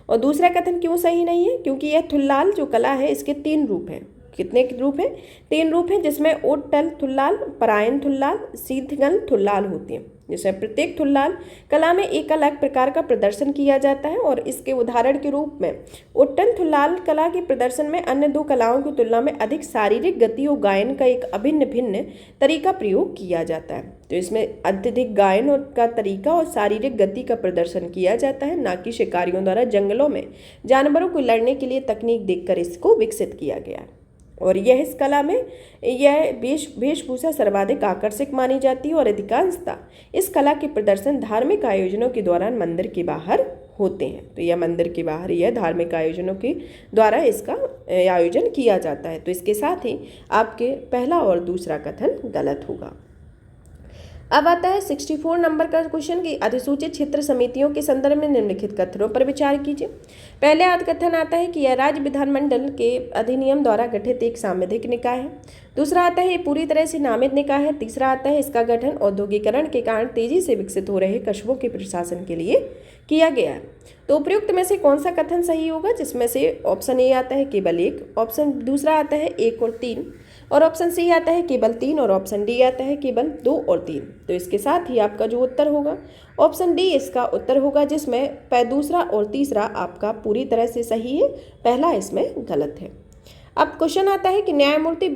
[SPEAKER 1] और दूसरा कथन क्यों सही नहीं है, क्योंकि यह थुल्लाल जो कला है इसके तीन रूप हैं। कितने रूप हैं, तीन रूप हैं, जिसमें ओट्टल थुल्लाल, परायण थुल्लाल, सीधगल थुल्लाल होती हैं। जिसमें प्रत्येक थुल्लाल कला में एक अलग प्रकार का प्रदर्शन किया जाता है और इसके उदाहरण के रूप में ओट्टल थुल्लाल कला के प्रदर्शन में अन्य दो कलाओं की तुलना में अधिक शारीरिक गति और गायन का एक भिन्न तरीका प्रयोग किया जाता है। तो इसमें अत्यधिक गायन का तरीका और शारीरिक गति का प्रदर्शन किया जाता है, ना कि शिकारियों द्वारा जंगलों में जानवरों को लड़ने के लिए तकनीक देखकर इसको विकसित किया गया है। और यह इस कला में यह वेशभूषा सर्वाधिक आकर्षक मानी जाती है और अधिकांशतः इस कला के प्रदर्शन धार्मिक आयोजनों के दौरान मंदिर के बाहर होते हैं। तो यह मंदिर के बाहर यह धार्मिक आयोजनों के द्वारा इसका आयोजन किया जाता है। तो इसके साथ ही आपके पहला और दूसरा कथन गलत होगा। अब आता है 64 नंबर का क्वेश्चन कि अधिसूचित क्षेत्र समितियों के संदर्भ में निम्नलिखित कथनों पर विचार कीजिए। पहले कथन आता है कि यह राज्य विधानमंडल के अधिनियम द्वारा गठित एक सांविधिक निकाय है। दूसरा आता है ये पूरी तरह से नामित निकाय है। तीसरा आता है इसका गठन औद्योगिकरण के कारण तेजी से विकसित हो रहे कस्बों के प्रशासन के लिए किया गया है। तो उपयुक्त में से कौन सा कथन सही होगा, जिसमें से ऑप्शन ए आता है केवल एक, ऑप्शन दूसरा आता है एक और तीन और ऑप्शन सी आता है केवल तीन और ऑप्शन डी आता है केवल दो और तीन। तो इसके साथ ही आपका जो उत्तर होगा ऑप्शन डी इसका उत्तर होगा, जिसमें दूसरा और तीसरा आपका पूरी तरह से सही है, पहला इसमें गलत है। अब क्वेश्चन आता है कि न्यायमूर्ति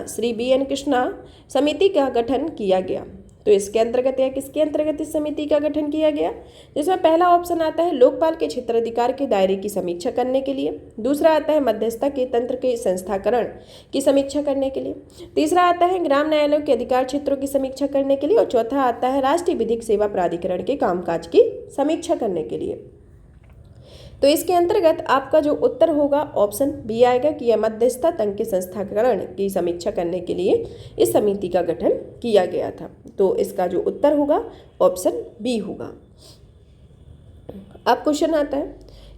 [SPEAKER 1] श्री बी एन कृष्णा समिति का गठन किया गया। तो इसके अंतर्गत या किसके अंतर्गत इस समिति का गठन किया गया, जिसमें पहला ऑप्शन आता है लोकपाल के क्षेत्राधिकार के दायरे की समीक्षा करने के लिए, दूसरा आता है मध्यस्थता के तंत्र के संस्थाकरण की समीक्षा करने के लिए, तीसरा आता है ग्राम न्यायालयों के अधिकार क्षेत्रों की समीक्षा करने के लिए और चौथा आता है राष्ट्रीय विधिक सेवा प्राधिकरण के कामकाज की समीक्षा करने के लिए। तो इसके अंतर्गत आपका जो उत्तर होगा ऑप्शन बी आएगा कि यह मध्यस्थता तंत्र के संस्थाकरण की समीक्षा करने के लिए इस समिति का गठन किया गया था। तो इसका जो उत्तर होगा ऑप्शन बी होगा। अब क्वेश्चन आता है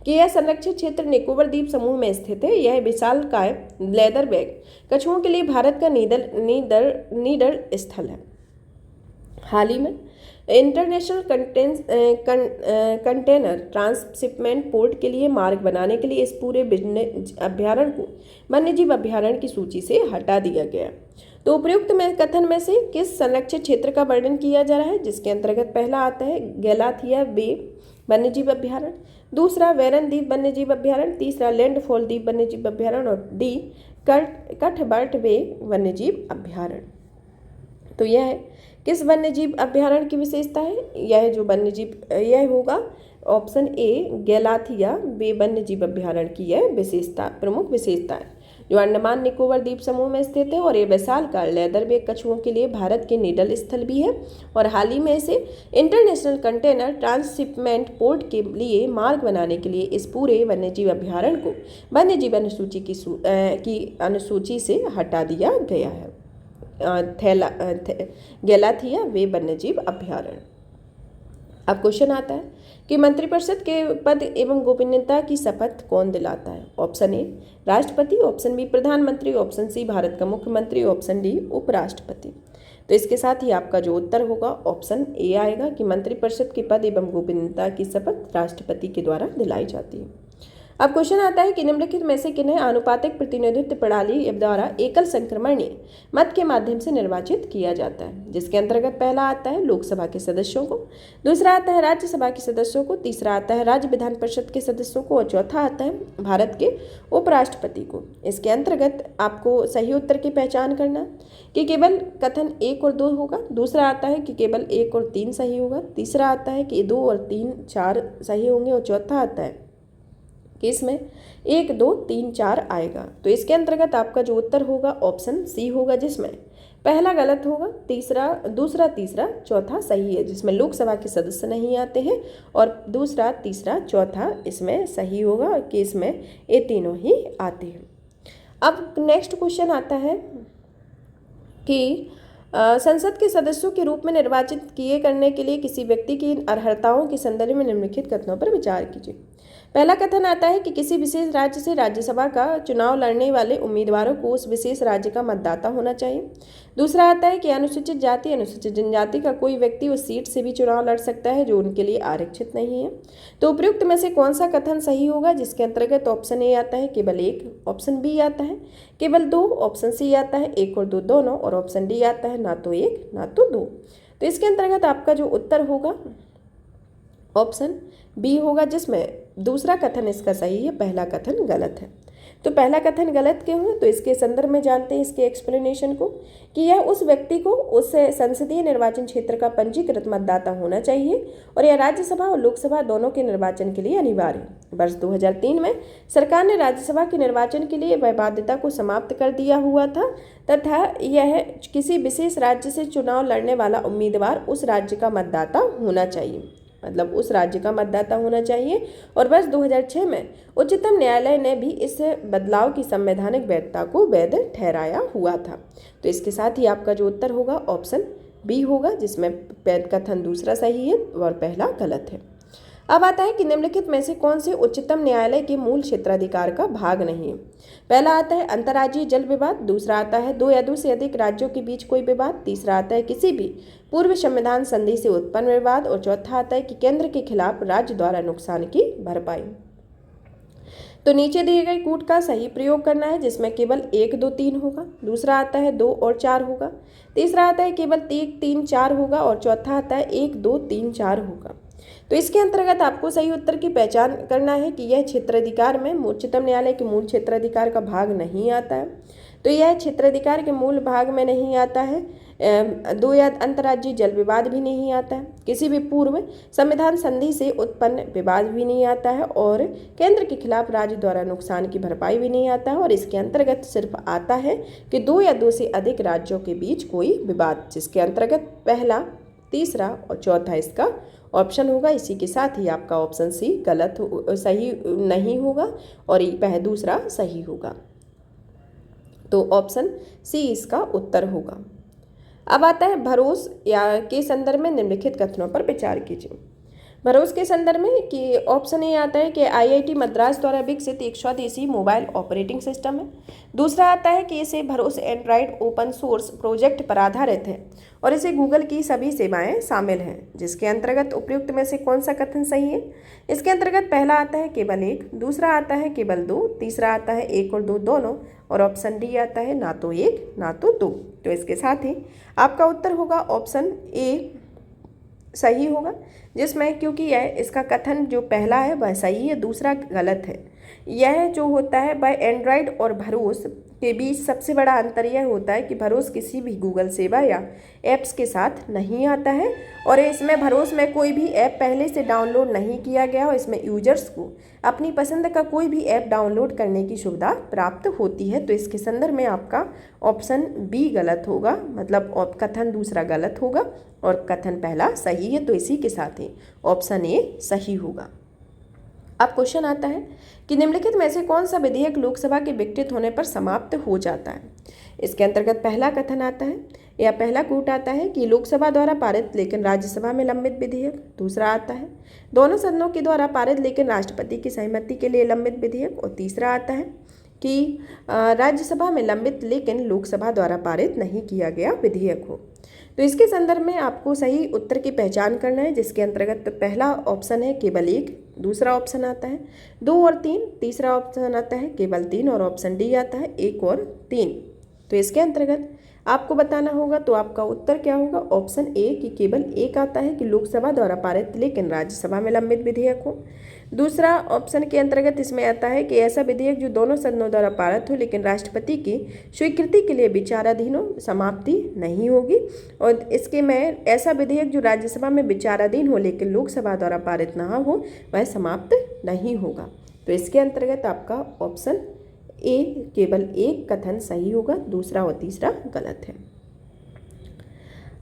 [SPEAKER 1] कि यह संरक्षित क्षेत्र निकोबार द्वीप समूह में स्थित है। यह विशालकाय लेदरबैक कछुओं के लिए भारत का नीडर स्थल है। हाल ही में इंटरनेशनल कंटेनर ट्रांसशिपमेंट पोर्ट के लिए मार्ग बनाने के लिए इस पूरे अभ्यारण्य को वन्यजीव अभ्यारण्य की सूची से हटा दिया गया। तो उपयुक्त में कथन में से किस संरक्षित क्षेत्र का वर्णन किया जा रहा है, जिसके अंतर्गत पहला आता है गैलाथिया बे वन्यजीव अभ्यारण्य, दूसरा वेरन द्वीप वन्यजीव अभ्यारण्य, तीसरा लैंडफॉल द्वीप वन्यजीव अभ्यारण्य और डी कटबर्ट बे वन्यजीव अभ्यारण्य। तो यह है किस वन्यजीव अभ्यारण्य की विशेषता है। यह जो वन्यजीव यह होगा ऑप्शन ए गैलाथिया बे वन्यजीव अभ्यारण्य की यह विशेषता प्रमुख विशेषता है, जो अंडमान निकोबार द्वीप समूह में स्थित है और ये विशालकाय लेदरबैक कछुओं के लिए भारत के निडल स्थल भी है। और हाल ही में इसे इंटरनेशनल कंटेनर ट्रांसशिपमेंट पोर्ट के लिए मार्ग बनाने के लिए इस पूरे वन्यजीव अभ्यारण्य को वन्यजीव अनुसूची की अनुसूची से हटा दिया गया है। गैलाथिया वे वन्यजीव अभ्यारण्य। अब क्वेश्चन आता है कि मंत्रिपरिषद के पद एवं गोपनीयता की शपथ कौन दिलाता है। ऑप्शन ए राष्ट्रपति, ऑप्शन बी प्रधानमंत्री, ऑप्शन सी भारत का मुख्यमंत्री, ऑप्शन डी उपराष्ट्रपति। तो इसके साथ ही आपका जो उत्तर होगा ऑप्शन ए आएगा कि मंत्रिपरिषद के पद एवं गोपनीयता की शपथ राष्ट्रपति के द्वारा दिलाई जाती है। अब क्वेश्चन आता है कि निम्नलिखित में से किन्हें आनुपातिक प्रतिनिधित्व प्रणाली द्वारा एकल संक्रमणीय मत के माध्यम से निर्वाचित किया जाता है, जिसके अंतर्गत पहला आता है लोकसभा के सदस्यों को, दूसरा आता है राज्यसभा के सदस्यों को, तीसरा आता है राज्य विधान परिषद के सदस्यों को और चौथा आता है भारत के उपराष्ट्रपति को। इसके अंतर्गत आपको सही उत्तर की पहचान करना कि केवल कथन 1 और 2 होगा, दूसरा आता है कि केवल 1 और 3 सही होगा, तीसरा आता है कि 2 और 3 4 सही होंगे और चौथा आता है कि इसमें 1 2 3 4 आएगा। तो इसके अंतर्गत आपका जो उत्तर होगा ऑप्शन सी होगा, जिसमें पहला गलत होगा, दूसरा तीसरा चौथा सही है, जिसमें लोकसभा के सदस्य नहीं आते हैं, और दूसरा तीसरा चौथा इसमें सही होगा कि इसमें ये तीनों ही आते हैं। अब नेक्स्ट क्वेश्चन आता है कि संसद के सदस्यों के रूप में निर्वाचित किए करने के लिए किसी व्यक्ति की अर्हताओं के संदर्भ में निम्नलिखित कथनों पर विचार कीजिए। पहला कथन आता है कि किसी विशेष राज्य से राज्यसभा का चुनाव लड़ने वाले उम्मीदवारों को उस विशेष राज्य का मतदाता होना चाहिए। दूसरा आता है कि अनुसूचित जाति अनुसूचित जनजाति का कोई व्यक्ति उस सीट से भी चुनाव लड़ सकता है जो उनके लिए आरक्षित नहीं है। तो उपयुक्त में से कौन सा कथन सही होगा, जिसके अंतर्गत ऑप्शन ए आता है केवल 1, ऑप्शन बी आता है केवल 2, ऑप्शन सी आता है 1 और 2 दोनों, और ऑप्शन डी आता है ना तो 1 ना तो 2। तो इसके अंतर्गत आपका जो उत्तर होगा ऑप्शन बी होगा, जिसमें दूसरा कथन इसका सही है, पहला कथन गलत है। तो पहला कथन गलत क्यों है, तो इसके संदर्भ में जानते हैं इसके एक्सप्लेनेशन को कि यह उस व्यक्ति को उस संसदीय निर्वाचन क्षेत्र का पंजीकृत मतदाता होना चाहिए और यह राज्यसभा और लोकसभा दोनों के निर्वाचन के लिए अनिवार्य है। वर्ष 2003 में सरकार ने राज्यसभा के निर्वाचन के लिए वह बाध्यता को समाप्त कर दिया हुआ था तथा यह किसी विशेष राज्य से चुनाव लड़ने वाला उम्मीदवार उस राज्य का मतदाता होना चाहिए, मतलब उस राज्य का मतदाता होना चाहिए। और वर्ष 2006 में उच्चतम न्यायालय ने भी इस बदलाव की संवैधानिक वैधता को वैध ठहराया हुआ था। तो इसके साथ ही आपका जो उत्तर होगा ऑप्शन बी होगा, जिसमें कथन दूसरा सही है और पहला गलत है। अब आता है कि निम्नलिखित में से कौन से उच्चतम न्यायालय के मूल क्षेत्राधिकार का भाग नहीं है। पहला आता है अंतर्राज्यीय जल विवाद, दूसरा आता है 2 या 2 से अधिक राज्यों के बीच कोई विवाद, तीसरा आता है किसी भी पूर्व संविधान संधि से उत्पन्न विवाद, और चौथा आता है कि केंद्र के खिलाफ राज्य द्वारा नुकसान की भरपाई। तो नीचे दिए गए कूट का सही प्रयोग करना है, जिसमें केवल 1 2 3 होगा, दूसरा आता है 2 और 4 होगा, तीसरा आता है केवल 3 3 4 होगा और चौथा आता है 1 2 3 4 होगा। तो इसके अंतर्गत आपको सही उत्तर की पहचान करना है कि यह क्षेत्राधिकार में उच्चतम न्यायालय के मूल क्षेत्राधिकार का भाग नहीं आता है। तो यह क्षेत्राधिकार के मूल भाग में नहीं आता है, 2 या अंतर्राज्यीय जल विवाद भी नहीं आता है, किसी भी पूर्व संविधान संधि से उत्पन्न विवाद भी नहीं आता है, और केंद्र के खिलाफ राज्य द्वारा नुकसान की भरपाई भी नहीं आता है। और इसके अंतर्गत सिर्फ आता है कि 2 या 2 से अधिक राज्यों के बीच कोई विवाद, जिसके अंतर्गत पहला, तीसरा और चौथा इसका ऑप्शन होगा। इसी के साथ ही आपका ऑप्शन सी सही नहीं होगा और दूसरा सही होगा। तो ऑप्शन सी इसका उत्तर होगा। अब आता है भरोस या के संदर्भ में निम्नलिखित कथनों पर विचार कीजिए। भरोस के संदर्भ में कि ऑप्शन ए आता है कि आईआईटी मद्रास द्वारा विकसित एक स्वदेशी मोबाइल ऑपरेटिंग सिस्टम है। दूसरा आता है कि इसे भरोस एंड्रॉइड ओपन सोर्स प्रोजेक्ट पर आधारित है और इसे गूगल की सभी सेवाएं शामिल हैं, जिसके अंतर्गत उपयुक्त में से कौन सा कथन सही है। इसके अंतर्गत पहला आता है केवल एक, दूसरा आता है केवल दो, तीसरा आता है एक और दो दोनों, और ऑप्शन डी आता है ना तो एक ना तो दो। तो इसके साथ ही आपका उत्तर होगा ऑप्शन ए सही होगा, जिसमें क्योंकि यह इसका कथन जो पहला है वह सही है, दूसरा गलत है। यह जो होता है वह एंड्रॉयड और भरोस के बीच सबसे बड़ा अंतर यह होता है कि भरोस किसी भी गूगल सेवा या ऐप्स के साथ नहीं आता है और इसमें भरोस में कोई भी ऐप पहले से डाउनलोड नहीं किया गया और इसमें यूजर्स को अपनी पसंद का कोई भी ऐप डाउनलोड करने की सुविधा प्राप्त होती है। तो इसके संदर्भ में आपका ऑप्शन बी गलत होगा, मतलब कथन दूसरा गलत होगा और कथन पहला सही है। तो इसी के साथ ही ऑप्शन ए सही होगा। अब क्वेश्चन आता है कि निम्नलिखित में से कौन सा विधेयक लोकसभा के विकृत होने पर समाप्त हो जाता है। इसके अंतर्गत पहला कथन आता है या पहला कोट आता है कि लोकसभा द्वारा पारित लेकिन राज्यसभा में लंबित विधेयक। दूसरा आता है दोनों सदनों के द्वारा पारित लेकिन राष्ट्रपति की सहमति के लिए लंबित विधेयक। और तीसरा आता है कि राज्यसभा में लंबित लेकिन लोकसभा द्वारा पारित नहीं किया गया विधेयक हो। तो इसके संदर्भ में आपको सही उत्तर की पहचान करना है, जिसके अंतर्गत पहला ऑप्शन है केवल एक, दूसरा ऑप्शन आता है दो और तीन, तीसरा ऑप्शन आता है केवल तीन और ऑप्शन डी आता है एक और तीन। तो इसके अंतर्गत आपको बताना होगा, तो आपका उत्तर क्या होगा ऑप्शन ए कि केवल एक आता है कि लोकसभा द्वारा पारित लेकिन राज्यसभा में लंबित विधेयक हो। दूसरा ऑप्शन के अंतर्गत इसमें आता है कि ऐसा विधेयक जो दोनों सदनों द्वारा पारित हो लेकिन राष्ट्रपति की स्वीकृति के लिए विचाराधीन हो, समाप्ति नहीं होगी। और इसके में ऐसा विधेयक जो राज्यसभा में विचाराधीन हो लेकिन लोकसभा द्वारा पारित ना हो, वह समाप्त नहीं होगा। तो इसके अंतर्गत आपका ऑप्शन ए केवल एक कथन सही होगा, दूसरा और तीसरा गलत है।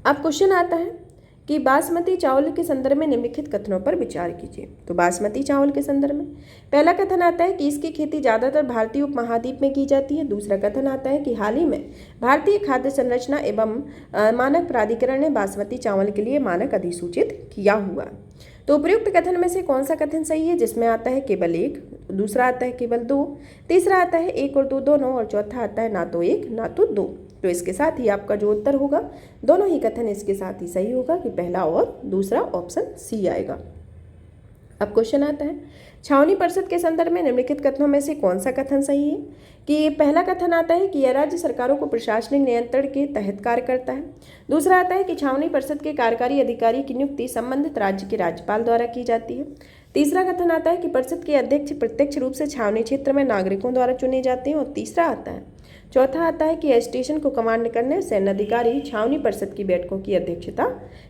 [SPEAKER 1] अब क्वेश्चन आता है कि बासमती चावल के संदर्भ में निम्नलिखित कथनों पर विचार कीजिए। तो बासमती चावल के संदर्भ में पहला कथन आता है कि इसकी खेती ज़्यादातर भारतीय उपमहाद्वीप में की जाती है। दूसरा कथन आता है कि हाल ही में भारतीय खाद्य संरचना एवं मानक प्राधिकरण ने बासमती चावल के लिए मानक अधिसूचित किया हुआ। तो उपयुक्त कथन में से कौन सा कथन सही है, जिसमें आता है केवल एक, दूसरा आता है केवल दो, तीसरा आता है एक और दो दोनों, और चौथा आता है ना तो एक ना तो दो। तो इसके साथ ही आपका जो उत्तर होगा दोनों ही कथन इसके साथ ही सही होगा कि पहला और दूसरा ऑप्शन सी आएगा। अब क्वेश्चन आता है छावनी परिषद के संदर्भ में निम्नलिखित कथनों में से कौन सा कथन सही है। कि पहला कथन आता है कि यह राज्य सरकारों को प्रशासनिक नियंत्रण के तहत कार्य करता है। दूसरा आता है कि छावनी परिषद के कार्यकारी अधिकारी की नियुक्ति संबंधित राज्य के राज्यपाल द्वारा की जाती है। तीसरा कथन आता है कि परिषद के अध्यक्ष प्रत्यक्ष रूप से छावनी क्षेत्र में नागरिकों द्वारा चुने जाते हैं। और तीसरा आता है चौथा आता है कि स्टेशन को कमांड करने सैन्य अधिकारी छावनी परिषद की बैठकों की अध्यक्षता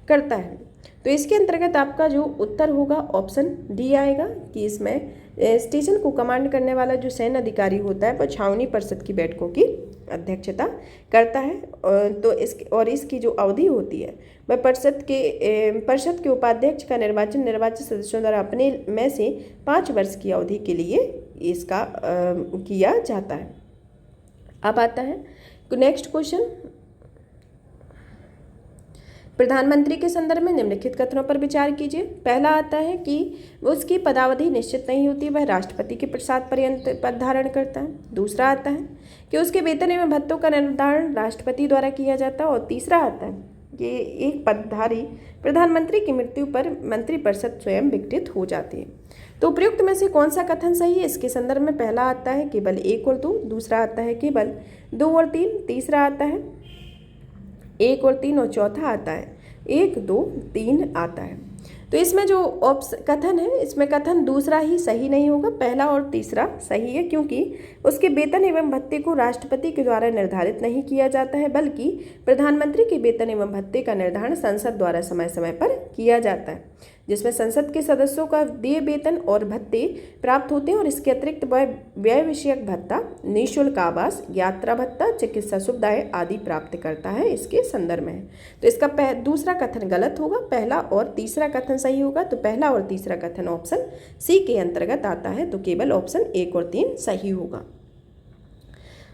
[SPEAKER 1] करता है। तो इसके अंतर्गत आपका जो उत्तर होगा ऑप्शन डी आएगा कि इसमें स्टेशन को कमांड करने वाला जो सैन्य अधिकारी होता है वह छावनी परिषद की बैठकों की अध्यक्षता करता है। तो इसकी जो अवधि होती है वह परिषद के उपाध्यक्ष का निर्वाचन निर्वाचित सदस्यों द्वारा अपने में से 5 वर्ष की अवधि के लिए इसका किया जाता है। अब आता है नेक्स्ट क्वेश्चन, प्रधानमंत्री के संदर्भ में निम्नलिखित कथनों पर विचार कीजिए। पहला आता है कि उसकी पदावधि निश्चित नहीं होती, वह राष्ट्रपति के प्रसाद पर्यंत पद धारण करता है। दूसरा आता है कि उसके वेतन एवं भत्तों का निर्धारण राष्ट्रपति द्वारा किया जाता है। और तीसरा आता है कि एक पदधारी प्रधानमंत्री की मृत्यु पर मंत्रिपरिषद स्वयं विघटित हो जाती है। तो उपयुक्त में से कौन सा कथन सही है, इसके संदर्भ में पहला आता है केवल एक और दो, दूसरा आता है केवल दो और तीन, तीसरा आता है एक और तीन, और चौथा आता है एक दो तीन आता है। तो इसमें जो कथन है इसमें कथन दूसरा ही सही नहीं होगा, पहला और तीसरा सही है, क्योंकि उसके वेतन एवं भत्ते को राष्ट्रपति के द्वारा निर्धारित नहीं किया जाता है, बल्कि प्रधानमंत्री के वेतन एवं भत्ते का निर्धारण संसद द्वारा समय समय पर किया जाता है, जिसमें संसद के सदस्यों का देय वेतन और भत्ते प्राप्त होते हैं। और इसके अतिरिक्त व्यय विषयक भत्ता, निःशुल्क आवास, यात्रा भत्ता, चिकित्सा सुविधाएं आदि प्राप्त करता है इसके संदर्भ में। तो इसका दूसरा कथन गलत होगा, पहला और तीसरा कथन सही होगा। तो पहला और तीसरा कथन ऑप्शन सी के अंतर्गत आता है, तो केवल ऑप्शन 1 और 3 सही होगा।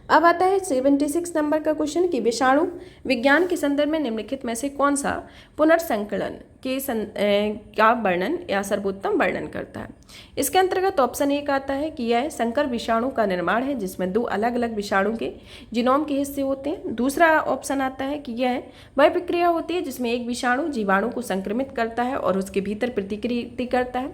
[SPEAKER 1] अब आता है 76 नंबर का क्वेश्चन कि विषाणु विज्ञान के संदर्भ में निम्नलिखित में से कौन सा पुनर्संकलन का वर्णन या सर्वोत्तम वर्णन करता है। इसके अंतर्गत ऑप्शन 1 आता है कि यह संकर विषाणु का निर्माण है, जिसमें 2 अलग अलग विषाणु के जीनोम के हिस्से होते हैं। दूसरा ऑप्शन आता है कि यह वह प्रक्रिया होती है जिसमें एक विषाणु जीवाणु को संक्रमित करता है और उसके भीतर प्रतिकृति करता है।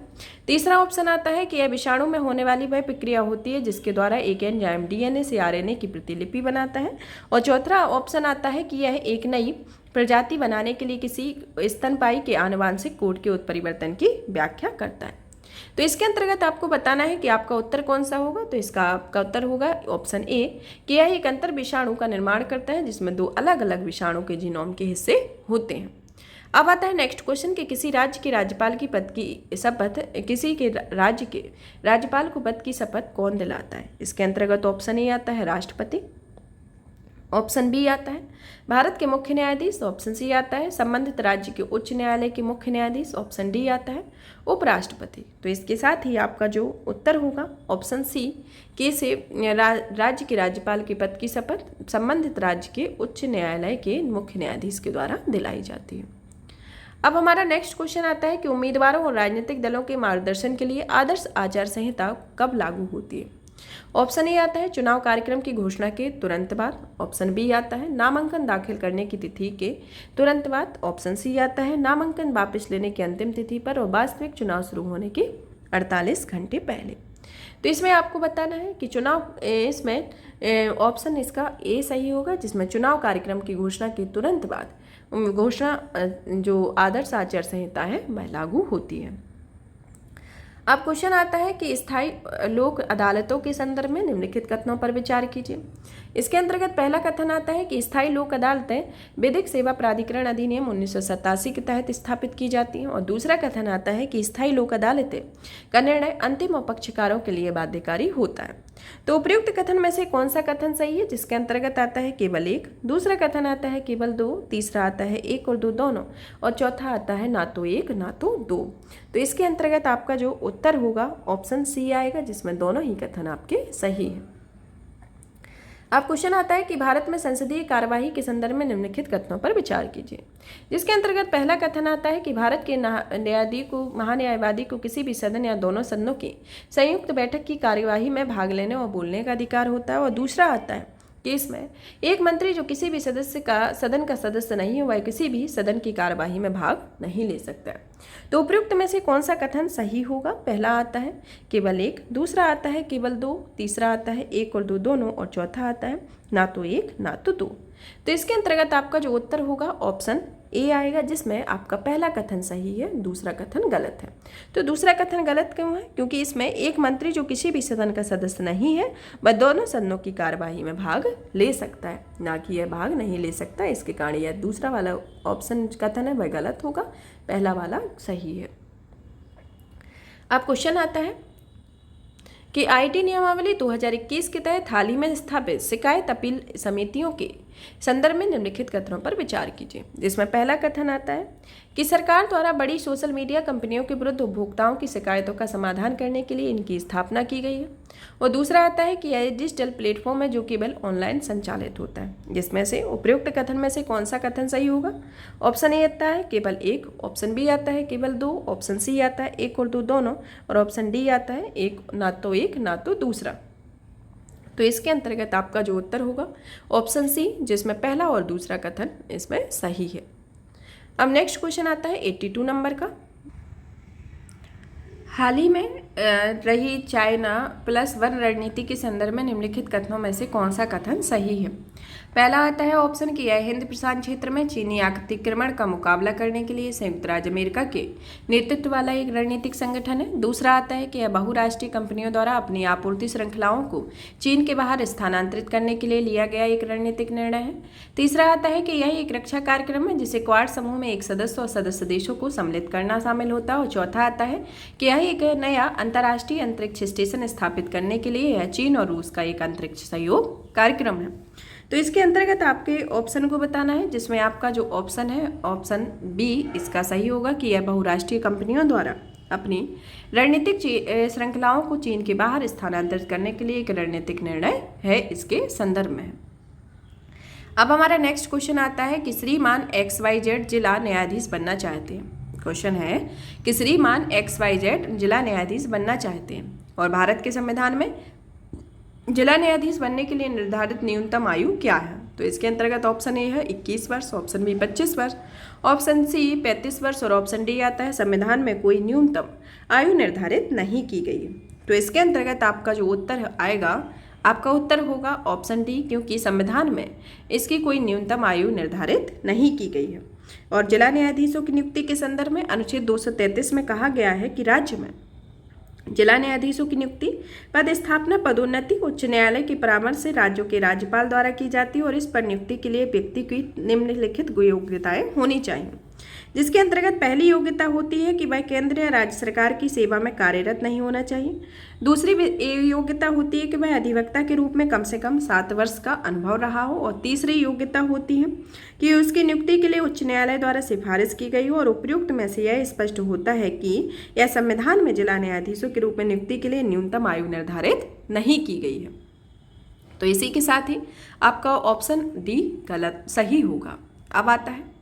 [SPEAKER 1] तीसरा ऑप्शन आता है कि यह विषाणु में होने वाली वह प्रक्रिया होती है जिसके द्वारा एक एंजाइम डीएनए से आरएनए की प्रतिलिपि बनाता है। और चौथा ऑप्शन आता है कि यह एक नई प्रजाति बनाने के लिए किसी स्तनपायी के आनुवांशिक कोड के उत्परिवर्तन की व्याख्या करता है। तो इसके अंतर्गत आपको बताना है कि आपका उत्तर कौन सा होगा। तो इसका आपका उत्तर होगा ऑप्शन ए कि यह एक अंतर विषाणु का निर्माण करता है जिसमें 2 अलग अलग विषाणु के जीनोम के हिस्से होते हैं। अब आता है नेक्स्ट क्वेश्चन कि किसी राज्य के राज्यपाल की पद की शपथ किसी के राज्य के राज्यपाल को पद की शपथ कौन दिलाता है। इसके अंतर्गत ऑप्शन ए आता है राष्ट्रपति, ऑप्शन बी आता है भारत के मुख्य न्यायाधीश, ऑप्शन सी आता है संबंधित राज्य के उच्च न्यायालय के मुख्य न्यायाधीश, ऑप्शन डी आता है उपराष्ट्रपति। तो इसके साथ ही आपका जो उत्तर होगा ऑप्शन सी के से राज्य के राज्यपाल के पद की शपथ संबंधित राज्य के उच्च न्यायालय के मुख्य न्यायाधीश के द्वारा दिलाई जाती है। अब हमारा नेक्स्ट क्वेश्चन आता है कि उम्मीदवारों और राजनीतिक दलों के मार्गदर्शन के लिए आदर्श आचार संहिता कब लागू होती है। ऑप्शन ए आता है चुनाव कार्यक्रम की घोषणा के तुरंत बाद, ऑप्शन बी आता है नामांकन दाखिल करने की तिथि के तुरंत बाद, ऑप्शन सी आता है नामांकन वापस लेने की अंतिम तिथि पर और वास्तविक चुनाव शुरू होने के 48 घंटे पहले। तो इसमें आपको बताना है कि चुनाव इसमें ऑप्शन इसका ए सही होगा, जिसमें चुनाव कार्यक्रम की घोषणा के तुरंत बाद घोषणा जो आदर्श आचार संहिता है वह लागू होती है। अब क्वेश्चन आता है कि स्थायी लोक अदालतों के संदर्भ में निम्नलिखित कथनों पर विचार कीजिए। इसके अंतर्गत पहला कथन आता है कि स्थायी लोक अदालतें विधिक सेवा प्राधिकरण अधिनियम 1987 के तहत स्थापित की जाती हैं। और दूसरा कथन आता है कि स्थायी लोक अदालतें का निर्णय अंतिम और पक्षकारों के लिए बाध्यकारी होता है। तो उपयुक्त कथन में से कौन सा कथन सही है, जिसके अंतर्गत आता है केवल 1, दूसरा कथन आता है केवल 2, तीसरा आता है 1 और 2 दोनों, और चौथा आता है ना तो 1 ना तो 2। तो इसके अंतर्गत आपका जो उत्तर होगा ऑप्शन सी आएगा, जिसमें दोनों ही कथन आपके सही हैं। अब क्वेश्चन आता है कि भारत में संसदीय कार्यवाही के संदर्भ में निम्नलिखित कथनों पर विचार कीजिए। जिसके अंतर्गत पहला कथन आता है कि भारत के महान्यायवादी को किसी भी सदन या दोनों सदनों की संयुक्त बैठक की कार्यवाही में भाग लेने और बोलने का अधिकार होता है। और दूसरा आता है कि इसमें एक मंत्री जो किसी भी सदन का सदस्य नहीं हो वह किसी भी सदन की कार्यवाही में भाग नहीं ले सकता है। तो उपयुक्त में से कौन सा कथन सही होगा। पहला आता है केवल 1, दूसरा आता है केवल 2, तीसरा आता है 1 और 2 दोनों, और चौथा आता है ना तो 1 ना तो 2। तो इसके अंतर्गत आपका जो उत्तर होगा ऑप्शन ए आएगा, जिसमें आपका पहला कथन सही है, दूसरा कथन गलत है। तो दूसरा कथन गलत क्यों है, क्योंकि इसमें एक मंत्री जो किसी भी सदन का सदस्य नहीं है वह दोनों सदनों की कार्यवाही में भाग ले सकता है, ना कि यह भाग नहीं ले सकता। इसके कारण यह दूसरा वाला ऑप्शन कथन है वह गलत होगा, पहला वाला सही है। अब क्वेश्चन आता है कि आईटी नियमावली 2021 के तहत हाल ही में स्थापित शिकायत अपील समितियों के संदर्भ में निम्नलिखित कथनों पर विचार कीजिए। जिसमें पहला कथन आता है कि सरकार द्वारा बड़ी सोशल मीडिया कंपनियों के विरुद्ध उपभोक्ताओं की शिकायतों का समाधान करने के लिए इनकी स्थापना की गई है। और दूसरा आता है कि यह डिजिटल प्लेटफॉर्म है जो केवल ऑनलाइन संचालित होता है। जिसमें से उपयुक्त कथन में से कौन सा कथन सही होगा। ऑप्शन ए आता है केवल 1, ऑप्शन बी आता है केवल 2, ऑप्शन सी आता है 1 और 2 दोनों, और ऑप्शन डी आता है ना तो 1 ना तो दूसरा। तो इसके अंतर्गत आपका जो उत्तर होगा ऑप्शन सी, जिसमें पहला और दूसरा कथन इसमें सही है। अब नेक्स्ट क्वेश्चन आता है 82 नंबर का। हाल ही में रही चाइना +1 रणनीति के संदर्भ में निम्नलिखित कथनों में से कौन सा कथन सही है। पहला आता है ऑप्शन कि यह हिंद प्रशांत क्षेत्र में चीनी अतिक्रमण का मुकाबला करने के लिए संयुक्त राज्य अमेरिका के नेतृत्व वाला एक रणनीतिक संगठन है। दूसरा आता है कि यह बहुराष्ट्रीय कंपनियों द्वारा अपनी आपूर्ति श्रृंखलाओं को चीन के बाहर स्थानांतरित करने के लिए लिया गया एक रणनीतिक निर्णय है। तीसरा आता है कि यह एक रक्षा कार्यक्रम है जिसे क्वाड समूह में एक सदस्य और सदस्य देशों को सम्मिलित करना शामिल होता है। और चौथा आता है कि यह एक नया अंतर्राष्ट्रीय अंतरिक्ष स्टेशन स्थापित करने के लिए यह चीन और रूस का एक अंतरिक्ष सहयोग कार्यक्रम है। तो इसके अंतर्गत आपके ऑप्शन को बताना है, जिसमें आपका जो ऑप्शन है ऑप्शन बी इसका सही होगा कि यह बहुराष्ट्रीय कंपनियों द्वारा अपनी रणनीतिक श्रृंखलाओं को चीन के बाहर स्थानांतरित करने के लिए एक रणनीतिक निर्णय है, इसके संदर्भ में। अब हमारा नेक्स्ट क्वेश्चन आता है कि श्रीमान XYZ जिला न्यायाधीश बनना चाहते हैं। क्वेश्चन है कि श्रीमान XYZ जिला न्यायाधीश बनना चाहते हैं और भारत के संविधान में जिला न्यायाधीश बनने के लिए निर्धारित न्यूनतम आयु क्या है? तो इसके अंतर्गत ऑप्शन ए है 21 वर्ष, ऑप्शन बी 25 वर्ष, ऑप्शन सी 35 वर्ष और ऑप्शन डी आता है संविधान में कोई न्यूनतम आयु निर्धारित नहीं की गई है। तो इसके अंतर्गत आपका जो उत्तर आएगा, आपका उत्तर होगा ऑप्शन डी, क्योंकि संविधान में इसकी कोई न्यूनतम आयु निर्धारित नहीं की गई है। और जिला न्यायाधीशों की नियुक्ति के संदर्भ में अनुच्छेद 233 में कहा गया है कि राज्य में जिला न्यायाधीशों की नियुक्ति, पदस्थापना, पदोन्नति उच्च न्यायालय के परामर्श से राज्यों के राज्यपाल द्वारा की जाती है और इस पर नियुक्ति के लिए व्यक्ति की निम्नलिखित योग्यताएं होनी चाहिए, जिसके अंतर्गत पहली योग्यता होती है कि वह केंद्र या राज्य सरकार की सेवा में कार्यरत नहीं होना चाहिए। दूसरी योग्यता होती है कि वह अधिवक्ता के रूप में कम से कम 7 वर्ष का अनुभव रहा हो और तीसरी योग्यता होती है कि उसकी नियुक्ति के लिए उच्च न्यायालय द्वारा सिफारिश की गई हो और उपयुक्त में से यह स्पष्ट होता है कि यह संविधान में जिला न्यायाधीशों के रूप में नियुक्ति के लिए न्यूनतम आयु निर्धारित नहीं की गई है। तो इसी के साथ ही आपका ऑप्शन डी गलत सही होगा। अब आता है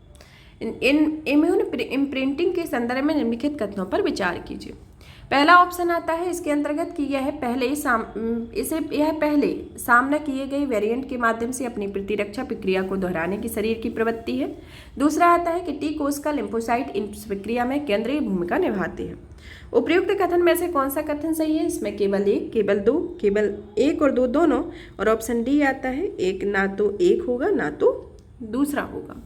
[SPEAKER 1] इम्यून इम्प्रिंटिंग के संदर्भ में निम्नलिखित कथनों पर विचार कीजिए। पहला ऑप्शन आता है इसके अंतर्गत कि यह पहले सामना किए गए वेरिएंट के माध्यम से अपनी प्रतिरक्षा प्रक्रिया को दोहराने की शरीर की प्रवृत्ति है। दूसरा आता है कि टी कोशिका लिम्फोसाइट इस प्रक्रिया में केंद्रीय भूमिका निभाती है। उपयुक्त कथन में से कौन सा कथन सही है? इसमें केवल एक, केवल दो, केवल एक और दो दोनों, और ऑप्शन डी आता है एक ना तो एक होगा ना तो दूसरा होगा।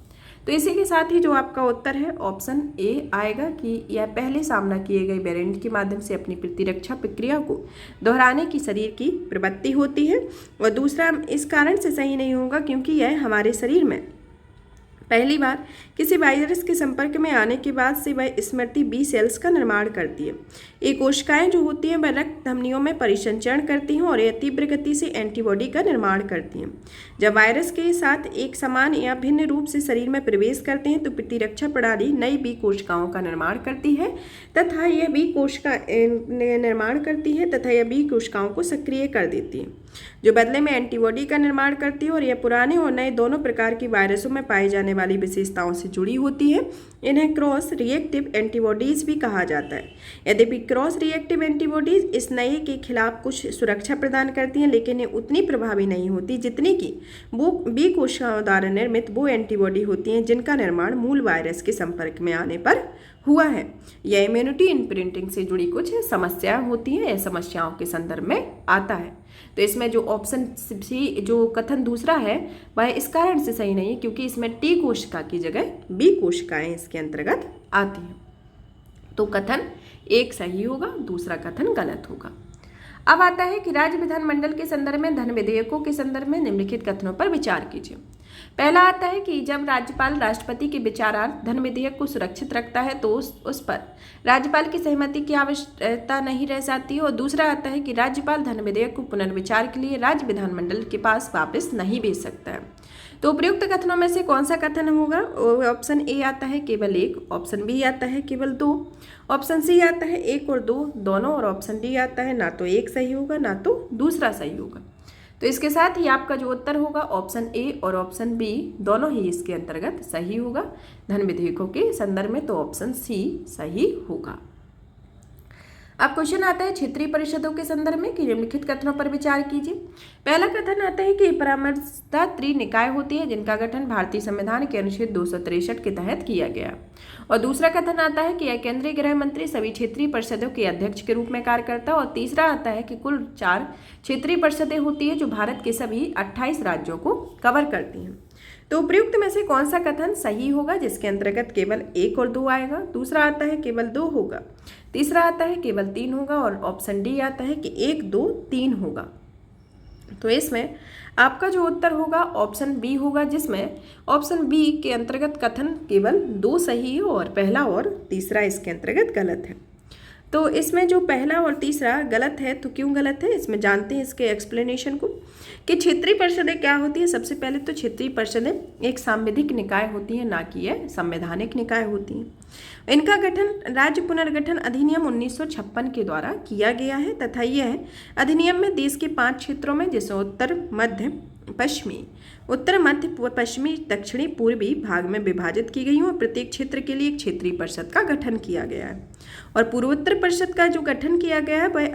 [SPEAKER 1] तो इसी के साथ ही जो आपका उत्तर है ऑप्शन ए आएगा कि यह पहले सामना किए गए वेरिएंट के माध्यम से अपनी प्रतिरक्षा प्रक्रिया को दोहराने की शरीर की प्रवृत्ति होती है। और दूसरा इस कारण से सही नहीं होगा क्योंकि यह हमारे शरीर में पहली बार किसी वायरस के संपर्क में आने के बाद से वह स्मृति बी सेल्स का निर्माण करती है। ये कोशिकाएं जो होती हैं वह रक्त धमनियों में परिसंचरण करती हैं और यह तीव्र गति से एंटीबॉडी का निर्माण करती हैं। जब वायरस के साथ एक समान या भिन्न रूप से शरीर में प्रवेश करते हैं तो प्रतिरक्षा प्रणाली नई बी कोशिकाओं का निर्माण करती है तथा यह बी कोशिकाओं को सक्रिय कर देती है, जो बदले में एंटीबॉडी का निर्माण करती है और यह पुराने और नए दोनों प्रकार की वायरसों में पाई जाने वाली विशेषताओं से जुड़ी होती है। इन्हें क्रॉस रिएक्टिव एंटीबॉडीज भी कहा जाता है। यद्यपि क्रॉस रिएक्टिव एंटीबॉडीज इस नए के खिलाफ कुछ सुरक्षा प्रदान करती हैं, लेकिन ये उतनी प्रभावी नहीं होती जितनी कि वो बी कोशिकाओं द्वारा निर्मित वो एंटीबॉडी होती हैं जिनका निर्माण मूल वायरस के संपर्क में आने पर हुआ है। यह इम्यूनिटी इम्प्रिंटिंग से जुड़ी कुछ समस्याएं होती हैं, समस्याओं के संदर्भ में आता है। तो इसमें जो ऑप्शन सी जो कथन दूसरा है वह इस कारण से सही नहीं है क्योंकि इसमें टी कोशिका की जगह बी कोशिकाएं इसके अंतर्गत आती हैं। तो कथन एक सही होगा, दूसरा कथन गलत होगा। अब आता है कि राज्य विधानमंडल के संदर्भ में धन विधेयकों के संदर्भ में निम्नलिखित कथनों पर विचार कीजिए। पहला आता है कि जब राज्यपाल राष्ट्रपति के विचारार्थ धन विधेयक को सुरक्षित रखता है तो उस पर राज्यपाल की सहमति की आवश्यकता नहीं रह जाती है। और दूसरा आता है कि राज्यपाल धन विधेयक को पुनर्विचार के लिए राज्य विधानमंडल के पास वापस नहीं भेज सकता है। तो उपयुक्त कथनों में से कौन सा कथन होगा? ऑप्शन ए आता है केवल एक, ऑप्शन बी आता है केवल दो, ऑप्शन सी आता है एक और दो दोनों, और ऑप्शन डी आता है ना तो एक सही होगा ना तो दूसरा सही होगा। तो इसके साथ ही आपका जो उत्तर होगा ऑप्शन ए और ऑप्शन बी दोनों ही इसके अंतर्गत सही होगा धन विधेयकों के संदर्भ में, तो ऑप्शन सी सही होगा। अब क्वेश्चन आता है क्षेत्रीय परिषदों के संदर्भ में कि निम्नलिखित कथनों पर विचार कीजिए। पहला कथन आता है कि परामर्शदा त्रिनिकाय होती है जिनका गठन भारतीय संविधान के अनुच्छेद 263 के तहत किया गया। और दूसरा कथन आता है कि यह केंद्रीय गृह मंत्री सभी क्षेत्रीय परिषदों के अध्यक्ष के रूप में कार्य करता है। और तीसरा आता है कि कुल 4 क्षेत्रीय परिषदें होती है जो भारत के सभी 28 राज्यों को कवर करती हैं। तो उपयुक्त में से कौन सा कथन सही होगा जिसके अंतर्गत केवल 1 और 2 आएगा? दूसरा आता है केवल 2 होगा, तीसरा आता है केवल 3 होगा, और ऑप्शन डी आता है कि 1, 2, 3 होगा। तो इसमें आपका जो उत्तर होगा ऑप्शन बी होगा, जिसमें ऑप्शन बी के अंतर्गत कथन केवल 2 सही है और पहला और तीसरा इसके अंतर्गत गलत है। तो इसमें जो पहला और तीसरा गलत है, तो क्यों गलत है इसमें जानते हैं इसके एक्सप्लेनेशन को कि क्षेत्रीय परिषदें क्या होती है। सबसे पहले तो क्षेत्रीय परिषदें एक सांविधिक निकाय होती हैं, ना कि यह संवैधानिक निकाय होती हैं। इनका गठन राज्य पुनर्गठन अधिनियम 1956 के द्वारा किया गया है तथा यह अधिनियम में देश के 5 क्षेत्रों में जैसे उत्तर, मध्य, पश्चिमी, उत्तर, मध्य, पश्चिमी, दक्षिणी, पूर्वी भाग में विभाजित की गई हूँ और प्रत्येक क्षेत्र के लिए एक क्षेत्रीय परिषद का गठन किया गया है। और पूर्वोत्तर परिषद का जो गठन किया गया है वह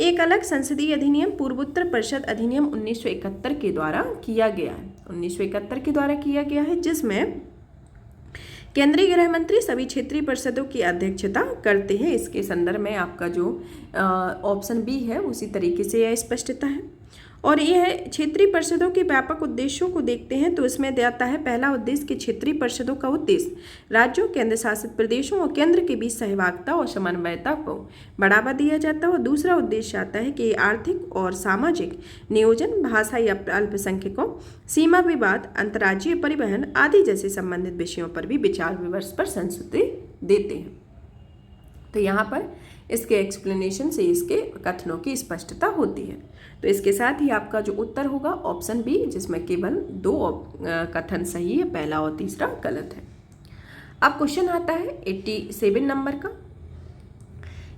[SPEAKER 1] एक अलग संसदीय अधिनियम पूर्वोत्तर परिषद अधिनियम 1971 के द्वारा किया गया है। 1971 के द्वारा किया गया है, जिसमें केंद्रीय गृह मंत्री सभी क्षेत्रीय परिषदों की अध्यक्षता करते हैं। इसके संदर्भ में आपका जो ऑप्शन बी है उसी तरीके से यह स्पष्टता है। और यह क्षेत्रीय परिषदों के व्यापक उद्देश्यों को देखते हैं तो इसमें आता है पहला उद्देश्य कि क्षेत्रीय परिषदों का उद्देश्य राज्यों, केंद्र शासित प्रदेशों और केंद्र के बीच सहभागिता और समन्वयता को बढ़ावा दिया जाता है। और दूसरा उद्देश्य आता है कि आर्थिक और सामाजिक नियोजन, भाषा या अल्पसंख्यकों, सीमा विवाद, अंतर्राज्यीय परिवहन आदि जैसे संबंधित विषयों पर भी विचार विमर्श पर संस्तुति देते हैं। तो यहाँ पर इसके एक्सप्लेनेशन से इसके कथनों की स्पष्टता होती है। तो इसके साथ ही आपका जो उत्तर होगा ऑप्शन बी, जिसमें केवल 2 कथन सही है, पहला और तीसरा गलत है। अब क्वेश्चन आता है 87 नंबर का।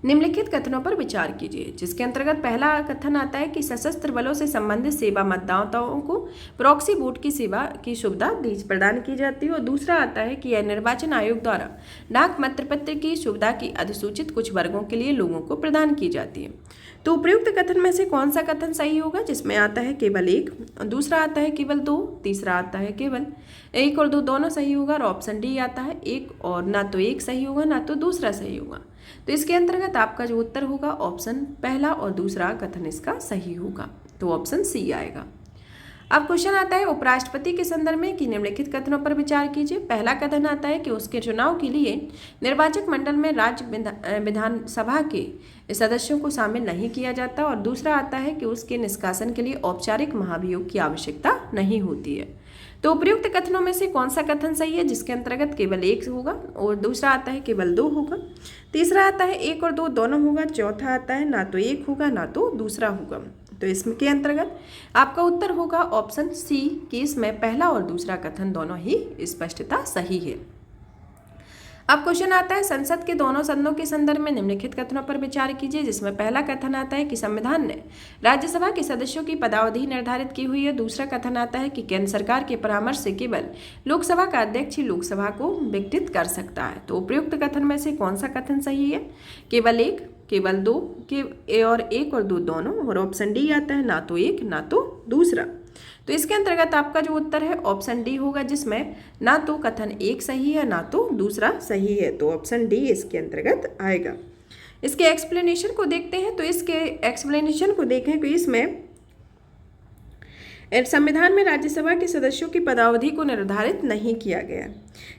[SPEAKER 1] निम्नलिखित कथनों पर विचार कीजिए, जिसके अंतर्गत पहला कथन आता है कि सशस्त्र बलों से संबंधित सेवा मतदाताओं को प्रॉक्सी वोट की सेवा की सुविधा प्रदान की जाती है। और दूसरा आता है कि यह निर्वाचन आयोग द्वारा डाक मतपत्र की सुविधा की अधिसूचित कुछ वर्गों के लिए लोगों को प्रदान की जाती है। तो उपयुक्त कथन में से कौन सा कथन सही होगा, जिसमें आता है केवल 1, दूसरा आता है केवल 2, तीसरा आता है केवल 1 और 2 दोनों सही होगा। और ऑप्शन डी आता है 1 और ना तो 1 सही होगा ना तो दूसरा सही होगा। तो इसके अंतर्गत आपका जो उत्तर होगा ऑप्शन पहला और दूसरा कथन इसका सही होगा, तो ऑप्शन सी आएगा। अब क्वेश्चन आता है उपराष्ट्रपति के संदर्भ में कि निम्नलिखित कथनों पर विचार कीजिए। पहला कथन आता है कि उसके चुनाव के लिए निर्वाचक मंडल में राज्य विधानसभा के सदस्यों को शामिल नहीं किया जाता। और दूसरा आता है कि उसके निष्कासन के लिए औपचारिक महाभियोग की आवश्यकता नहीं होती है। तो उपयुक्त कथनों में से कौन सा कथन सही है, जिसके अंतर्गत केवल 1 होगा और दूसरा आता है केवल 2 होगा, तीसरा आता है 1 और 2 दोनों होगा, चौथा आता है ना तो 1 होगा ना तो दूसरा होगा। तो इसमें के अंतर्गत आपका उत्तर होगा ऑप्शन सी कि इसमें पहला और दूसरा कथन दोनों ही स्पष्टता सही है। अब क्वेश्चन आता है संसद के दोनों सदनों के संदर्भ में निम्नलिखित कथनों पर विचार कीजिए, जिसमें पहला कथन आता है कि संविधान ने राज्यसभा के सदस्यों की पदावधि निर्धारित की हुई है। दूसरा कथन आता है कि केंद्र सरकार के परामर्श से केवल लोकसभा का अध्यक्ष ही लोकसभा को विघटित कर सकता है। तो उपयुक्त कथन में से कौन सा कथन सही है, केवल 1, केवल 2 और 1 और 2 दोनों, और ऑप्शन डी आता है ना तो 1 ना तो दूसरा। तो इसके अंतर्गत आपका जो उत्तर है ऑप्शन डी होगा, जिसमें ना तो कथन 1 सही है ना तो दूसरा सही है। तो ऑप्शन डी इसके अंतर्गत आएगा। इसके एक्सप्लेनेशन को देखते हैं। तो इसके एक्सप्लेनेशन को देखें कि इसमें संविधान में राज्यसभा के सदस्यों की पदावधि को निर्धारित नहीं किया गया,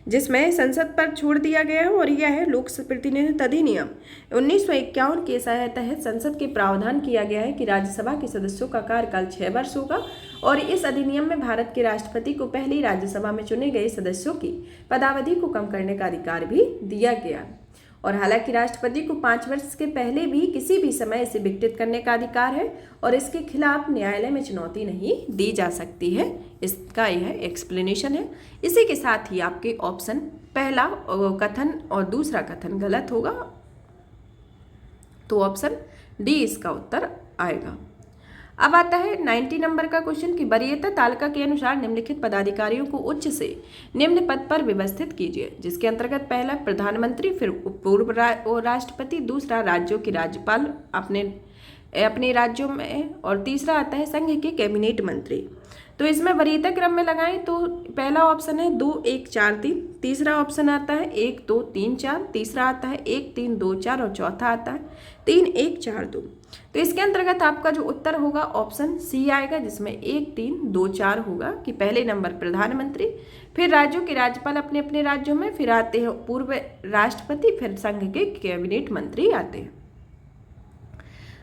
[SPEAKER 1] जिसमें संसद पर छोड़ दिया गया है। और यह है लोक प्रतिनिधित्व अधिनियम 1951 के तहत संसद के प्रावधान किया गया है कि राज्यसभा के सदस्यों का कार्यकाल 6 वर्ष होगा। और इस अधिनियम में भारत के राष्ट्रपति को पहली राज्यसभा में चुने गए सदस्यों की पदावधि को कम करने का अधिकार भी दिया गया। और हालांकि राष्ट्रपति को 5 वर्ष के पहले भी किसी भी समय इसे विघटित करने का अधिकार है और इसके खिलाफ न्यायालय में चुनौती नहीं दी जा सकती है। इसका यह एक्सप्लेनेशन है। इसी के साथ ही आपके ऑप्शन पहला कथन और दूसरा कथन गलत होगा, तो ऑप्शन डी इसका उत्तर आएगा। अब आता है 90 नंबर का क्वेश्चन कि वरीयता तालिका के अनुसार निम्नलिखित पदाधिकारियों को उच्च से निम्न पद पर व्यवस्थित कीजिए, जिसके अंतर्गत पहला प्रधानमंत्री, फिर पूर्व राष्ट्रपति, दूसरा राज्यों के राज्यपाल अपने राज्यों में, और तीसरा आता है संघ के कैबिनेट मंत्री। तो इसमें वरीयता क्रम में लगाएं तो पहला ऑप्शन है 2 1 4 3, तीसरा ऑप्शन आता है 1 2 3 4, तीसरा आता है 1 3 2 4 और चौथा आता है 3 1 4 2। तो इसके अंतर्गत आपका जो उत्तर होगा ऑप्शन सी आएगा, जिसमें 1 3 2 4 होगा कि पहले नंबर प्रधानमंत्री, फिर राज्यों के राज्यपाल अपने अपने राज्यों में, फिर आते हैं पूर्व राष्ट्रपति, फिर संघ के कैबिनेट मंत्री आते हैं।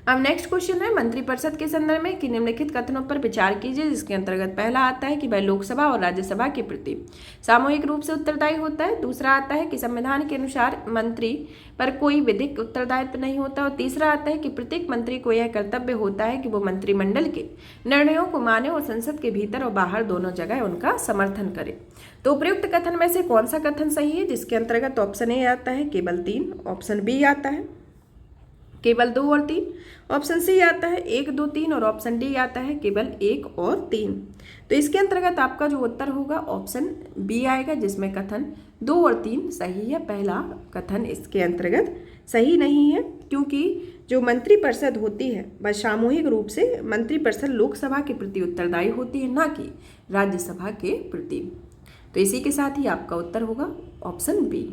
[SPEAKER 1] अब नेक्स्ट क्वेश्चन है मंत्रिपरिषद के संदर्भ में कि निम्नलिखित कथनों पर विचार कीजिए, जिसके अंतर्गत पहला आता है कि वह लोकसभा और राज्यसभा के प्रति सामूहिक रूप से उत्तरदायी होता है, दूसरा आता है कि संविधान के अनुसार मंत्री पर कोई विधिक उत्तरदायित्व नहीं होता, और तीसरा आता है कि प्रत्येक मंत्री को यह कर्तव्य होता है कि वो मंत्रिमंडल के निर्णयों को माने और संसद के भीतर और बाहर दोनों जगह उनका समर्थन करे। तो उपयुक्त कथन में से कौन सा कथन सही है, जिसके अंतर्गत ऑप्शन ए आता है केवल 3, ऑप्शन बी आता है केवल 2 और 3। ऑप्शन सी आता है 1, 2, 3 और ऑप्शन डी आता है केवल 1 और 3। तो इसके अंतर्गत आपका जो उत्तर होगा ऑप्शन बी आएगा, जिसमें कथन 2 और 3 सही है। पहला कथन इसके अंतर्गत सही नहीं है, क्योंकि जो मंत्रिपरिषद होती है वह सामूहिक रूप से मंत्रिपरिषद लोकसभा के प्रति उत्तरदायी होती है, ना कि राज्यसभा के प्रति। तो इसी के साथ ही आपका उत्तर होगा ऑप्शन बी।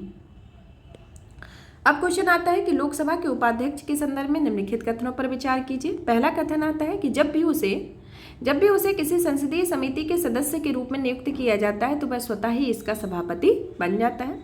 [SPEAKER 1] अब क्वेश्चन आता है कि लोकसभा के उपाध्यक्ष के संदर्भ में निम्नलिखित कथनों पर विचार कीजिए। पहला कथन आता है कि जब भी उसे किसी संसदीय समिति के सदस्य के रूप में नियुक्त किया जाता है तो वह स्वतः ही इसका सभापति बन जाता है।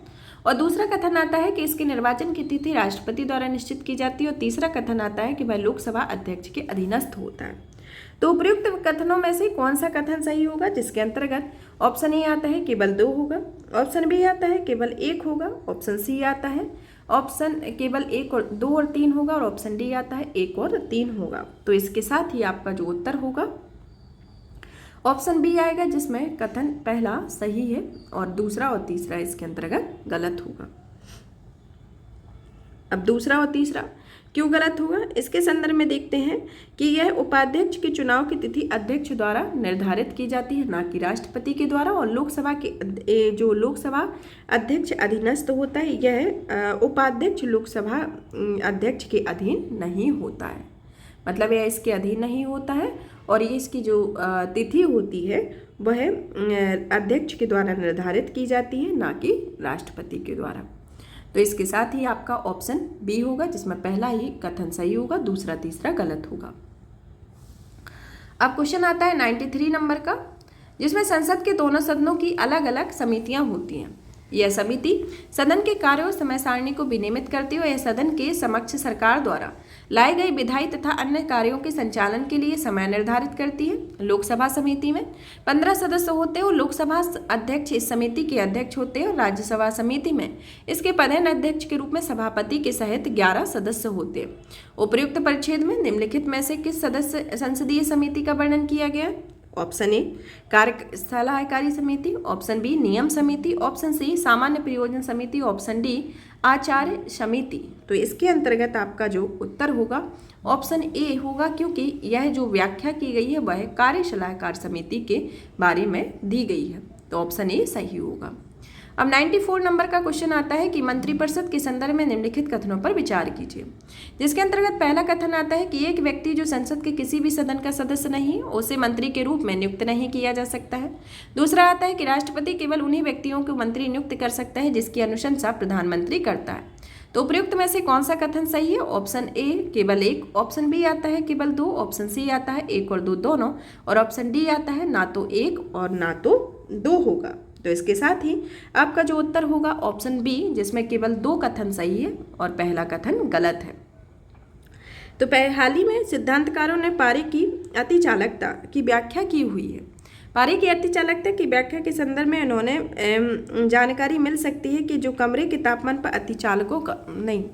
[SPEAKER 1] और दूसरा कथन आता है कि इसके निर्वाचन की तिथि राष्ट्रपति द्वारा निश्चित की जाती है। और तीसरा कथन आता है कि वह लोकसभा अध्यक्ष के अधीनस्थ होता है। तो उपयुक्त कथनों में से कौन सा कथन सही होगा, जिसके अंतर्गत ऑप्शन ए आता है केवल 2 होगा, ऑप्शन बी आता है केवल 1 होगा, ऑप्शन सी आता है ऑप्शन केवल 1 और 2 और 3 होगा, और ऑप्शन डी आता है 1 और 3 होगा। तो इसके साथ ही आपका जो उत्तर होगा ऑप्शन बी आएगा, जिसमें कथन पहला सही है और दूसरा और तीसरा इसके अंतर्गत गलत होगा। अब दूसरा और तीसरा क्यों गलत होगा, इसके संदर्भ में देखते हैं कि यह उपाध्यक्ष के चुनाव की तिथि अध्यक्ष द्वारा निर्धारित की जाती है, ना कि राष्ट्रपति के द्वारा। और लोकसभा के जो लोकसभा अध्यक्ष अधीनस्थ होता है, यह उपाध्यक्ष लोकसभा अध्यक्ष के अधीन नहीं होता है, मतलब यह इसके अधीन नहीं होता है। और ये इसकी जो तिथि होती है वह अध्यक्ष के द्वारा निर्धारित की जाती है, ना कि राष्ट्रपति के द्वारा। तो इसके साथ ही आपका ऑप्शन बी होगा, जिसमें पहला ही कथन सही होगा, दूसरा तीसरा गलत होगा। अब क्वेश्चन आता है 93 नंबर का, जिसमें संसद के दोनों सदनों की अलग अलग समितियां होती हैं। यह समिति सदन के कार्य और समय सारणी को विनियमित करती है और यह सदन के समक्ष सरकार द्वारा लाए गए विधायी तथा अन्य कार्यों के संचालन के लिए समय निर्धारित करती है। लोकसभा समिति में 15 सदस्य होते हैं और लोकसभा अध्यक्ष इस समिति के अध्यक्ष होते हैं, और राज्यसभा समिति में इसके प्रधान अध्यक्ष के रूप में सभापति के सहित 11 सदस्य होते हैं। उपर्युक्त परिच्छेद में निम्नलिखित में से किस सदस्य संसदीय समिति का वर्णन किया गया? ऑप्शन ए कार्य सलाहकारी समिति, ऑप्शन बी नियम समिति, ऑप्शन सी सामान्य प्रयोजन समिति, ऑप्शन डी आचार्य समिति। तो इसके अंतर्गत आपका जो उत्तर होगा ऑप्शन ए होगा, क्योंकि यह जो व्याख्या की गई है वह कार्य सलाहकार समिति के बारे में दी गई है। तो ऑप्शन ए सही होगा। अब 94 नंबर का क्वेश्चन आता है कि मंत्रिपरिषद के संदर्भ में निम्नलिखित कथनों पर विचार कीजिए, जिसके अंतर्गत पहला कथन आता है कि एक व्यक्ति जो संसद के किसी भी सदन का सदस्य नहीं, उसे मंत्री के रूप में नियुक्त नहीं किया जा सकता है। दूसरा आता है कि राष्ट्रपति केवल उन्हीं व्यक्तियों को मंत्री नियुक्त कर सकता है जिसकी अनुशंसा प्रधानमंत्री करता है। तो उपयुक्त में से कौन सा कथन सही है? ऑप्शन ए केवल 1, ऑप्शन बी आता है केवल 2, ऑप्शन सी आता है 1 और 2 दोनों, और ऑप्शन डी आता है ना तो 1 और ना तो 2 होगा। तो इसके साथ ही आपका जो उत्तर होगा ऑप्शन बी, जिसमें केवल 2 कथन सही है और पहला कथन गलत है। तो हाल ही में सिद्धांतकारों ने पारे की अतिचालकता की व्याख्या की हुई है। पारे की अतिचालकता की व्याख्या के संदर्भ में इन्होंने जानकारी मिल सकती है कि जो कमरे के तापमान पर अतिचालकों का नहीं,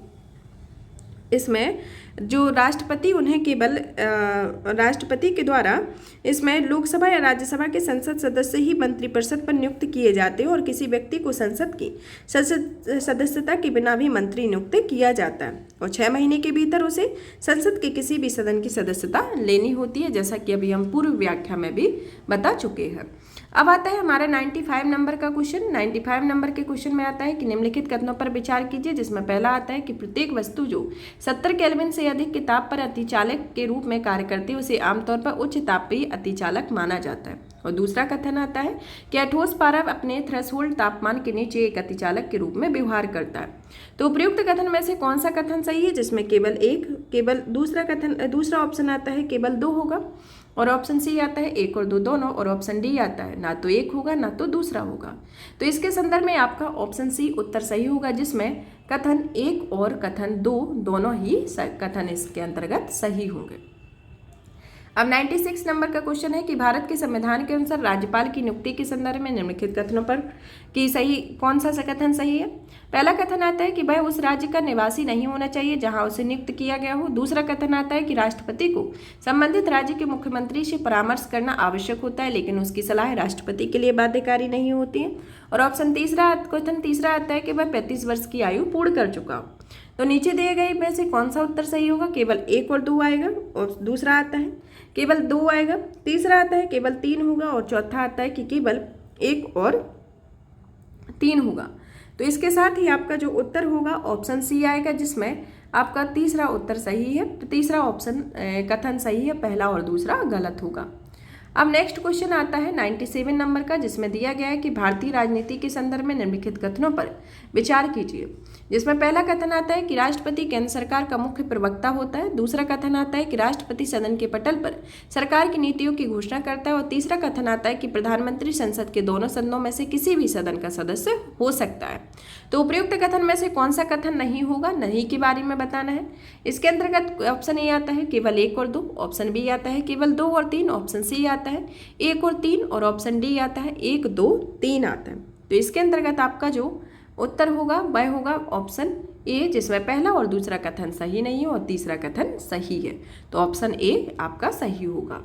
[SPEAKER 1] इसमें जो राष्ट्रपति उन्हें केवल राष्ट्रपति के द्वारा इसमें लोकसभा या राज्यसभा के संसद सदस्य ही मंत्रिपरिषद पर नियुक्त किए जाते हैं, और किसी व्यक्ति को संसद की सदस्यता के बिना भी मंत्री नियुक्त किया जाता है, और 6 महीने के भीतर उसे संसद के किसी भी सदन की सदस्यता लेनी होती है, जैसा कि अभी हम पूर्व व्याख्या में भी बता चुके हैं। अब आता है हमारा 95 नंबर का क्वेश्चन। 95 नंबर के क्वेश्चन में आता है कि निम्नलिखित कथनों पर विचार कीजिए, जिसमें पहला आता है कि प्रत्येक वस्तु जो 70 केल्विन से अधिक के ताप पर अतिचालक के रूप में कार्य करती है उसे आमतौर पर उच्च तापीय अतिचालक माना जाता है। और दूसरा कथन आता है कि ठोस पारा अपने थ्रेशोल्ड तापमान के नीचे एक अतिचालक के रूप में व्यवहार करता है। तो उपयुक्त कथन में से कौन सा कथन सही है, जिसमें केवल दूसरा ऑप्शन आता है केवल 2 होगा, और ऑप्शन सी आता है 1 और 2 दोनों, और ऑप्शन डी आता है ना तो 1 होगा ना तो दूसरा होगा। तो इसके संदर्भ में आपका ऑप्शन सी उत्तर सही होगा, जिसमें कथन 1 और कथन 2 दोनों ही कथन इसके अंतर्गत सही होंगे। अब 96 नंबर का क्वेश्चन है कि भारत के संविधान के अनुसार राज्यपाल की नियुक्ति के संदर्भ में निम्नलिखित कथनों पर कि सही कौन सा कथन सही है। पहला कथन आता है कि वह उस राज्य का निवासी नहीं होना चाहिए जहां उसे नियुक्त किया गया हो। दूसरा कथन आता है कि राष्ट्रपति को संबंधित राज्य के मुख्यमंत्री से परामर्श करना आवश्यक होता है, लेकिन उसकी सलाह राष्ट्रपति के लिए बाध्यकारी नहीं होती है। और ऑप्शन तीसरा आता है कि वह 35 वर्ष की आयु पूर्ण कर चुका हो। तो नीचे दिए गए में से कौन सा उत्तर सही होगा? केवल 1 और 2 आएगा, और दूसरा आता है केवल 2 आएगा, तीसरा आता है केवल 3 होगा, और चौथा आता है कि केवल 1 और 3 होगा। तो इसके साथ ही आपका जो उत्तर होगा ऑप्शन सी आएगा, जिसमें आपका तीसरा उत्तर सही है। तो तीसरा ऑप्शन कथन सही है, पहला और दूसरा गलत होगा। अब नेक्स्ट क्वेश्चन आता है 97 नंबर का, जिसमें दिया गया है कि भारतीय राजनीति के संदर्भ में निम्नलिखित कथनों पर विचार कीजिए। जिसमें पहला कथन आता है कि राष्ट्रपति केंद्र सरकार का मुख्य प्रवक्ता होता है। दूसरा कथन आता है कि राष्ट्रपति सदन के पटल पर सरकार की नीतियों की घोषणा करता है। और तीसरा कथन आता है कि प्रधानमंत्री संसद के दोनों सदनों में से किसी भी सदन का सदस्य हो सकता है। तो उपयुक्त कथन में से कौन सा कथन नहीं होगा? नहीं के बारे में बताना है। इसके अंतर्गत ऑप्शन ए आता है केवल 1 और 2, ऑप्शन बी आता है केवल 2 और 3, ऑप्शन सी आता है 1 और 3, और ऑप्शन डी आता है 1, 2, 3 आता है। तो इसके अंतर्गत आपका जो उत्तर होगा वह होगा ऑप्शन ए, जिसमें पहला और दूसरा कथन सही नहीं है और तीसरा कथन सही है। तो ऑप्शन ए आपका सही होगा।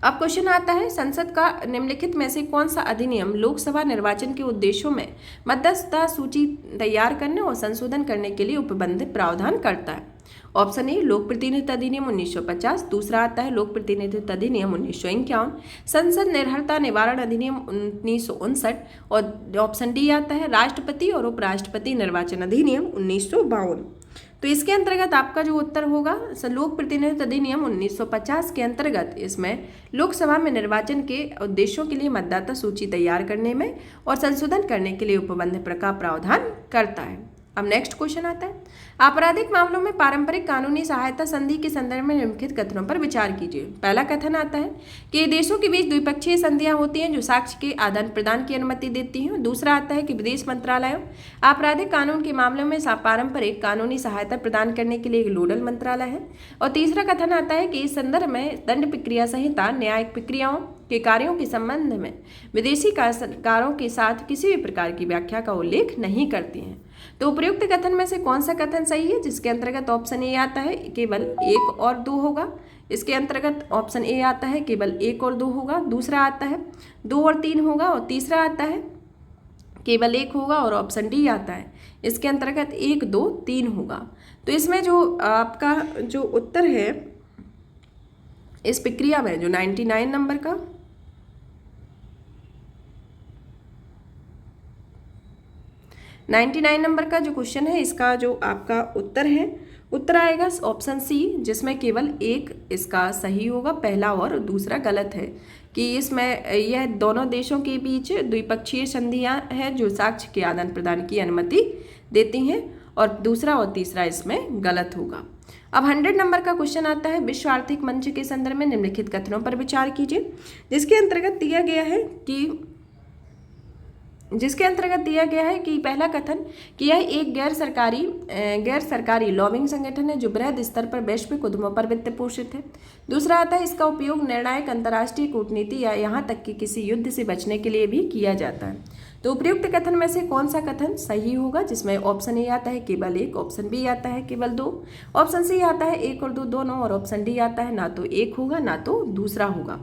[SPEAKER 1] अब क्वेश्चन आता है, संसद का निम्नलिखित में से कौन सा अधिनियम लोकसभा निर्वाचन के उद्देश्यों में मतदाता सूची तैयार करने और संशोधन करने के लिए उपबंधित प्रावधान करता है? ऑप्शन ए लोक प्रतिनिधित्व अधिनियम 1950, दूसरा आता है लोक प्रतिनिधित्व अधिनियम 1951, संसद निर्भरता निवारण अधिनियम 1959, और ऑप्शन डी आता है राष्ट्रपति और उपराष्ट्रपति निर्वाचन अधिनियम 1952। तो इसके अंतर्गत आपका जो उत्तर होगा लोक प्रतिनिधित्व अधिनियम 1950 के अंतर्गत इसमें लोकसभा में निर्वाचन के उद्देश्यों के लिए मतदाता सूची तैयार करने में और संशोधन करने के लिए उपबंध का प्रावधान करता है। अब नेक्स्ट क्वेश्चन आता है, आपराधिक मामलों में पारंपरिक कानूनी सहायता संधि के संदर्भ में निम्नलिखित कथनों पर विचार कीजिए। पहला कथन आता है कि देशों के बीच द्विपक्षीय संधियां होती हैं जो साक्ष्य के आदान प्रदान की अनुमति देती हैं। दूसरा आता है कि विदेश मंत्रालय आपराधिक कानून के मामलों में पारंपरिक कानूनी सहायता प्रदान करने के लिए एक नोडल मंत्रालय है। और तीसरा कथन आता है कि इस संदर्भ में दंड प्रक्रिया संहिता न्यायिक प्रक्रियाओं के कार्यों के संबंध में विदेशी सरकारों के साथ किसी भी प्रकार की व्याख्या का उल्लेख नहीं करती हैं। तो उपयुक्त कथन में से कौन सा कथन सही है? जिसके अंतर्गत ऑप्शन ए आता है केवल 1 और 2 होगा। इसके अंतर्गत ऑप्शन ए आता है केवल 1 और 2 होगा, दूसरा आता है 2 और 3 होगा, और तीसरा आता है केवल 1 होगा, और ऑप्शन डी आता है इसके अंतर्गत 1, 2, 3 होगा। तो इसमें जो आपका जो उत्तर है इस प्रक्रिया में जो 99 नंबर का 99 नंबर का जो क्वेश्चन है, इसका जो आपका उत्तर आएगा ऑप्शन सी, जिसमें केवल 1 इसका सही होगा, पहला और दूसरा गलत है। कि इसमें यह दोनों देशों के बीच द्विपक्षीय संधियां हैं जो साक्ष्य के आदान प्रदान की अनुमति देती हैं, और दूसरा और तीसरा इसमें गलत होगा। अब 100 नंबर का क्वेश्चन आता है, विश्व आर्थिक मंच के संदर्भ में निम्नलिखित कथनों पर विचार कीजिए। जिसके अंतर्गत दिया गया है कि पहला कथन कि यह एक गैर सरकारी लॉबिंग संगठन है जो बृहद स्तर पर वैश्विक उद्यमों पर वित्त पोषित है। दूसरा आता है इसका उपयोग निर्णायक अंतर्राष्ट्रीय कूटनीति या यहाँ तक कि किसी युद्ध से बचने के लिए भी किया जाता है। तो उपयुक्त कथन में से कौन सा कथन सही होगा? जिसमें ऑप्शन ए आता है केवल 1, ऑप्शन बी आता है केवल 2, ऑप्शन सी आता है 1 और 2 दोनों, और ऑप्शन डी आता है ना तो 1 होगा ना तो दूसरा होगा।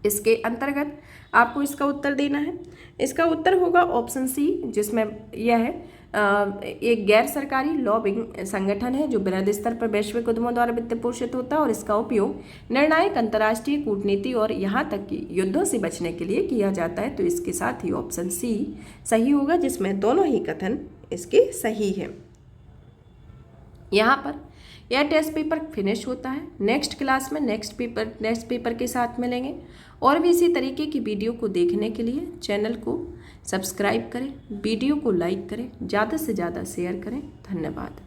[SPEAKER 1] इसके अंतर्गत आपको इसका उत्तर देना है। इसका उत्तर होगा ऑप्शन सी, जिसमें यह एक गैर सरकारी लॉबिंग संगठन है जो बृहद स्तर पर वैश्विक उद्यमों द्वारा वित्त पोषित होता है, और इसका उपयोग निर्णायक अंतर्राष्ट्रीय कूटनीति और यहाँ तक कि युद्धों से बचने के लिए किया जाता है। तो इसके साथ ही ऑप्शन सी सही होगा, जिसमें दोनों ही कथन इसके सही है। यहाँ पर यह टेस्ट पेपर फिनिश होता है। नेक्स्ट क्लास में नेक्स्ट पेपर के साथ मिलेंगे। और भी इसी तरीके की वीडियो को देखने के लिए चैनल को सब्सक्राइब करें, वीडियो को लाइक करें, ज़्यादा से ज़्यादा शेयर करें। धन्यवाद।